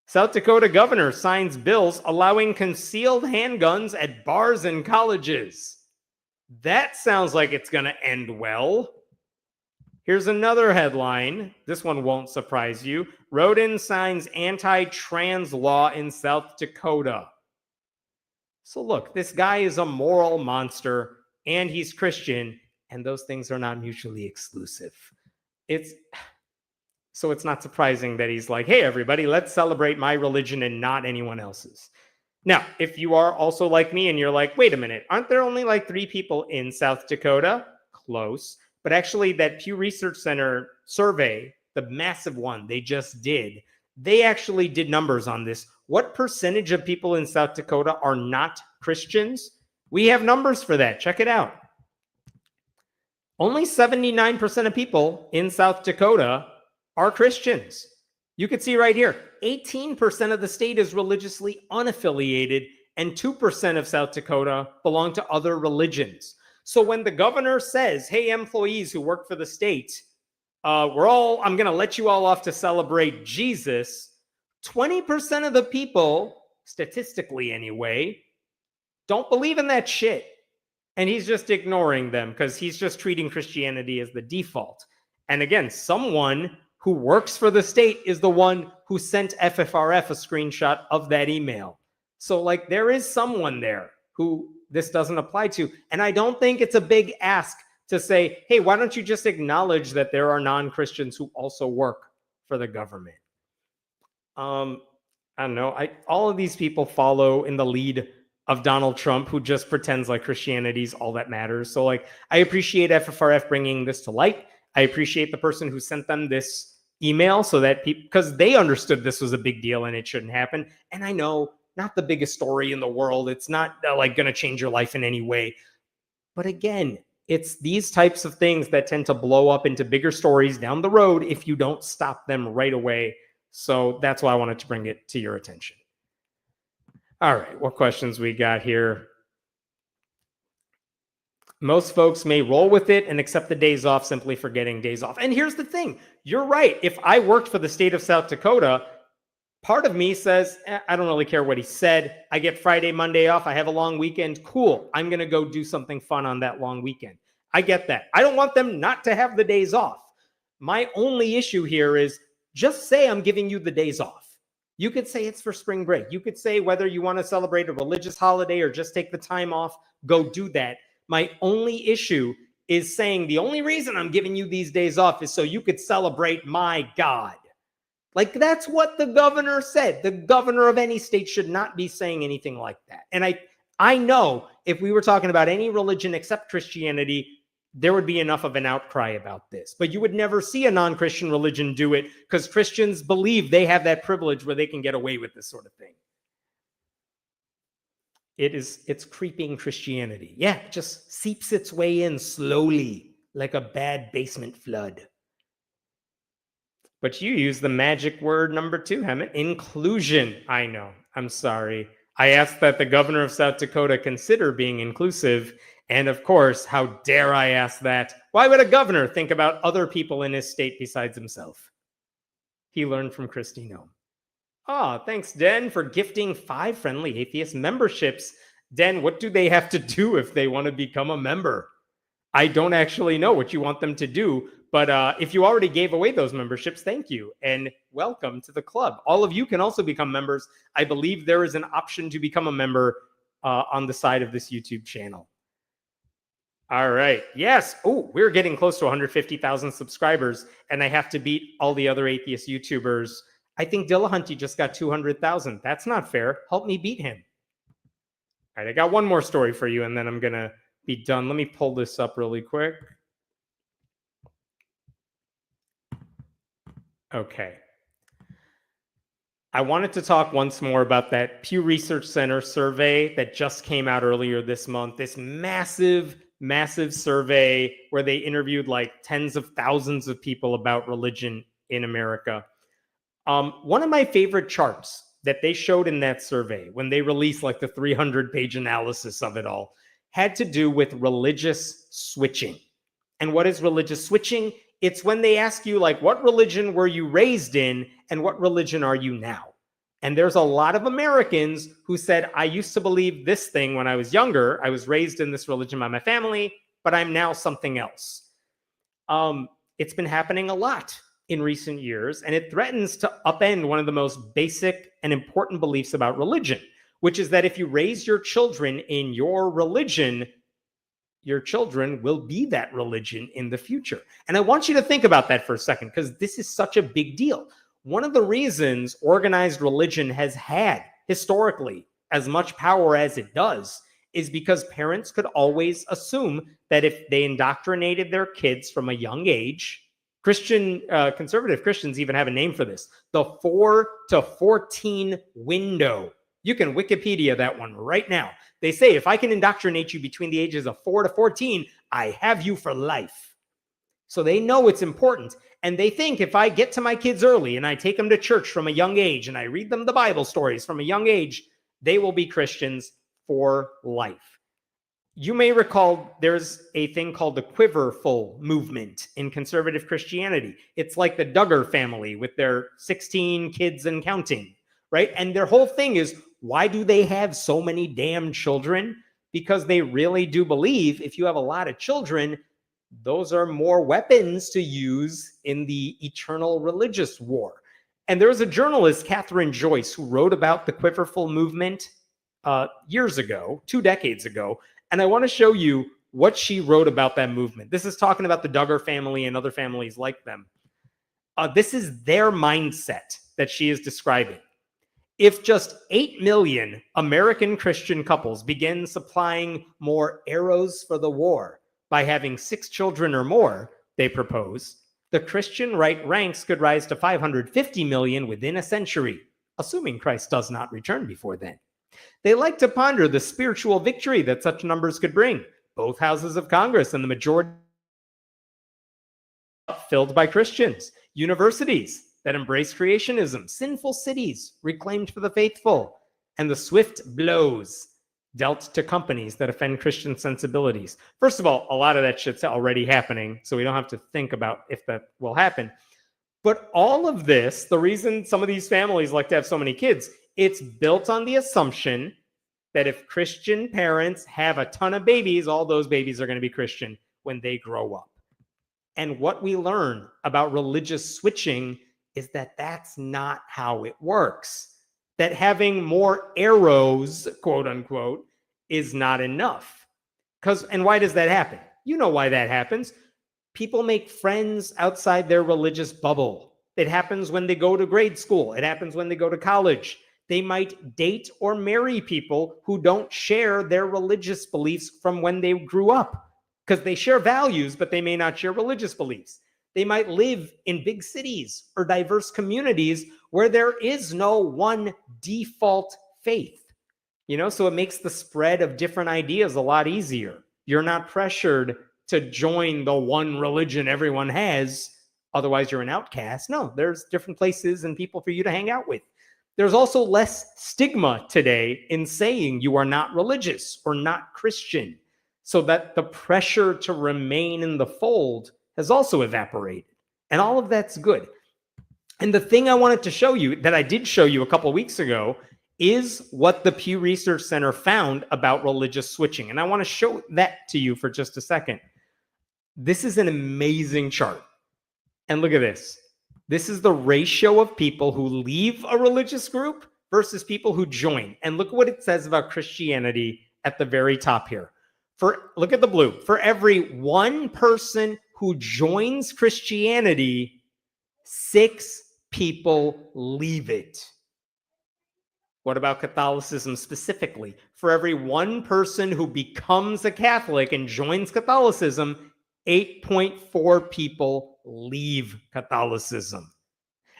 South Dakota governor signs bills allowing concealed handguns at bars and colleges. That sounds like it's going to end well. Here's another headline. This one won't surprise you. Rodin signs anti-trans law in South Dakota. So look, this guy is a moral monster and he's Christian, and those things are not mutually exclusive. So it's not surprising that he's like, hey, everybody, let's celebrate my religion and not anyone else's. Now, if you are also like me and you're like, wait a minute, aren't there only like 3 people in South Dakota? Close. But actually that Pew Research Center survey, the massive one they just did, they actually did numbers on this. What percentage of people in South Dakota are not Christians? We have numbers for that. Check it out. Only 79% of people in South Dakota are Christians. You can see right here, 18% of the state is religiously unaffiliated, and 2% of South Dakota belong to other religions. So when the governor says, hey, employees who work for the state, I'm going to let you all off to celebrate Jesus, 20% of the people, statistically anyway, don't believe in that shit. And he's just ignoring them because he's just treating Christianity as the default. And again, someone who works for the state is the one who sent FFRF a screenshot of that email. So like there is someone there who this doesn't apply to. And I don't think it's a big ask to say, hey, why don't you just acknowledge that there are non-Christians who also work for the government? I don't know. All of these people follow in the lead of Donald Trump, who just pretends like Christianity is all that matters. So like, I appreciate FFRF bringing this to light. I appreciate the person who sent them this email so that people, because they understood this was a big deal and it shouldn't happen. And I know, not the biggest story in the world. It's not like going to change your life in any way. But again, it's these types of things that tend to blow up into bigger stories down the road if you don't stop them right away. So that's why I wanted to bring it to your attention. All right, what questions we got here? Most folks may roll with it and accept the days off simply for getting days off. And here's the thing. You're right. If I worked for the state of South Dakota, part of me says, I don't really care what he said. I get Friday, Monday off. I have a long weekend. Cool. I'm going to go do something fun on that long weekend. I get that. I don't want them not to have the days off. My only issue here is just say I'm giving you the days off. You could say it's for spring break. You could say whether you want to celebrate a religious holiday or just take the time off, go do that. My only issue is saying the only reason I'm giving you these days off is so you could celebrate my God. Like that's what the governor said. The governor of any state should not be saying anything like that. And I know if we were talking about any religion except Christianity, there would be enough of an outcry about this. But you would never see a non-Christian religion do it because Christians believe they have that privilege where they can get away with this sort of thing. It's creeping Christianity. Yeah, it just seeps its way in slowly like a bad basement flood. But you use the magic word number 2, Hammett. Inclusion. I know. I'm sorry. I asked that the governor of South Dakota consider being inclusive. And of course, how dare I ask that? Why would a governor think about other people in his state besides himself? He learned from Christy Nome. Oh, thanks, Den, for gifting 5 friendly atheist memberships. Den, what do they have to do if they want to become a member? I don't actually know what you want them to do, but if you already gave away those memberships, thank you, and welcome to the club. All of you can also become members. I believe there is an option to become a member on the side of this YouTube channel. All right. Yes. Oh, we're getting close to 150,000 subscribers, and I have to beat all the other atheist YouTubers. I think Dillahunty just got 200,000. That's not fair. Help me beat him. All right. I got one more story for you, and then I'm going to be done. Let me pull this up really quick. Okay. I wanted to talk once more about that Pew Research Center survey that just came out earlier this month. This massive survey where they interviewed like tens of thousands of people about religion in America. One of my favorite charts that they showed in that survey when they released like the 300-page analysis of it all had to do with religious switching. And what is religious switching? It's when they ask you, like, what religion were you raised in and what religion are you now? And there's a lot of Americans who said, I used to believe this thing when I was younger. I was raised in this religion by my family, but I'm now something else. It's been happening a lot in recent years, and it threatens to upend one of the most basic and important beliefs about religion, which is that if you raise your children in your religion, your children will be that religion in the future. And I want you to think about that for a second, because this is such a big deal. One of the reasons organized religion has had historically as much power as it does is because parents could always assume that if they indoctrinated their kids from a young age, conservative Christians even have a name for this, the 4 to 14 window. You can Wikipedia that one right now. They say, if I can indoctrinate you between the ages of 4 to 14, I have you for life. So they know it's important. And they think if I get to my kids early and I take them to church from a young age and I read them the Bible stories from a young age, they will be Christians for life. You may recall there's a thing called the quiverful movement in conservative Christianity. It's like the Duggar family with their 16 kids and counting, right? And their whole thing is, why do they have so many damn children? Because they really do believe if you have a lot of children, those are more weapons to use in the eternal religious war. And there was a journalist, Catherine Joyce, who wrote about the quiverful movement years ago, 2 decades ago. And I want to show you what she wrote about that movement. This is talking about the Duggar family and other families like them. This is their mindset that she is describing. If just 8 million American Christian couples begin supplying more arrows for the war by having 6 children or more, they propose, the Christian right ranks could rise to 550 million within a century, assuming Christ does not return before then. They like to ponder the spiritual victory that such numbers could bring. Both houses of Congress and the majority filled by Christians, universities that embrace creationism, sinful cities reclaimed for the faithful, and the swift blows dealt to companies that offend Christian sensibilities. First of all, a lot of that shit's already happening, so we don't have to think about if that will happen. But all of this, the reason some of these families like to have so many kids, it's built on the assumption that if Christian parents have a ton of babies, all those babies are going to be Christian when they grow up. And what we learn about religious switching is that that's not how it works. That having more arrows, quote unquote, is not enough. And why does that happen? You know why that happens. People make friends outside their religious bubble. It happens when they go to grade school. It happens when they go to college. They might date or marry people who don't share their religious beliefs from when they grew up, because they share values, but they may not share religious beliefs. They might live in big cities or diverse communities where there is no one default faith. So it makes the spread of different ideas a lot easier. You're not pressured to join the one religion everyone has. Otherwise, you're an outcast. No, there's different places and people for you to hang out with. There's also less stigma today in saying you are not religious or not Christian, so that the pressure to remain in the fold has also evaporated. And all of that's good. And the thing I wanted to show you, that I did show you a couple of weeks ago, is what the Pew Research Center found about religious switching. And I want to show that to you for just a second. This is an amazing chart. And look at this. This is the ratio of people who leave a religious group versus people who join. And look what it says about Christianity at the very top here. Look at the blue. For every one person who joins Christianity, 6 people leave it. What about Catholicism specifically? For every one person who becomes a Catholic and joins Catholicism, 8.4 people leave Catholicism.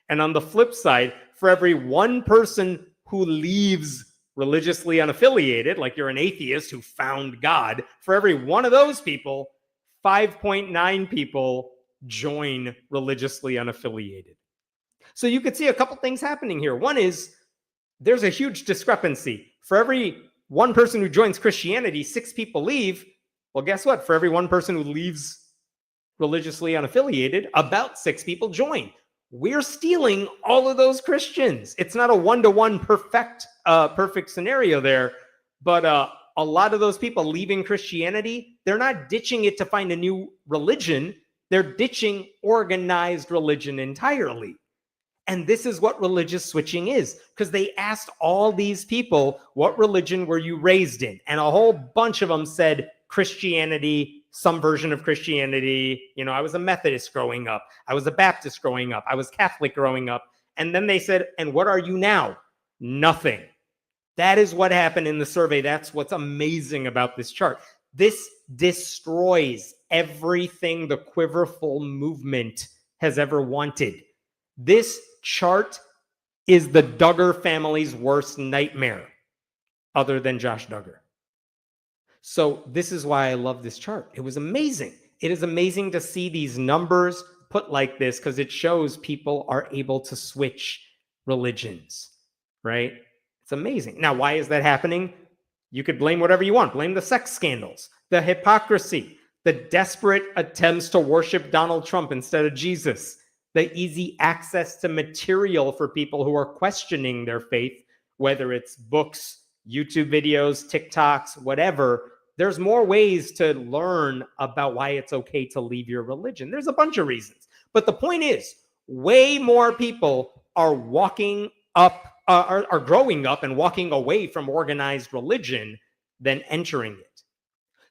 And on the flip side, for every one person who leaves religiously unaffiliated, like you're an atheist who found God, for every one of those people, 5.9 people join religiously unaffiliated. So you could see a couple things happening here. One is there's a huge discrepancy. For every one person who joins Christianity, 6 people leave. Well, guess what? For every one person who leaves religiously unaffiliated, about 6 people join. We're stealing all of those Christians. It's not a one-to-one perfect scenario there, but a lot of those people leaving Christianity, they're not ditching it to find a new religion. They're ditching organized religion entirely. And this is what religious switching is, because they asked all these people, what religion were you raised in? And a whole bunch of them said Christianity, some version of Christianity. You know, I was a Methodist growing up. I was a Baptist growing up. I was Catholic growing up. And then they said, and what are you now? Nothing. That is what happened in the survey. That's what's amazing about this chart. This destroys everything the Quiverful movement has ever wanted. This chart is the Duggar family's worst nightmare, other than Josh Duggar. So this is why I love this chart. It was amazing. It is amazing to see these numbers put like this, because it shows people are able to switch religions, right? It's amazing. Now, why is that happening? You could blame whatever you want. Blame the sex scandals, the hypocrisy, the desperate attempts to worship Donald Trump instead of Jesus, the easy access to material for people who are questioning their faith, whether it's books, YouTube videos, TikToks, whatever. There's more ways to learn about why it's okay to leave your religion. There's a bunch of reasons. But the point is, way more people are walking up, are growing up and walking away from organized religion than entering it.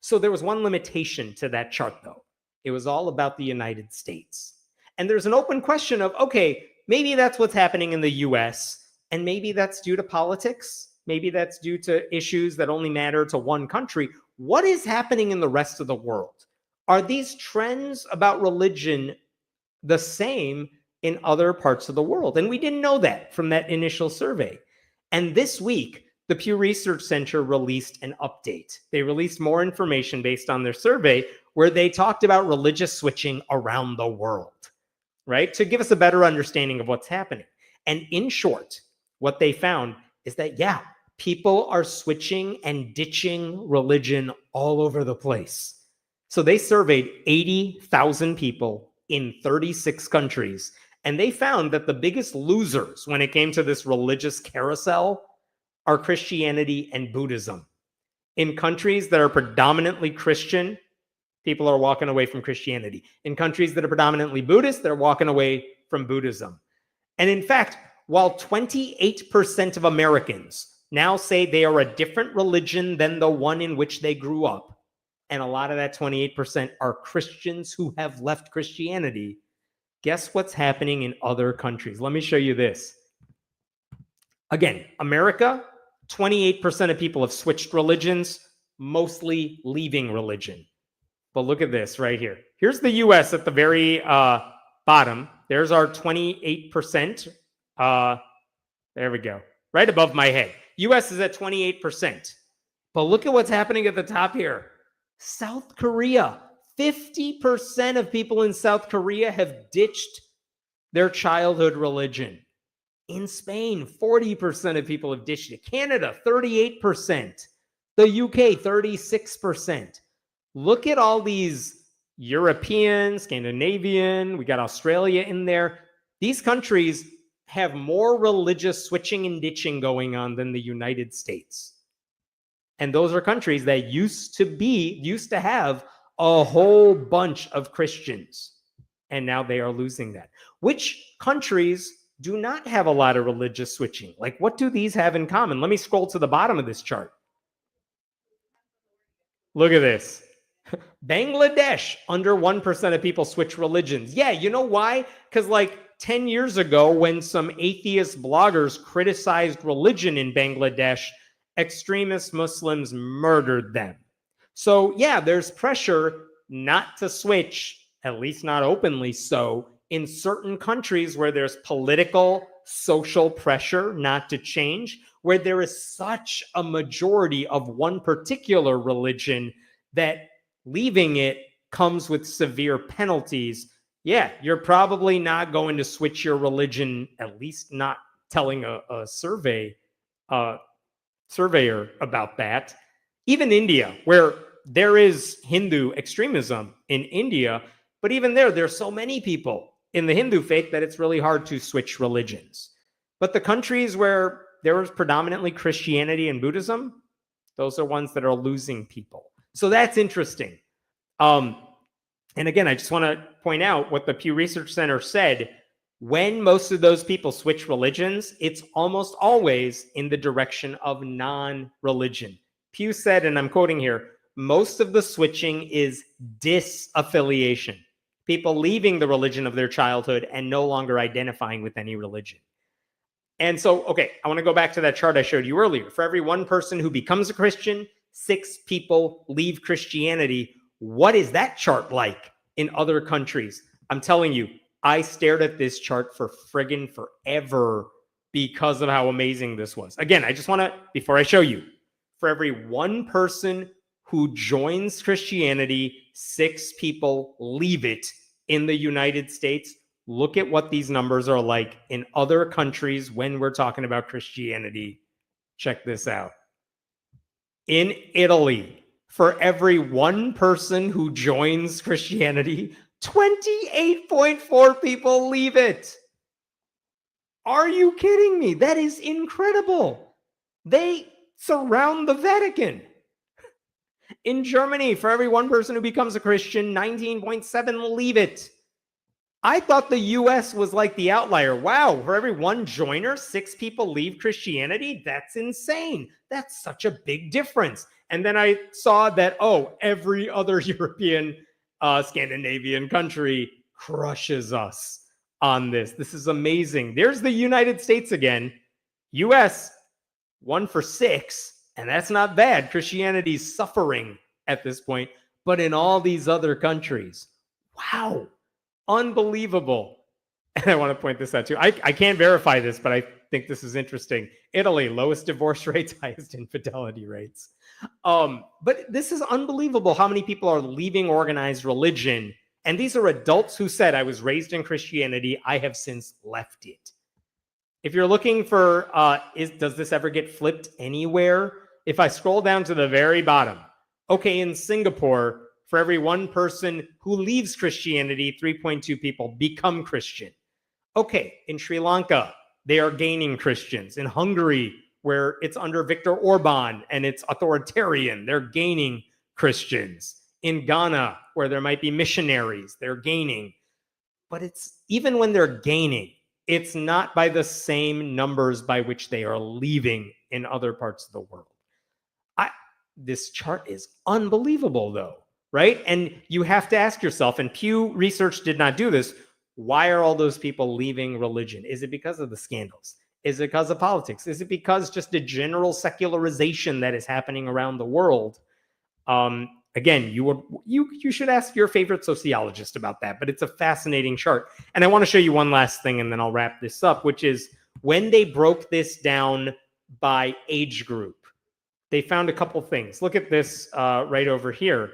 So there was one limitation to that chart, though. It was all about the United States. And there's an open question of, okay, maybe that's what's happening in the US, and maybe that's due to politics. Maybe that's due to issues that only matter to one country. What is happening in the rest of the world? Are these trends about religion the same in other parts of the world? And we didn't know that from that initial survey. And this week, the Pew Research Center released an update. They released more information based on their survey, where they talked about religious switching around the world, right? To give us a better understanding of what's happening. And in short, what they found is that, yeah, people are switching and ditching religion all over the place. So they surveyed 80,000 people in 36 countries, and they found that the biggest losers when it came to this religious carousel are Christianity and Buddhism. In countries that are predominantly Christian, people are walking away from Christianity. In countries that are predominantly Buddhist, they're walking away from Buddhism. And in fact, while 28% of Americans now say they are a different religion than the one in which they grew up, and a lot of that 28% are Christians who have left Christianity, guess what's happening in other countries? Let me show you this. Again, America, 28% of people have switched religions, mostly leaving religion. But look at this right here. Here's the US at the very bottom. There's our 28%. There we go. Right above my head. US is at 28%. But look at what's happening at the top here. South Korea. 50% of people in South Korea have ditched their childhood religion. In Spain, 40% of people have ditched it. Canada, 38%. The UK, 36%. Look at all these European, Scandinavian, we got Australia in there. These countries have more religious switching and ditching going on than the United States. And those are countries that used to have a whole bunch of Christians. And now they are losing that. Which countries do not have a lot of religious switching? Like, what do these have in common? Let me scroll to the bottom of this chart. Look at this. Bangladesh, under 1% of people switch religions. Yeah, you know why? Because like 10 years ago, when some atheist bloggers criticized religion in Bangladesh, extremist Muslims murdered them. So yeah, there's pressure not to switch, at least not openly so, in certain countries where there's political, social pressure not to change, where there is such a majority of one particular religion that leaving it comes with severe penalties. Yeah, you're probably not going to switch your religion, at least not telling a survey surveyor about that. Even India, where there is Hindu extremism in India, but even there's so many people in the Hindu faith that it's really hard to switch religions. But the countries where there was predominantly Christianity and Buddhism, those are ones that are losing people. So that's interesting. And again, I just want to point out what the Pew Research Center said. When most of those people switch religions, it's almost always in the direction of non-religion. Pew said, and I'm quoting here, most of the switching is disaffiliation. People leaving the religion of their childhood and no longer identifying with any religion. And so, okay, I want to go back to that chart I showed you earlier. For every one person who becomes a Christian, 6 people leave Christianity. What is that chart like in other countries? I'm telling you, I stared at this chart for friggin' forever because of how amazing this was. Again, I just want to, before I show you, for every one person who joins Christianity, 6 people leave it in the United States. Look at what these numbers are like in other countries when we're talking about Christianity. Check this out. In Italy, for every one person who joins Christianity, 28.4 people leave it. Are you kidding me? That is incredible. They surround the Vatican. In Germany, for every one person who becomes a Christian, 19.7 leave it. I thought the US was like the outlier. Wow, for every one joiner, 6 people leave Christianity? That's insane. That's such a big difference. And then I saw that, every other European, Scandinavian country crushes us on this. This is amazing. There's the United States again. US, 1 for 6. And that's not bad. Christianity's suffering at this point. But in all these other countries, wow, unbelievable. And I want to point this out too. I can't verify this, but I think this is interesting. Italy, lowest divorce rates, highest infidelity rates. But this is unbelievable how many people are leaving organized religion. And these are adults who said, I was raised in Christianity. I have since left it. If you're looking for, does this ever get flipped anywhere? If I scroll down to the very bottom, okay, in Singapore, for every one person who leaves Christianity, 3.2 people become Christian. Okay, in Sri Lanka, they are gaining Christians. In Hungary, where it's under Viktor Orban and it's authoritarian, they're gaining Christians. In Ghana, where there might be missionaries, they're gaining. But it's even when they're gaining, it's not by the same numbers by which they are leaving in other parts of the world. This chart is unbelievable, though, right? And you have to ask yourself, and Pew Research did not do this, why are all those people leaving religion? Is it because of the scandals? Is it because of politics? Is it because just a general secularization that is happening around the world? Again, you should ask your favorite sociologist about that, but it's a fascinating chart. And I want to show you one last thing, and then I'll wrap this up, which is when they broke this down by age group, they found a couple things. Look at this right over here.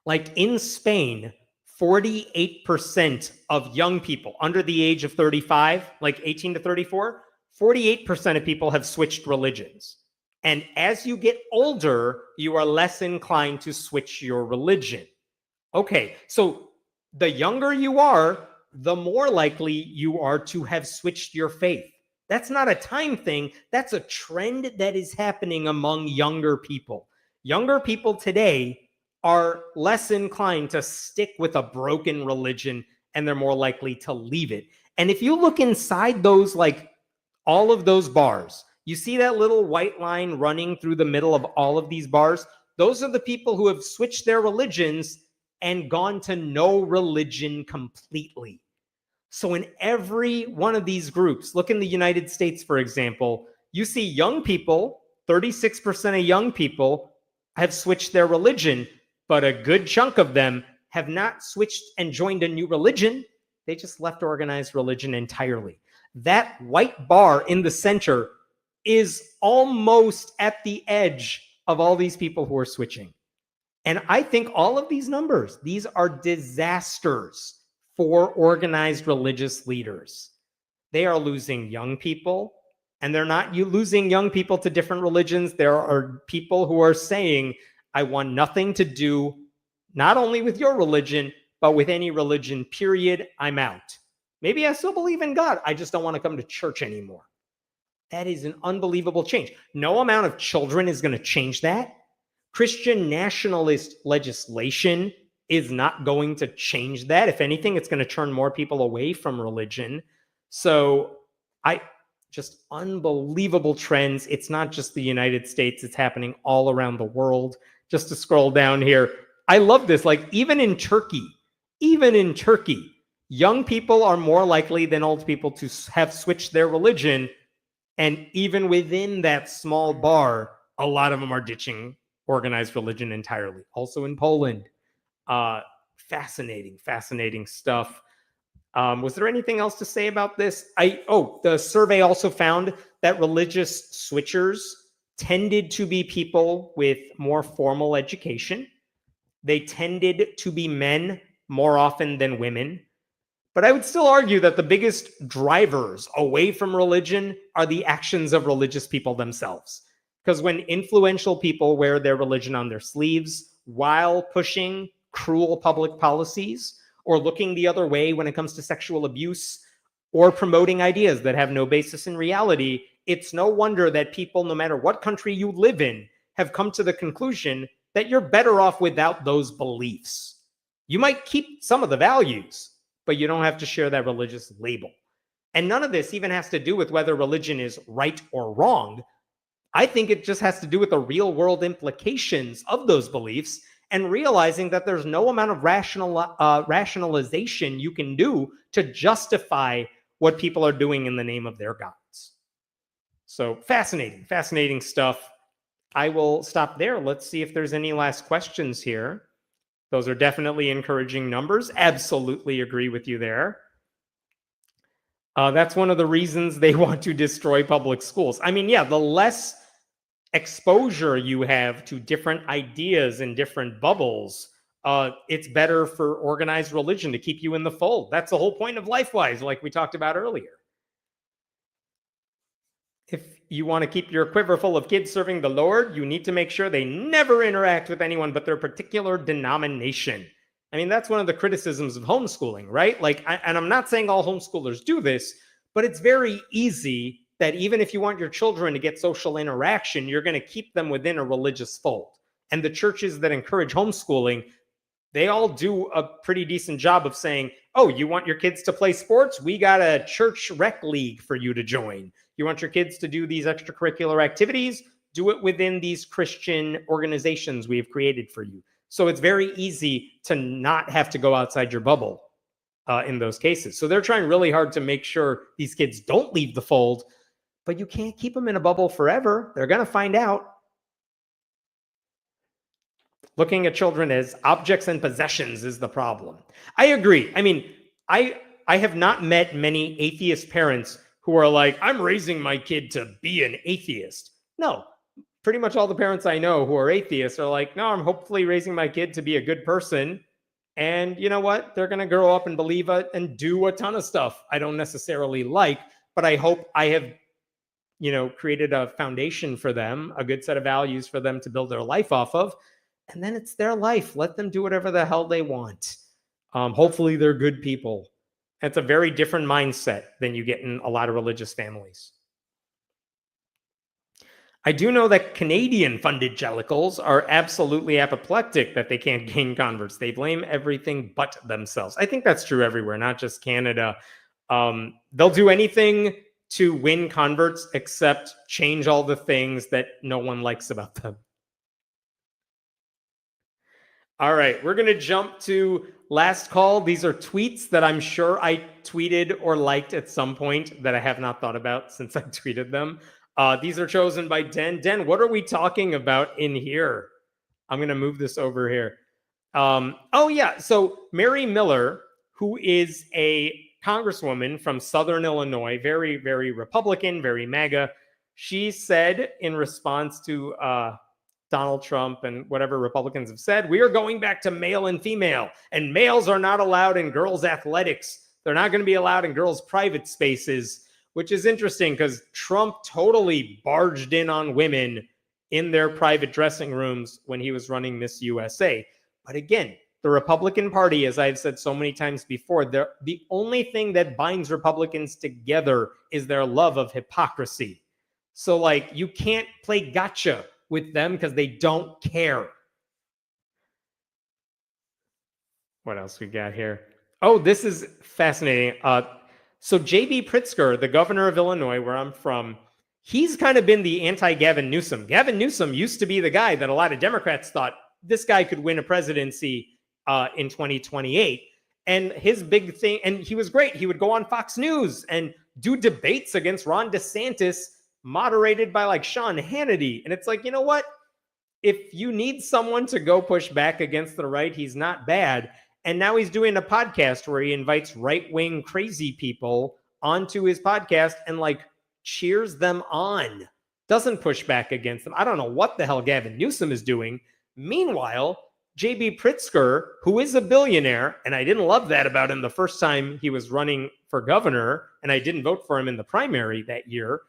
Like in Spain, 48% of young people under the age of 35, like 18 to 34, 48% of people have switched religions. And as you get older, you are less inclined to switch your religion. Okay, so the younger you are, the more likely you are to have switched your faith. That's not a time thing. That's a trend that is happening among younger people. Younger people today are less inclined to stick with a broken religion, and they're more likely to leave it. And if you look inside those, like all of those bars, you see that little white line running through the middle of all of these bars? Those are the people who have switched their religions and gone to no religion completely. So in every one of these groups, look in the United States, for example, you see young people, 36% of young people have switched their religion, but a good chunk of them have not switched and joined a new religion. They just left organized religion entirely. That white bar in the center is almost at the edge of all these people who are switching. And I think all of these numbers, these are disasters for organized religious leaders. They are losing young people And they're not losing young people to different religions. There are people who are saying, I want nothing to do not only with your religion, but with any religion, period. I'm out. Maybe I still believe in God. I just don't want to come to church anymore. That is an unbelievable change. No amount of children is going to change that. Christian nationalist legislation is not going to change that. If anything, it's going to turn more people away from religion. So just unbelievable trends. It's not just the United States. It's happening all around the world. Just to scroll down here. I love this. Like even in Turkey, young people are more likely than old people to have switched their religion. And even within that small bar, a lot of them are ditching organized religion entirely. Also in Poland. Fascinating stuff. Was there anything else to say about this? The survey also found that religious switchers tended to be people with more formal education. They tended to be men more often than women. But I would still argue that the biggest drivers away from religion are the actions of religious people themselves. Because when influential people wear their religion on their sleeves while pushing cruel public policies or looking the other way when it comes to sexual abuse or promoting ideas that have no basis in reality, it's no wonder that people, no matter what country you live in, have come to the conclusion that you're better off without those beliefs. You might keep some of the values, but you don't have to share that religious label. And none of this even has to do with whether religion is right or wrong. I think it just has to do with the real world implications of those beliefs and realizing that there's no amount of rationalization you can do to justify what people are doing in the name of their gods. So fascinating stuff. I will stop there. Let's see if there's any last questions here. Those are definitely encouraging numbers. Absolutely agree with you there. That's one of the reasons they want to destroy public schools. I mean, yeah, the less exposure you have to different ideas in different bubbles, it's better for organized religion to keep you in the fold. That's the whole point of LifeWise, like we talked about earlier. If you want to keep your quiver full of kids serving the Lord, you need to make sure they never interact with anyone but their particular denomination. I mean, that's one of the criticisms of homeschooling, right? And I'm not saying all homeschoolers do this, but it's very easy that even if you want your children to get social interaction, you're going to keep them within a religious fold. And the churches that encourage homeschooling, they all do a pretty decent job of saying, oh, you want your kids to play sports? We got a church rec league for you to join. You want your kids to do these extracurricular activities? Do it within these Christian organizations we have created for you. So it's very easy to not have to go outside your bubble in those cases. So they're trying really hard to make sure these kids don't leave the fold, but you can't keep them in a bubble forever. They're going to find out. Looking at children as objects and possessions is the problem. I agree. I mean, I have not met many atheist parents who are like, I'm raising my kid to be an atheist. No, pretty much all the parents I know who are atheists are like, no, I'm hopefully raising my kid to be a good person. And you know what? They're going to grow up and believe it and do a ton of stuff I don't necessarily like, but I hope I have, created a foundation for them, a good set of values for them to build their life off of. And then it's their life. Let them do whatever the hell they want. Hopefully they're good people. That's a very different mindset than you get in a lot of religious families. I do know that Canadian fundagelicals are absolutely apoplectic that they can't gain converts. They blame everything but themselves. I think that's true everywhere, not just Canada. They'll do anything to win converts except change all the things that no one likes about them. All right, we're going to jump to last call. These are tweets that I'm sure I tweeted or liked at some point that I have not thought about since I tweeted them. These are chosen by Den. Den, what are we talking about in here? I'm going to move this over here. So Mary Miller, who is a congresswoman from Southern Illinois, very, very Republican, very MAGA, she said in response to Donald Trump and whatever Republicans have said, we are going back to male and female, and males are not allowed in girls' athletics. They're not going to be allowed in girls' private spaces. which is interesting because Trump totally barged in on women in their private dressing rooms when he was running Miss USA. But again, the Republican Party, as I've said so many times before, the only thing that binds Republicans together is their love of hypocrisy. So, like, you can't play gotcha with them because they don't care. What else we got here? Oh, this is fascinating. So J.B. Pritzker, the governor of Illinois, where I'm from, he's kind of been the anti-Gavin Newsom. Gavin Newsom used to be the guy that a lot of Democrats thought this guy could win a presidency in 2028. And his big thing, and he was great. He would go on Fox News and do debates against Ron DeSantis, moderated by like Sean Hannity. And it's like, you know what? If you need someone to go push back against the right, he's not bad. And now he's doing a podcast where he invites right-wing crazy people onto his podcast and like cheers them on, doesn't push back against them. I don't know what the hell Gavin Newsom is doing. Meanwhile, J.B. Pritzker, who is a billionaire, and I didn't love that about him the first time he was running for governor, and I didn't vote for him in the primary that year.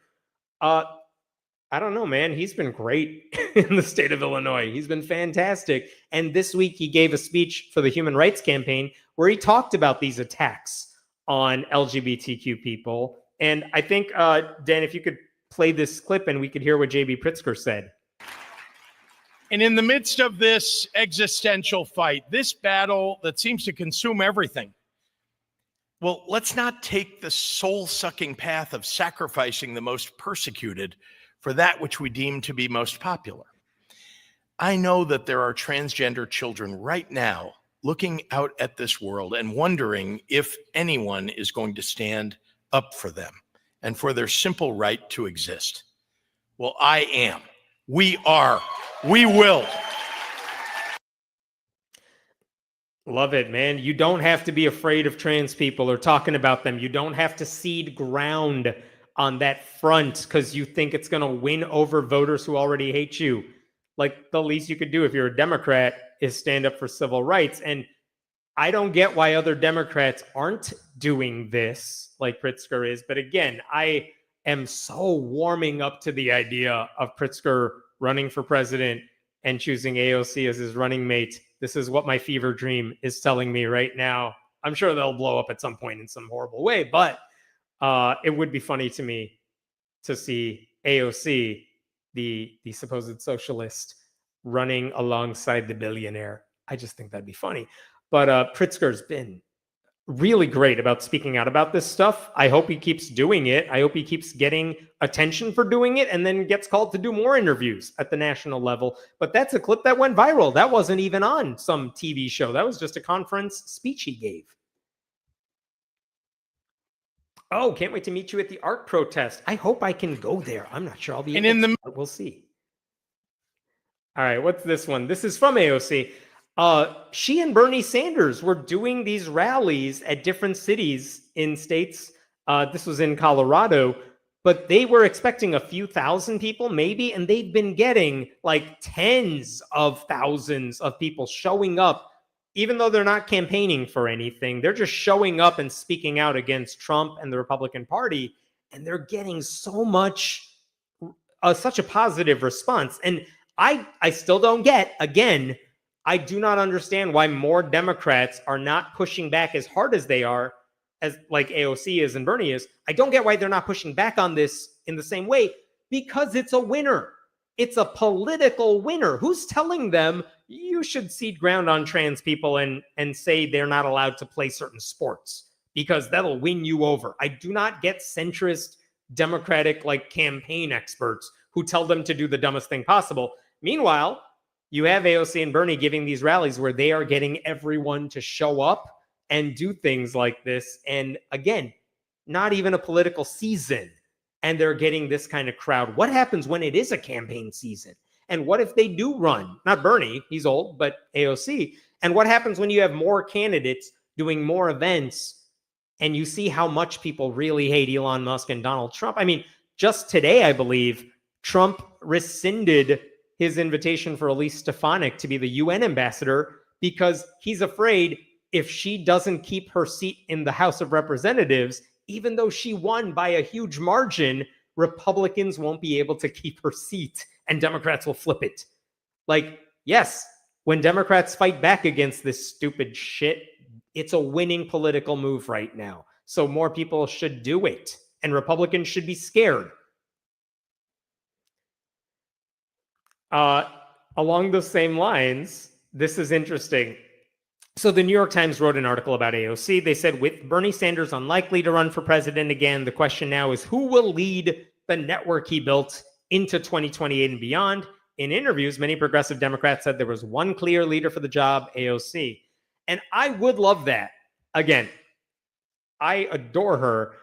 I don't know, man. He's been great in the state of Illinois. He's been fantastic. And this week he gave a speech for the Human Rights Campaign where he talked about these attacks on LGBTQ people. And I think, Dan, if you could play this clip and we could hear what J.B. Pritzker said. And in the midst of this existential fight, this battle that seems to consume everything, well, let's not take the soul-sucking path of sacrificing the most persecuted for that which we deem to be most popular. I know that there are transgender children right now looking out at this world and wondering if anyone is going to stand up for them and for their simple right to exist. Well, I am. We are. We will. Love it, man. You don't have to be afraid of trans people or talking about them. You don't have to cede ground on that front because you think it's going to win over voters who already hate you. Like, the least you could do if you're a Democrat is stand up for civil rights. And I don't get why other Democrats aren't doing this like Pritzker is. But again, I am so warming up to the idea of Pritzker running for president and choosing AOC as his running mate. This is what my fever dream is telling me right now. I'm sure they'll blow up at some point in some horrible way, but it would be funny to me to see AOC, the supposed socialist, running alongside the billionaire. I just think that'd be funny. But Pritzker's been really great about speaking out about this stuff. I hope he keeps doing it. I hope he keeps getting attention for doing it and then gets called to do more interviews at the national level. But that's a clip that went viral. That wasn't even on some TV show. That was just a conference speech he gave. Oh, can't wait to meet you at the art protest. I hope I can go there. I'm not sure I'll be able to. We'll see. All right, what's this one? This is from AOC. She and Bernie Sanders were doing these rallies at different cities in states. This was in Colorado, but they were expecting a few thousand people maybe, and they've been getting like tens of thousands of people showing up, even though they're not campaigning for anything. They're just showing up and speaking out against Trump and the Republican Party, and they're getting so much, such a positive response. And I still don't get, again, I do not understand why more Democrats are not pushing back as hard as they are, as like AOC is and Bernie is. I don't get why they're not pushing back on this in the same way, because it's a winner. It's a political winner. Who's telling them you should cede ground on trans people and say they're not allowed to play certain sports because that'll win you over? I do not get centrist Democratic like campaign experts who tell them to do the dumbest thing possible. Meanwhile, you have AOC and Bernie giving these rallies where they are getting everyone to show up and do things like this. And again, not even a political season, and they're getting this kind of crowd. What happens when it is a campaign season? And what if they do run? Not Bernie, he's old, but AOC. And what happens when you have more candidates doing more events and you see how much people really hate Elon Musk and Donald Trump? I mean, just today, I believe, Trump rescinded his invitation for Elise Stefanik to be the UN ambassador because he's afraid if she doesn't keep her seat in the House of Representatives, even though she won by a huge margin, Republicans won't be able to keep her seat and Democrats will flip it. Like, yes, when Democrats fight back against this stupid shit, it's a winning political move right now. So more people should do it, and Republicans should be scared. Along those same lines, this is interesting. So the New York Times wrote an article about AOC. They said, with Bernie Sanders unlikely to run for president again, the question now is who will lead the network he built into 2028 and beyond. In interviews, many progressive Democrats said there was one clear leader for the job, AOC. And I would love that. Again, I adore her.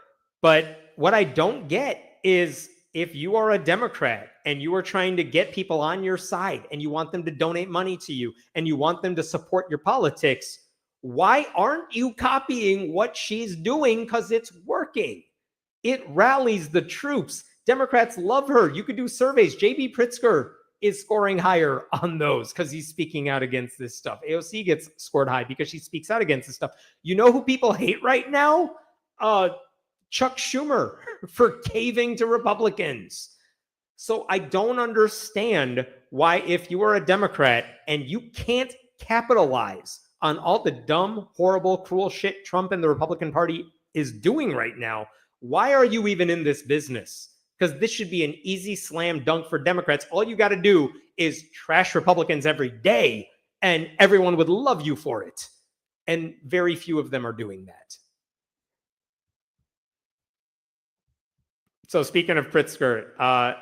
But what I don't get is if you are a Democrat and you are trying to get people on your side and you want them to donate money to you and you want them to support your politics, why aren't you copying what she's doing? Because it's working. It rallies the troops. Democrats love her. You could do surveys. J.B. Pritzker is scoring higher on those because he's speaking out against this stuff. AOC gets scored high because she speaks out against this stuff. You know who people hate right now? Chuck Schumer for caving to Republicans. So I don't understand why, if you are a Democrat and you can't capitalize on all the dumb, horrible, cruel shit Trump and the Republican Party is doing right now, why are you even in this business? Because this should be an easy slam dunk for Democrats. All you got to do is trash Republicans every day, and everyone would love you for it. And very few of them are doing that. So speaking of Pritzker,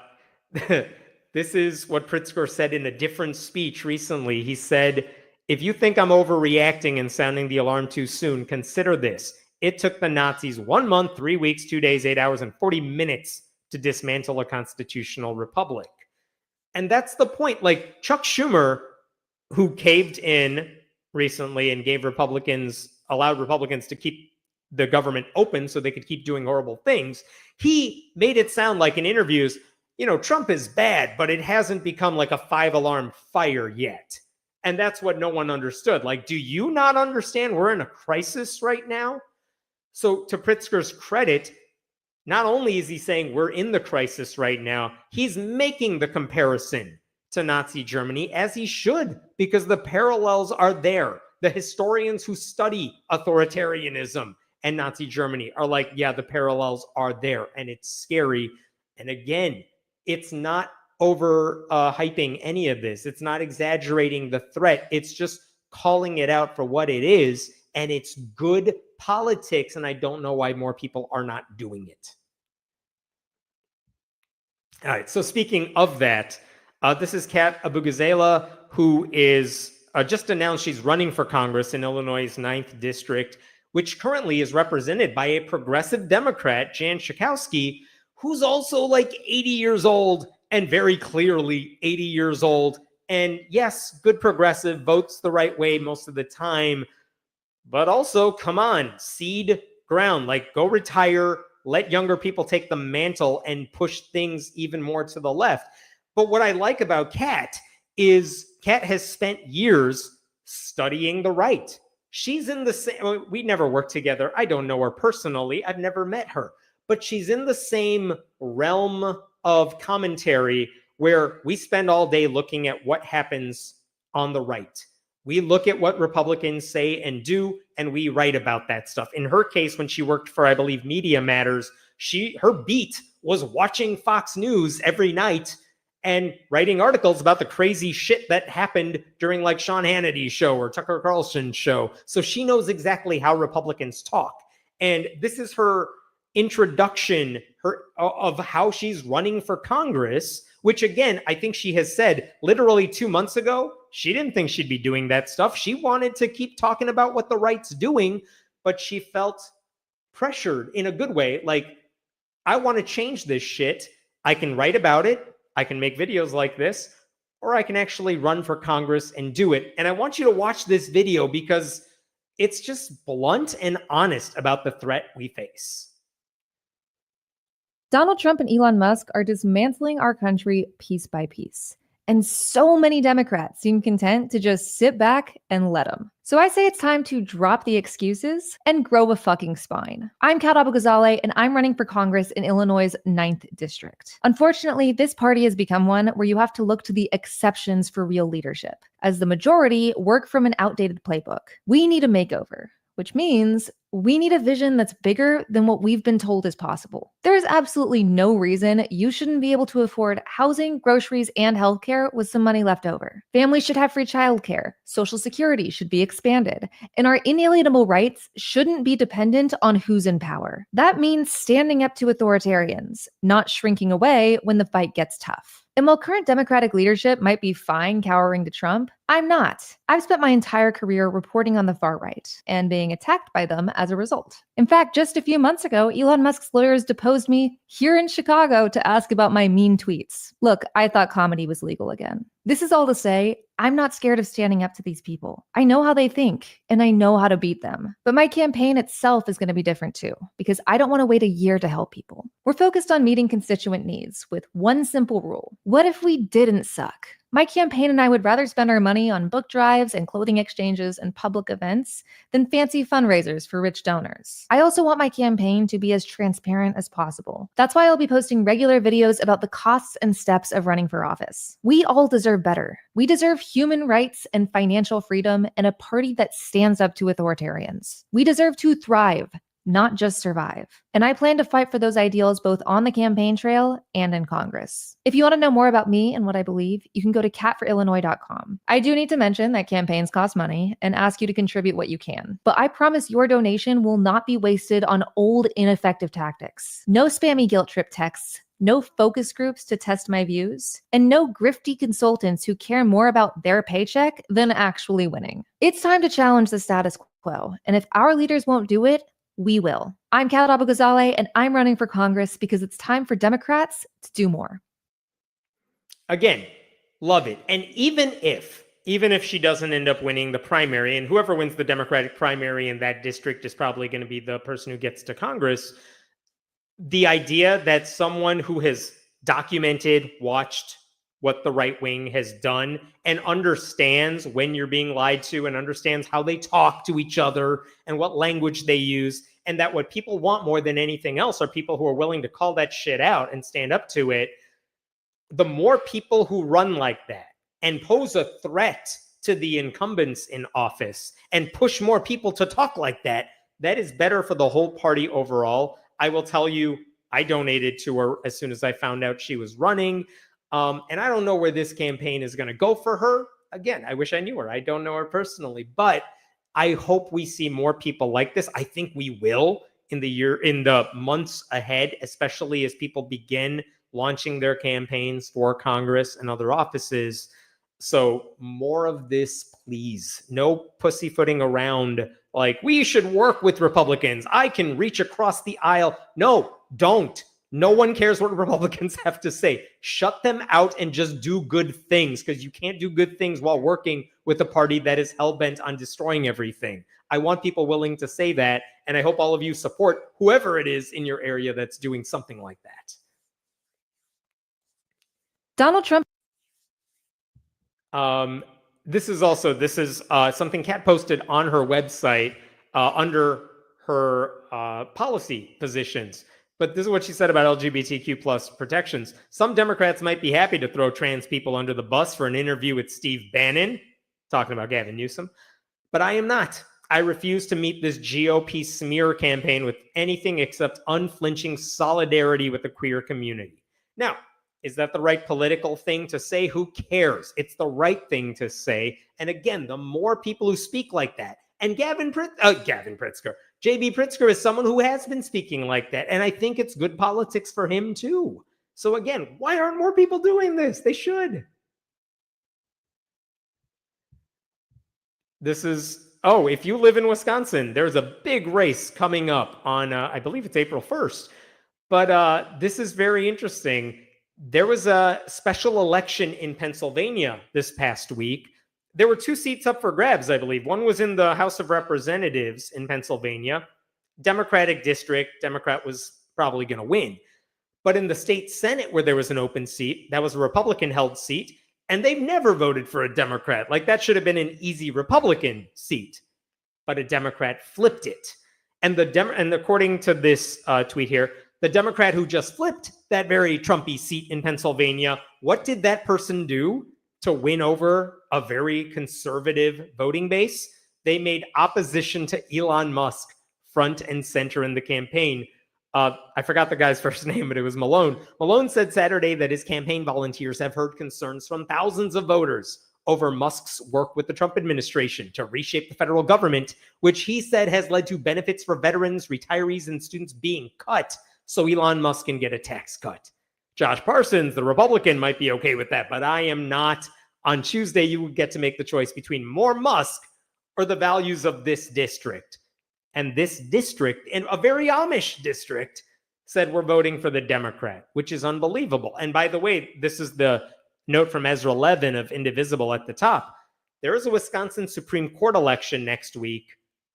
this is what Pritzker said in a different speech recently. He said, if you think I'm overreacting and sounding the alarm too soon, consider this. It took the Nazis 1 month, 3 weeks, 2 days, 8 hours, and 40 minutes to dismantle a constitutional republic. And that's the point. Like Chuck Schumer, who caved in recently and allowed Republicans to keep the government open so they could keep doing horrible things, he made it sound like in interviews, Trump is bad, but it hasn't become like a 5-alarm fire yet. And that's what no one understood. Like, do you not understand we're in a crisis right now? So to Pritzker's credit, not only is he saying we're in the crisis right now, he's making the comparison to Nazi Germany, as he should, because the parallels are there. The historians who study authoritarianism and Nazi Germany are like, yeah, the parallels are there, and it's scary. And again, it's not over hyping any of this. It's not exaggerating the threat. It's just calling it out for what it is, and it's good politics, and I don't know why more people are not doing it. All right, so speaking of that, this is Kat Abugazela, who is just announced she's running for Congress in Illinois' 9th District, which currently is represented by a progressive Democrat, Jan Schakowsky, who's also like 80 years old and very clearly 80 years old. And yes, good progressive, votes the right way most of the time. But also, come on, cede ground, like go retire, let younger people take the mantle and push things even more to the left. But what I like about Kat is Kat has spent years studying the right. She's in the same, we never worked together. I don't know her personally. I've never met her, but she's in the same realm of commentary where we spend all day looking at what happens on the right. We look at what Republicans say and do, and we write about that stuff. In her case, when she worked for, I believe, Media Matters, her beat was watching Fox News every night and writing articles about the crazy shit that happened during like Sean Hannity's show or Tucker Carlson's show. So she knows exactly how Republicans talk. And this is her introduction of how she's running for Congress, which again, I think she has said literally 2 months ago, she didn't think she'd be doing that stuff. She wanted to keep talking about what the right's doing, but she felt pressured in a good way. Like, I want to change this shit. I can write about it. I can make videos like this, or I can actually run for Congress and do it. And I want you to watch this video because it's just blunt and honest about the threat we face. Donald Trump and Elon Musk are dismantling our country piece by piece. And so many Democrats seem content to just sit back and let them. So I say it's time to drop the excuses and grow a fucking spine. I'm Kat Abou-Ghazaleh, and I'm running for Congress in Illinois' 9th District. Unfortunately, this party has become one where you have to look to the exceptions for real leadership, as the majority work from an outdated playbook. We need a makeover, which means we need a vision that's bigger than what we've been told is possible. There is absolutely no reason you shouldn't be able to afford housing, groceries, and healthcare with some money left over. Families should have free childcare, Social Security should be expanded, and our inalienable rights shouldn't be dependent on who's in power. That means standing up to authoritarians, not shrinking away when the fight gets tough. And while current Democratic leadership might be fine cowering to Trump, I'm not. I've spent my entire career reporting on the far right and being attacked by them as a result. In fact, just a few months ago, Elon Musk's lawyers deposed me here in Chicago to ask about my mean tweets. Look, I thought comedy was legal again. This is all to say, I'm not scared of standing up to these people. I know how they think, and I know how to beat them. But my campaign itself is going to be different too, because I don't want to wait a year to help people. We're focused on meeting constituent needs with one simple rule. What if we didn't suck? My campaign and I would rather spend our money on book drives and clothing exchanges and public events than fancy fundraisers for rich donors. I also want my campaign to be as transparent as possible. That's why I'll be posting regular videos about the costs and steps of running for office. We all deserve better. We deserve human rights and financial freedom and a party that stands up to authoritarians. We deserve to thrive, not just survive. And I plan to fight for those ideals both on the campaign trail and in Congress. If you want to know more about me and what I believe, you can go to catforillinois.com. I do need to mention that campaigns cost money and ask you to contribute what you can. But I promise your donation will not be wasted on old, ineffective tactics. No spammy guilt trip texts, no focus groups to test my views, and no grifty consultants who care more about their paycheck than actually winning. It's time to challenge the status quo, and if our leaders won't do it, we will. I'm Kat Abou-Ghazaleh, and I'm running for Congress because it's time for Democrats to do more. Again, love it. And even if she doesn't end up winning the primary, and whoever wins the Democratic primary in that district is probably going to be the person who gets to Congress, the idea that someone who has documented, watched what the right wing has done and understands when you're being lied to and understands how they talk to each other and what language they use, and that what people want more than anything else are people who are willing to call that shit out and stand up to it. The more people who run like that and pose a threat to the incumbents in office and push more people to talk like that, that is better for the whole party overall. I will tell you, I donated to her as soon as I found out she was running. And I don't know where this campaign is going to go for her. Again, I wish I knew her. I don't know her personally, but I hope we see more people like this. I think we will in the months ahead, especially as people begin launching their campaigns for Congress and other offices. So more of this, please. No pussyfooting around like we should work with Republicans. I can reach across the aisle. No, don't. No one cares what Republicans have to say. Shut them out and just do good things, because you can't do good things while working with a party that is hell-bent on destroying everything. I want people willing to say that, and I hope all of you support whoever it is in your area that's doing something like that. Donald Trump. This is something Kat posted on her website under her policy positions. But this is what she said about LGBTQ plus protections. Some Democrats might be happy to throw trans people under the bus for an interview with Steve Bannon, talking about Gavin Newsom, but I am not. I refuse to meet this GOP smear campaign with anything except unflinching solidarity with the queer community. Now, is that the right political thing to say? Who cares? It's the right thing to say. And again, the more people who speak like that, and Gavin Pritzker, JB Pritzker is someone who has been speaking like that. And I think it's good politics for him too. So again, why aren't more people doing this? They should. If you live in Wisconsin, there's a big race coming up on, I believe it's April 1st. But this is very interesting. There was a special election in Pennsylvania this past week. There were 2 seats up for grabs, I believe. One was in the House of Representatives in Pennsylvania. Democratic district. Democrat was probably going to win. But in the state Senate, where there was an open seat, that was a Republican-held seat, And they've never voted for a Democrat. Like, that should have been an easy Republican seat, but a Democrat flipped it. And and according to this tweet here, the Democrat who just flipped that very Trumpy seat in Pennsylvania, what did that person do to win over a very conservative voting base? They made opposition to Elon Musk front and center in the campaign. I forgot the guy's first name, but it was Malone. Malone said Saturday that his campaign volunteers have heard concerns from thousands of voters over Musk's work with the Trump administration to reshape the federal government, which he said has led to benefits for veterans, retirees, and students being cut so Elon Musk can get a tax cut. Josh Parsons, the Republican, might be okay with that, but I am not. On Tuesday, you would get to make the choice between more Musk or the values of this district. And this district, in a very Amish district, said we're voting for the Democrat, which is unbelievable. And by the way, this is the note from Ezra Levin of Indivisible at the top. There is a Wisconsin Supreme Court election next week.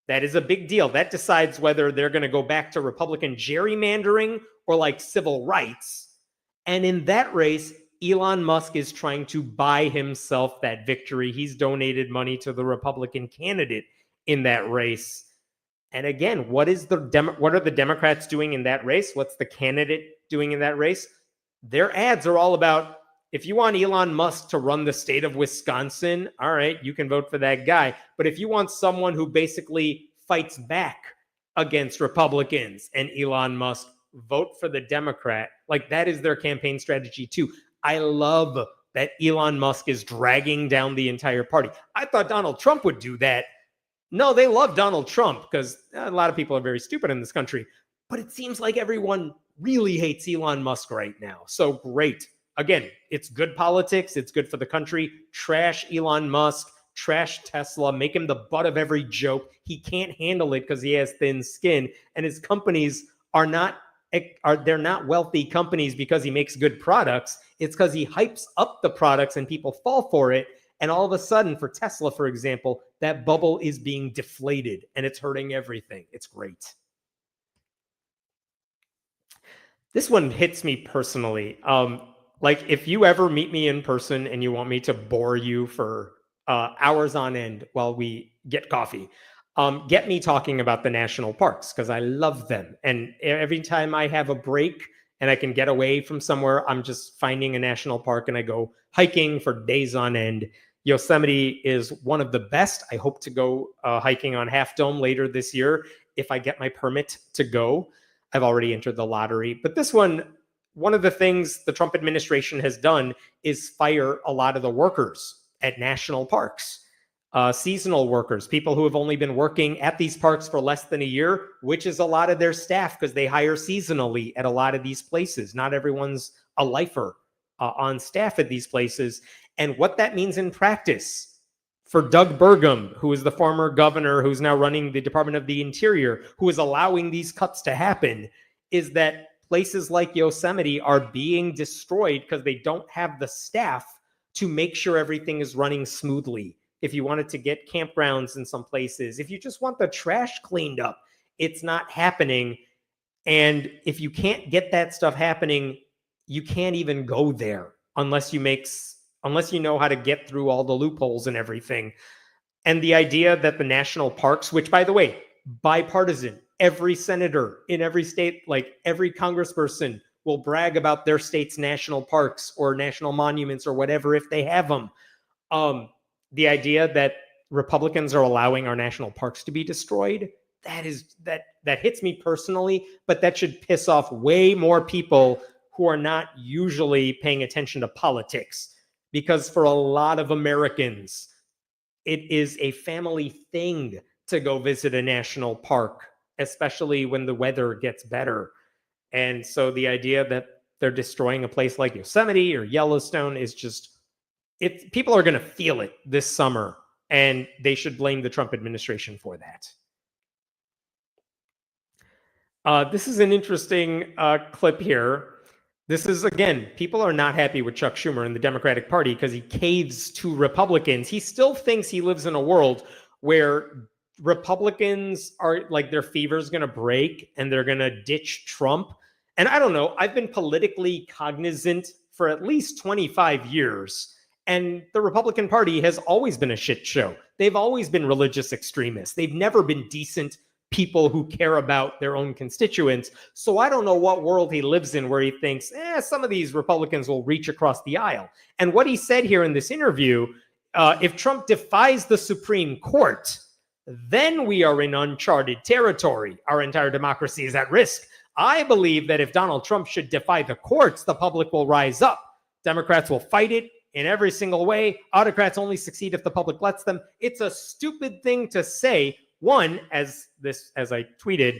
That is a big deal. That decides whether they're going to go back to Republican gerrymandering or like civil rights. And in that race, Elon Musk is trying to buy himself that victory. He's donated money to the Republican candidate in that race. And again, what are the Democrats doing in that race? What's the candidate doing in that race? Their ads are all about, if you want Elon Musk to run the state of Wisconsin, all right, you can vote for that guy. But if you want someone who basically fights back against Republicans and Elon Musk, vote for the Democrat. Like, that is their campaign strategy too. I love that Elon Musk is dragging down the entire party. I thought Donald Trump would do that. No, they love Donald Trump because a lot of people are very stupid in this country. But it seems like everyone really hates Elon Musk right now. So great. Again, it's good politics. It's good for the country. Trash Elon Musk, trash Tesla, make him the butt of every joke. He can't handle it because he has thin skin. And his companies they're not wealthy companies because he makes good products. It's because he hypes up the products and people fall for it. And all of a sudden, for Tesla, for example, that bubble is being deflated and it's hurting everything. It's great. This one hits me personally. Like, if you ever meet me in person and you want me to bore you for hours on end while we get coffee, get me talking about the national parks because I love them. And every time I have a break and I can get away from somewhere, I'm just finding a national park and I go hiking for days on end. Yosemite is one of the best. I hope to go hiking on Half Dome later this year if I get my permit to go. I've already entered the lottery. But this one of the things the Trump administration has done is fire a lot of the workers at national parks. Seasonal workers, people who have only been working at these parks for less than a year, which is a lot of their staff because they hire seasonally at a lot of these places. Not everyone's a lifer on staff at these places. And what that means in practice for Doug Burgum, who is the former governor who's now running the Department of the Interior, who is allowing these cuts to happen, is that places like Yosemite are being destroyed because they don't have the staff to make sure everything is running smoothly. If you wanted to get campgrounds in some places, if you just want the trash cleaned up, it's not happening. And if you can't get that stuff happening, you can't even go there unless you know how to get through all the loopholes and everything. And the idea that the national parks, which, by the way, bipartisan, every senator in every state, like every congressperson, will brag about their state's national parks or national monuments or whatever if they have them. The idea that Republicans are allowing our national parks to be destroyed, that hits me personally, but that should piss off way more people who are not usually paying attention to politics. Because for a lot of Americans, it is a family thing to go visit a national park, especially when the weather gets better. And so the idea that they're destroying a place like Yosemite or Yellowstone is just, people are going to feel it this summer, and they should blame the Trump administration for that. This is an interesting clip here. This is, again, people are not happy with Chuck Schumer in the Democratic Party because he caves to Republicans. He still thinks he lives in a world where Republicans are like, their fever's going to break and they're going to ditch Trump. And I don't know, I've been politically cognizant for at least 25 years. And the Republican Party has always been a shit show. They've always been religious extremists. They've never been decent people who care about their own constituents. So I don't know what world he lives in where he thinks, some of these Republicans will reach across the aisle. And what he said here in this interview, if Trump defies the Supreme Court, then we are in uncharted territory. Our entire democracy is at risk. I believe that if Donald Trump should defy the courts, the public will rise up. Democrats will fight it in every single way. Autocrats only succeed if the public lets them. It's a stupid thing to say. One, as I tweeted,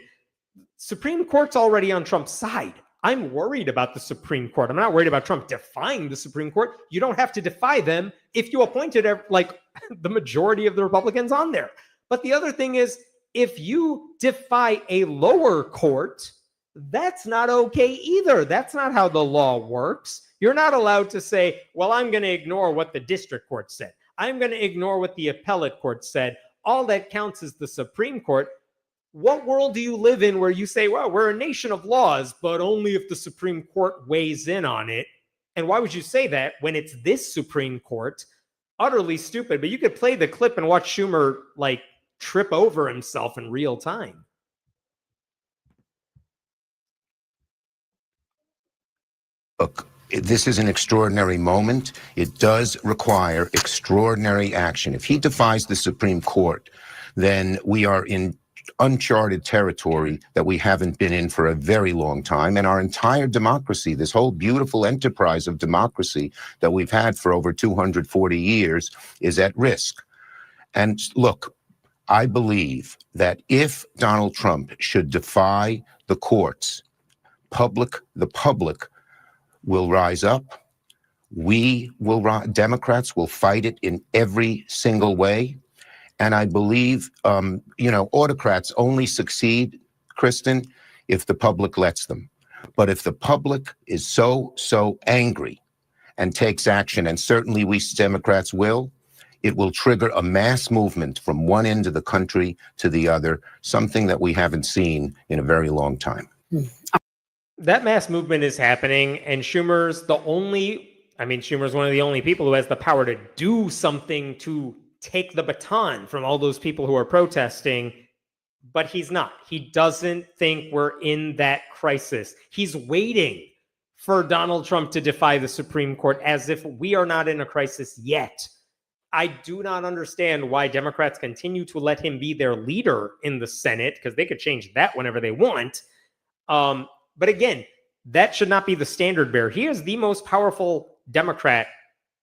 Supreme Court's already on Trump's side. I'm worried about the Supreme Court. I'm not worried about Trump defying the Supreme Court. You don't have to defy them if you appointed like the majority of the Republicans on there. But the other thing is, if you defy a lower court, that's not okay either. That's not how the law works. You're not allowed to say, well, I'm going to ignore what the district court said. I'm going to ignore what the appellate court said. All that counts is the Supreme Court. What world do you live in where you say, well, we're a nation of laws, but only if the Supreme Court weighs in on it? And why would you say that when it's this Supreme Court? Utterly stupid. But you could play the clip and watch Schumer like trip over himself in real time. Look, this is an extraordinary moment. It does require extraordinary action. If he defies the Supreme Court, then we are in uncharted territory that we haven't been in for a very long time. And our entire democracy, this whole beautiful enterprise of democracy that we've had for over 240 years, is at risk. And look, I believe that if Donald Trump should defy the courts, the public will rise up. Democrats will fight it in every single way. And I believe, autocrats only succeed, Kristen, if the public lets them. But if the public is so angry and takes action, and certainly we Democrats will, it will trigger a mass movement from one end of the country to the other, something that we haven't seen in a very long time. That mass movement is happening, and Schumer's Schumer's one of the only people who has the power to do something to take the baton from all those people who are protesting, but he's not. He doesn't think we're in that crisis. He's waiting for Donald Trump to defy the Supreme Court as if we are not in a crisis yet. I do not understand why Democrats continue to let him be their leader in the Senate, because they could change that whenever they want. But again, that should not be the standard bearer. He is the most powerful Democrat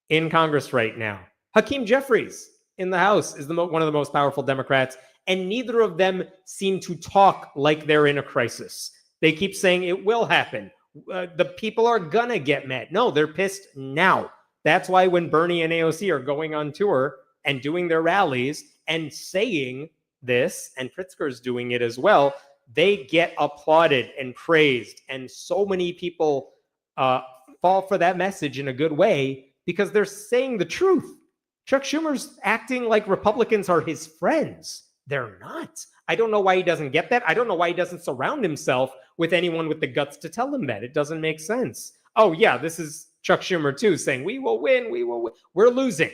in Congress right now. Hakeem Jeffries in the House is one of the most powerful Democrats, and neither of them seem to talk like they're in a crisis. They keep saying it will happen. The people are gonna get mad. No, they're pissed now. That's why when Bernie and AOC are going on tour and doing their rallies and saying this, and Pritzker's doing it as well, they get applauded and praised. And so many people fall for that message in a good way because they're saying the truth. Chuck Schumer's acting like Republicans are his friends. They're not. I don't know why he doesn't get that. I don't know why he doesn't surround himself with anyone with the guts to tell him that. It doesn't make sense. Oh, yeah, this is Chuck Schumer, too, saying, we will win, we will win. We're losing.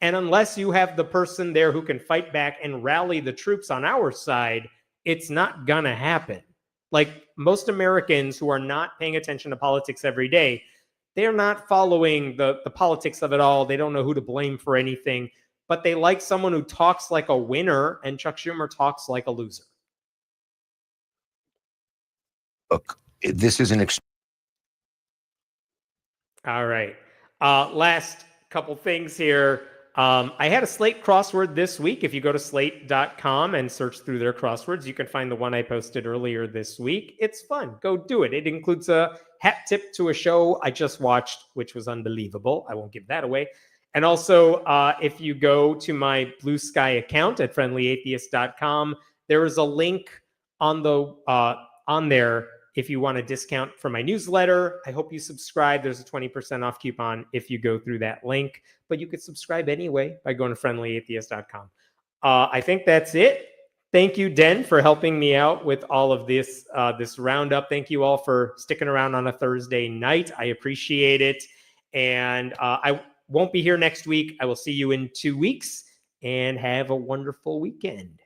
And unless you have the person there who can fight back and rally the troops on our side, it's not going to happen. Like most Americans who are not paying attention to politics every day, they're not following the politics of it all. They don't know who to blame for anything, but they like someone who talks like a winner, and Chuck Schumer talks like a loser. Look, this is an All right. Last couple things here. I had a Slate crossword this week. If you go to slate.com and search through their crosswords, you can find the one I posted earlier this week. It's fun. Go do it. It includes a hat tip to a show I just watched, which was unbelievable. I won't give that away. And also, if you go to my Blue Sky account at friendlyatheist.com, there is a link on there if you want a discount for my newsletter. I hope you subscribe. There's a 20% off coupon if you go through that link, but you could subscribe anyway by going to friendlyatheist.com. I think that's it. Thank you, Den, for helping me out with all of this roundup. Thank you all for sticking around on a Thursday night. I appreciate it. And I won't be here next week. I will see you in 2 weeks, and have a wonderful weekend.